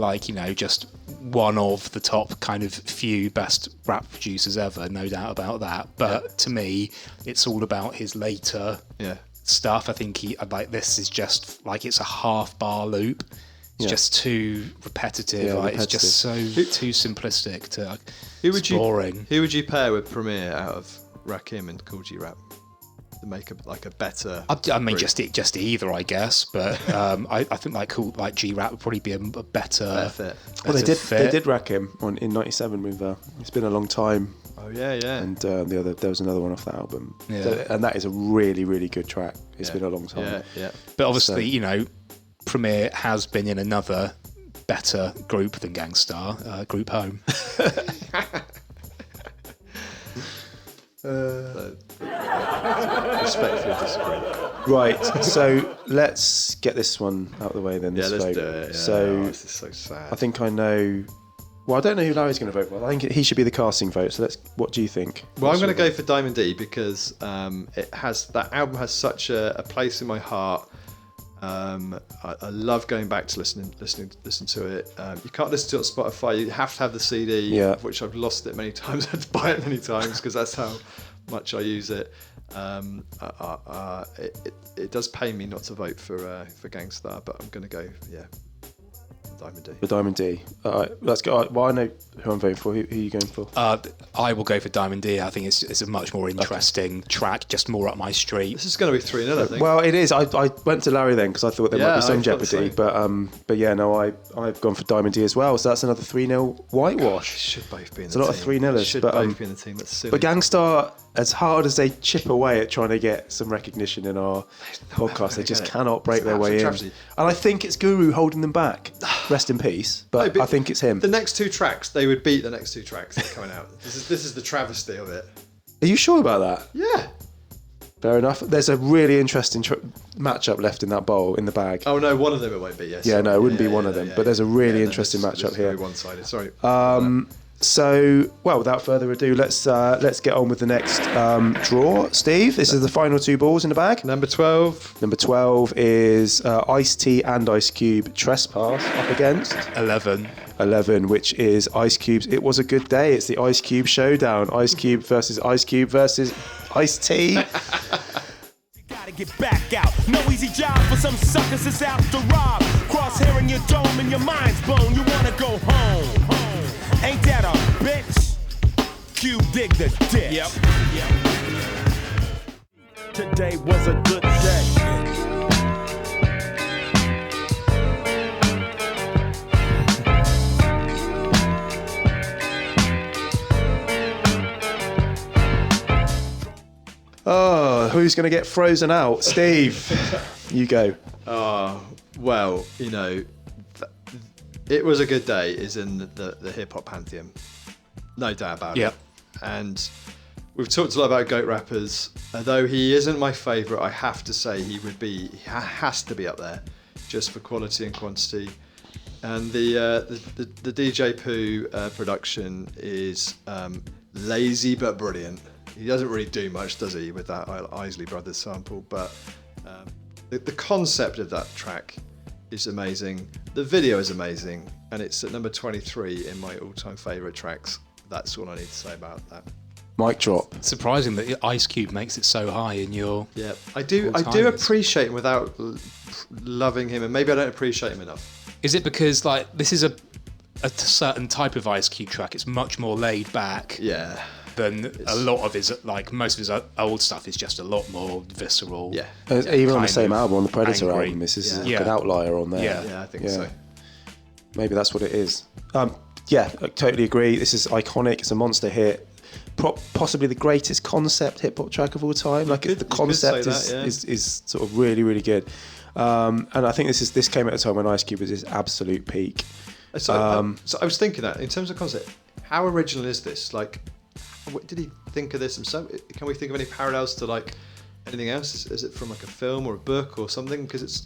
just one of the top kind of few best rap producers ever, no doubt about that. But to me, it's all about his later stuff. I think this is just like it's a half bar loop. It's just too repetitive. It's just so too simplistic. Boring. Who would you pair with Premier out of Rakim and Kool G Rap to make a better? I mean, just either, I guess. But I think like G Rap would probably be a better fit. Well, they did Rakim in '97 with. It's been a long time. Oh yeah. And there was another one off that album. Yeah. So, and that is a really really good track. It's been a long time. Yeah. But obviously, Premier has been in another better group than Gangstar, Group Home. Respectfully disagree. Right, so let's get this one out of the way then. Let's do it. This is so sad. I think I know. Well, I don't know who Larry's going to vote for. I think he should be the casting vote. So what do you think? Well, I'm going to go for Diamond D because that album has such a place in my heart. I love going back to listen to it. You can't listen to it on Spotify. You have to have the CD, of which I've lost it many times. I had to buy it many times because that's how much I use it. It does pain me not to vote for Gangstar, but I'm going to go Diamond D. For Diamond D. All right, let's go. Well, I know who I'm voting for. Who are you going for? I will go for Diamond D. I think it's a much more interesting track, just more up my street. This is going to be 3-0, I think. Well, it is. I went to Larry then because I thought there might be some jeopardy, but yeah, no, I've gone for Diamond D as well. So that's another 3-0 whitewash. Should both be in the team. It's a lot of 3-0ers. Should both be in the team. That's silly. But Gangstar, as hard as they chip away at trying to get some recognition in our podcast, they just cannot break their way in. And I think it's Guru holding them back. Rest in peace. But I think it's him. The next two tracks, they would beat the next two tracks that are coming out. This is the travesty of it. Are you sure about that? Yeah. Fair enough. There's a really interesting matchup left in that bowl in the bag. Oh no, one of them it won't be. Yes. Yeah, no, it wouldn't be one of them. But there's a really interesting matchup here. Very one-sided. Sorry. So, well, without further ado, let's get on with the next draw. Steve, this is the final two balls in the bag. Number 12. Number 12 is Ice-T and Ice Cube Trespass up against 11, which is Ice Cube's It Was a Good Day. It's the Ice Cube showdown. Ice Cube versus Ice-T. Gotta get back out. No easy job for some suckers that's out to rob. Crosshair in your dome and your mind's blown. You wanna go home. Ain't that a bitch? Cube dig the dick. Yep. Today was a good day. Oh, who's going to get frozen out? Steve, you go. Oh, well, It Was a Good Day is in the hip-hop pantheon. No doubt about it. And we've talked a lot about GOAT rappers. Although he isn't my favourite, I have to say he has to be up there just for quality and quantity. And the DJ Pooh production is lazy but brilliant. He doesn't really do much, does he, with that Isley Brothers sample? But the concept of that track is amazing. The video is amazing, and it's at number 23 in my all-time favourite tracks. That's all I need to say about that. Mic drop. Surprising that Ice Cube makes it so high in your. Yeah, I do appreciate him without loving him, and maybe I don't appreciate him enough. Is it because like this is a certain type of Ice Cube track? It's much more laid back. Yeah. Than a lot of his, like most of his old stuff is just a lot more visceral. Yeah. Even on the same album, on the Predator angry. album, this is like an outlier on there. Yeah, I think so. Maybe that's what it is. Yeah, I totally agree. This is iconic. It's a monster hit. Possibly the greatest concept hip hop track of all time. Like the concept is sort of really, really good. And I think this came at a time when Ice Cube was his absolute peak. So I was thinking that in terms of concept, how original is this? Like, what, did he think of this himself? Can we think of any parallels to like anything else? Is it from like a film or a book or something? Because it's.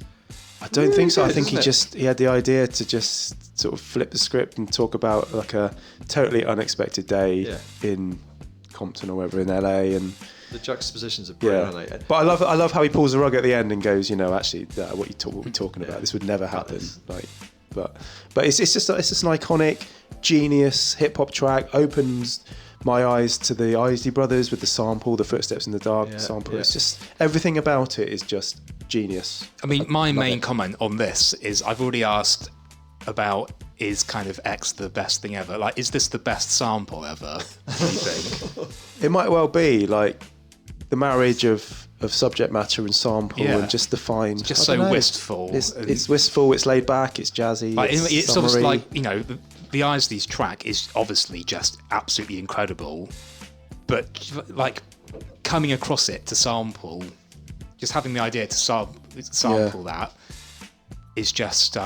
I don't think so. I think he had the idea to just sort of flip the script and talk about like a totally unexpected day in Compton or wherever in LA, and the juxtapositions are brilliant, aren't they? But I love how he pulls the rug at the end and goes, actually, what we're talking about, this would never happen. Like, but it's just an iconic, genius hip hop track. Opens my eyes to the Isley Brothers with the sample, the Footsteps in the Dark sample. It's just everything about it is just genius. I mean, my main comment on this is I've already asked about is kind of X the best thing ever? Like, is this the best sample ever? Do you think? It might well be like the marriage of subject matter and sample and just the fine. It's just so wistful. It's wistful. It's laid back. It's jazzy. Like, it's obviously like the Isley's track is obviously just absolutely incredible, but like coming across it to sample, just having the idea to sample that is just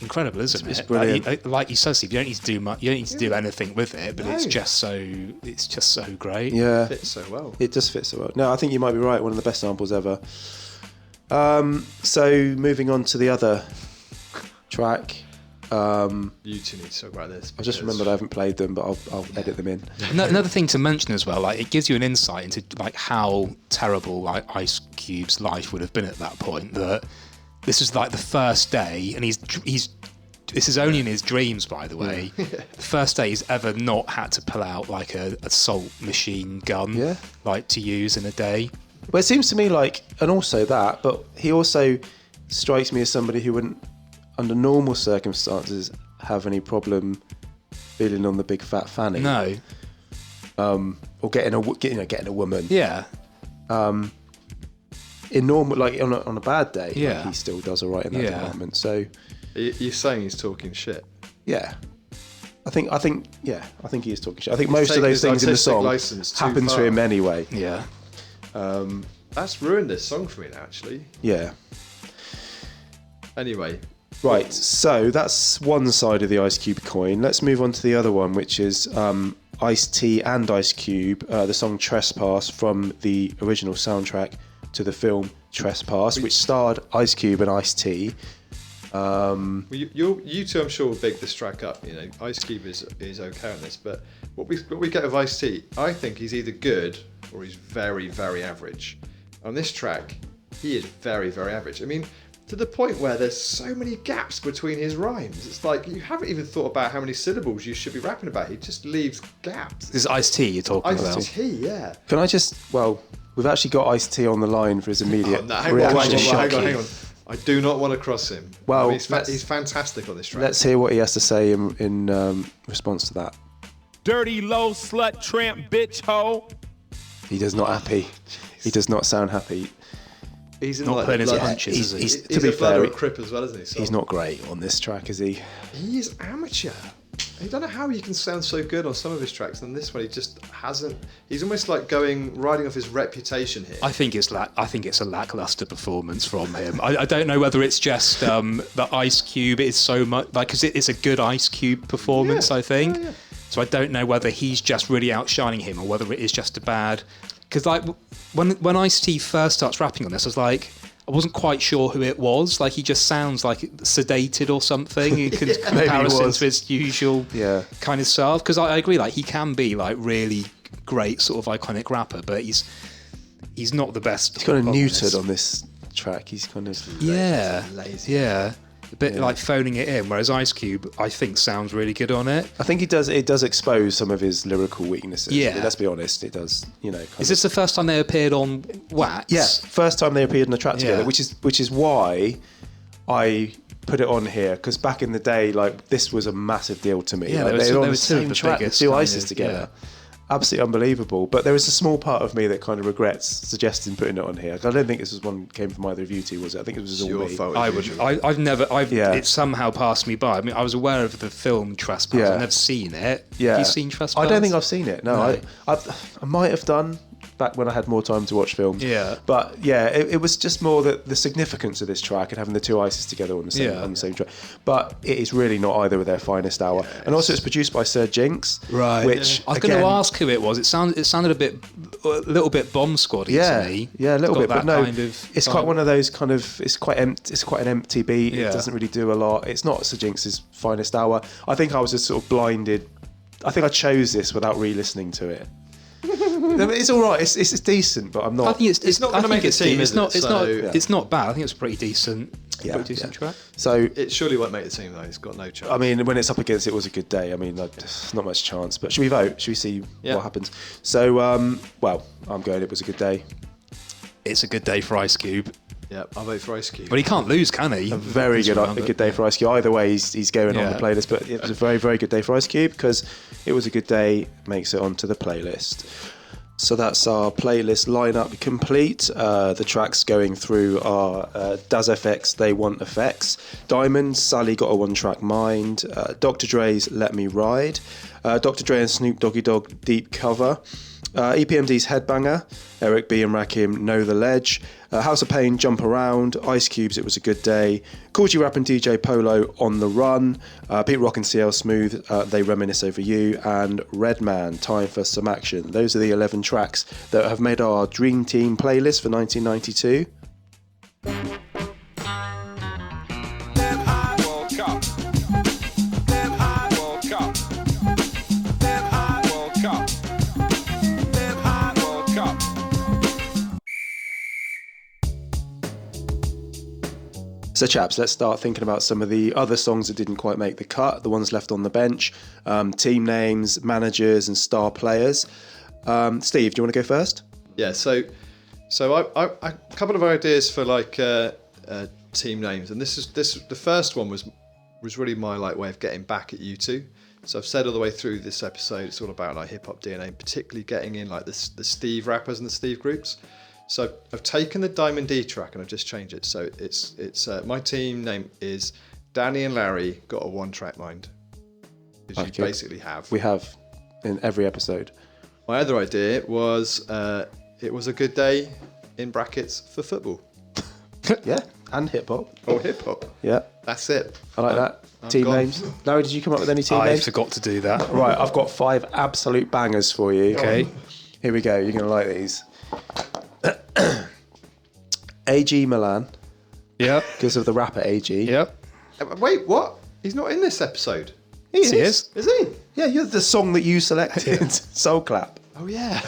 incredible, isn't it? It's brilliant. Like you said, Steve, you don't need to do much. You don't need to do anything with it, but it's just so great. Yeah, it fits so well. It does fit so well. No, I think you might be right. One of the best samples ever. So moving on to the other track. You two need to talk about this. I just remembered I haven't played them, but I'll edit them in. Another thing to mention as well, like it gives you an insight into like how terrible like Ice Cube's life would have been at that point. That this is like the first day, and he's this is only in his dreams, by the way. The first day he's ever not had to pull out like a assault machine gun, like to use in a day. Well, it seems to me like, and also that, but he also strikes me as somebody who wouldn't, under normal circumstances, have any problem feeling on the big fat fanny. No. Or getting a woman. Yeah. In normal, like on a bad day, like he still does all right in that department. So you're saying he's talking shit? Yeah. I think he is talking shit. I think most of those things in the song happen to him anyway. Yeah. That's ruined this song for me now, actually. Yeah. Anyway. Right, so that's one side of the Ice Cube coin. Let's move on to the other one, which is Ice-T and Ice Cube, the song Trespass from the original soundtrack to the film Trespass, which starred Ice Cube and Ice-T. You two, I'm sure, will big this track up. Ice Cube is okay on this, but what we get of Ice-T, I think he's either good or he's very, very average. On this track, he is very, very average. I mean, to the point where there's so many gaps between his rhymes. It's like you haven't even thought about how many syllables you should be rapping about. He just leaves gaps. This is Ice-T you're talking about. Ice-T, yeah. Can I just, we've actually got Ice-T on the line for his immediate reaction. Hang on. I do not want to cross him. Well, he's fantastic on this track. Let's hear what he has to say in response to that. Dirty, low, slut, tramp, bitch, hoe. He does not happy. He does not sound happy. He's not putting his punches, is he? To be fair, a crip as well, isn't he? So he's not great on this track, is he? He is amateur. I don't know how you can sound so good on some of his tracks, and this one he just hasn't. He's almost like riding off his reputation here. I think it's a lackluster performance from him. I don't know whether it's just that Ice Cube is so much like, because it's a good Ice Cube performance, I think. Yeah. So I don't know whether he's just really outshining him or whether it is just a bad. Because like when Ice-T first starts rapping on this, I was like, I wasn't quite sure who it was. Like, he just sounds like sedated or something in comparison to his usual kind of self. Because I agree, like, he can be like really great sort of iconic rapper, but he's not the best. He's kind of neutered on this track. He's kind of lazy. A bit like phoning it in, whereas Ice Cube, I think, sounds really good on it. I think it does expose some of his lyrical weaknesses. Yeah. Let's be honest, it does, Is this the first time they appeared on Wax? Yeah, first time they appeared on a track together, which is why I put it on here, because back in the day, like, this was a massive deal to me. Yeah, like, they were were on the two of same the track, the biggest two kind Ices of, together. Absolutely unbelievable. But there is a small part of me that kind of regrets suggesting putting it on here. I don't think this was one came from either of you two, was it? I think it was all your me. fault. It somehow passed me by. I mean, I was aware of the film Trespass. I've never seen it. Yeah. Have you seen Trespass? I don't think I've seen it. No. I might have done back when I had more time to watch films. Yeah. But yeah, it was just more the significance of this track and having the two Ices together on the same track. But it is really not either of their finest hour. Yeah, and also it's produced by Sir Jinx. Right. Which I was going to ask who it was. It sounded a little bit Bomb Squad-y to me. Yeah, a little bit. But no, kind of it's quite one of those kind of. It's quite an empty beat. Yeah. It doesn't really do a lot. It's not Sir Jinx's finest hour. I think I was just sort of blinded. I think I chose this without re-listening to it. It's all right. It's decent, but I'm not. I think it's not going to make a team. It's not bad. I think it's a pretty decent track. So it surely won't make the team though. It's got no chance. I mean, when it's up against It Was a Good Day, I mean, not much chance. But should we vote? Should we see what happens? So, I'm going It Was a Good Day. It's a good day for Ice Cube. Yeah, I'll vote for Ice Cube. But he can't lose, can he? A very good day for Ice Cube. Either way, he's going on the playlist. But it was a very, very good day for Ice Cube because It Was a Good Day makes it onto the playlist. So that's our playlist lineup complete. The tracks going through are Does EFX They Want EFX, Diamond, Sally Got a One Track Mind, Dr Dre's Let Me Ride, Dr Dre and Snoop Doggy Dogg Deep Cover, EPMD's Headbanger, Eric B and Rakim Know the Ledge, House of Pain Jump Around, Ice Cube's It Was a Good Day, Cool G Rap and DJ Polo On the Run, Pete Rock and CL Smooth They Reminisce Over You, and Redman Time for Some Action. Those are the 11 tracks that have made our Dream Team playlist for 1992. So chaps, let's start thinking about some of the other songs that didn't quite make the cut, the ones left on the bench, team names, managers and star players. Steve, do you want to go first? Yeah, so I a couple of ideas for like team names, and this the first one was really my like way of getting back at you two. So I've said all the way through this episode, it's all about like hip hop DNA, particularly getting in like the Steve rappers and the Steve groups. So I've taken the Diamond D track and I've just changed it. So it's my team name is Danny and Larry Got a One Track Mind, which you basically have. We have in every episode. My other idea was It Was a Good Day in brackets for football. Yeah, and hip hop. Oh, hip hop. Yeah, that's it. I like that. Team names. Larry, did you come up with any team names? I forgot to do that. Right, I've got 5 absolute bangers for you. Okay. Here we go. You're going to like these. AG Milan. Yeah. Because of the rapper AG. Yep. Wait, what? He's not in this episode. He is. Is he? Yeah, you're the song that you selected. Soul Clap. Oh, yeah.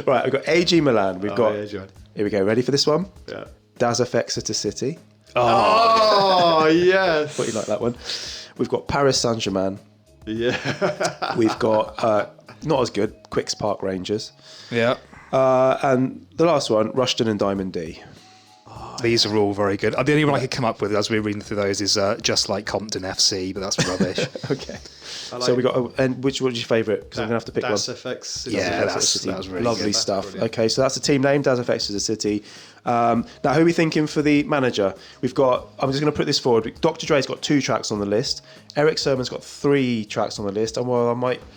Right, we've got AG Milan. We've got. Yeah, here we go. Ready for this one? Yeah. Daz EFX to City. Oh, yes. Thought you like that one. We've got Paris Saint-Germain. Yeah. We've got, not as good, Quicks Park Rangers. Yeah. And the last one, Rushton and Diamond D. These are all very good. The only one I could come up with as we were reading through those is Just Like Compton FC, but that's rubbish. Okay. So we got, and which one's your favourite? Because I'm going to have to pick one. Das EFX. Yeah, that was really lovely good. Stuff. Okay, so that's the team name, Das EFX is a city. Now, who are we thinking for the manager? We've got, I'm just going to put this forward. Dr. Dre's got 2 tracks on the list. Eric Sermon's got 3 tracks on the list. And well,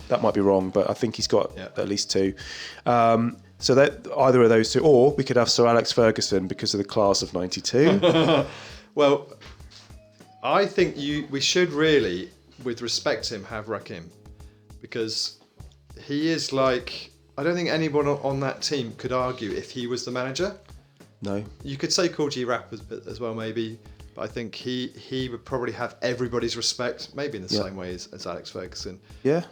that might be wrong, but I think he's got at least 2. So that either of those 2, or we could have Sir Alex Ferguson because of the class of 92. Well, I think we should really, with respect to him, have Rakim, because he is like, I don't think anyone on that team could argue if he was the manager. No. You could say Cool G Rap as well, maybe. But I think he would probably have everybody's respect, maybe in the same way as Alex Ferguson. Yeah.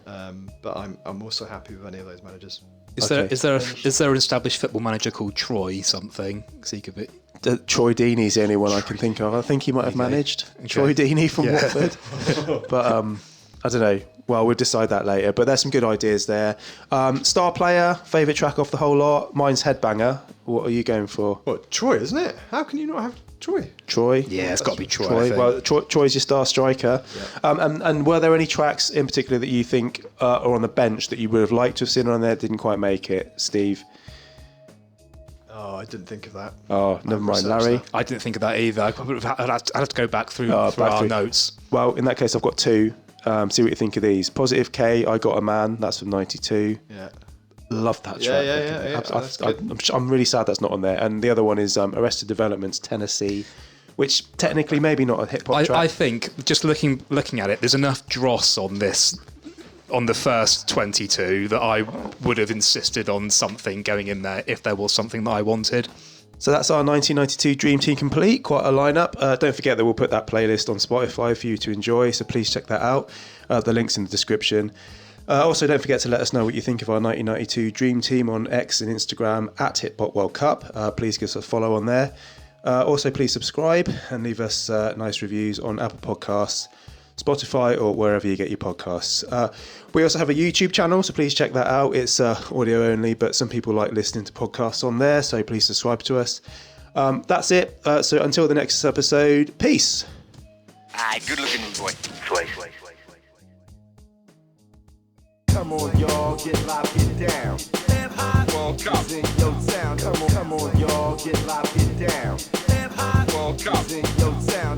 But I'm also happy with any of those managers. Is there an established football manager called Troy something? Because he could be. Troy Deeney's the only one I can think of. I think he might have managed Troy Deeney from Watford. But I don't know. Well, we'll decide that later. But there's some good ideas there. Star player, favourite track off the whole lot. Mine's Headbanger. What are you going for? What, Troy, isn't it? How can you not have Troy? Troy? Yeah, it's got to be Troy. Well, Troy's your star striker. Yeah. And were there any tracks in particular that you think are on the bench that you would have liked to have seen on there, didn't quite make it? Steve? Oh, I didn't think of that. Oh, never mind. Larry? I didn't think of that either. I'd have to go back through our notes. Well, in that case, I've got two. See what you think of these. Positive K, I Got a Man. That's from 92. Yeah. Love that track. Yeah. I'm really sad that's not on there. And the other one is Arrested Development's Tennessee, which technically maybe not a hip hop track. I think just looking at it, there's enough dross on this, on the first 22, that I would have insisted on something going in there if there was something that I wanted. So that's our 1992 Dream Team complete. Quite a lineup. Don't forget that we'll put that playlist on Spotify for you to enjoy. So please check that out. The link's in the description. Also, don't forget to let us know what you think of our 1992 Dream Team on X and Instagram at Hip-Hop World Cup. Please give us a follow on there. Also, please subscribe and leave us nice reviews on Apple Podcasts, Spotify, or wherever you get your podcasts. We also have a YouTube channel, so please check that out. It's audio only, but some people like listening to podcasts on there, so please subscribe to us. That's it. So until the next episode, peace. Aye, good looking boy. Sway. Come on, y'all, get live, get down. Hip hop World Cup. In your town. Come on, y'all, get live, get down. Hip hop World Cup. In your town.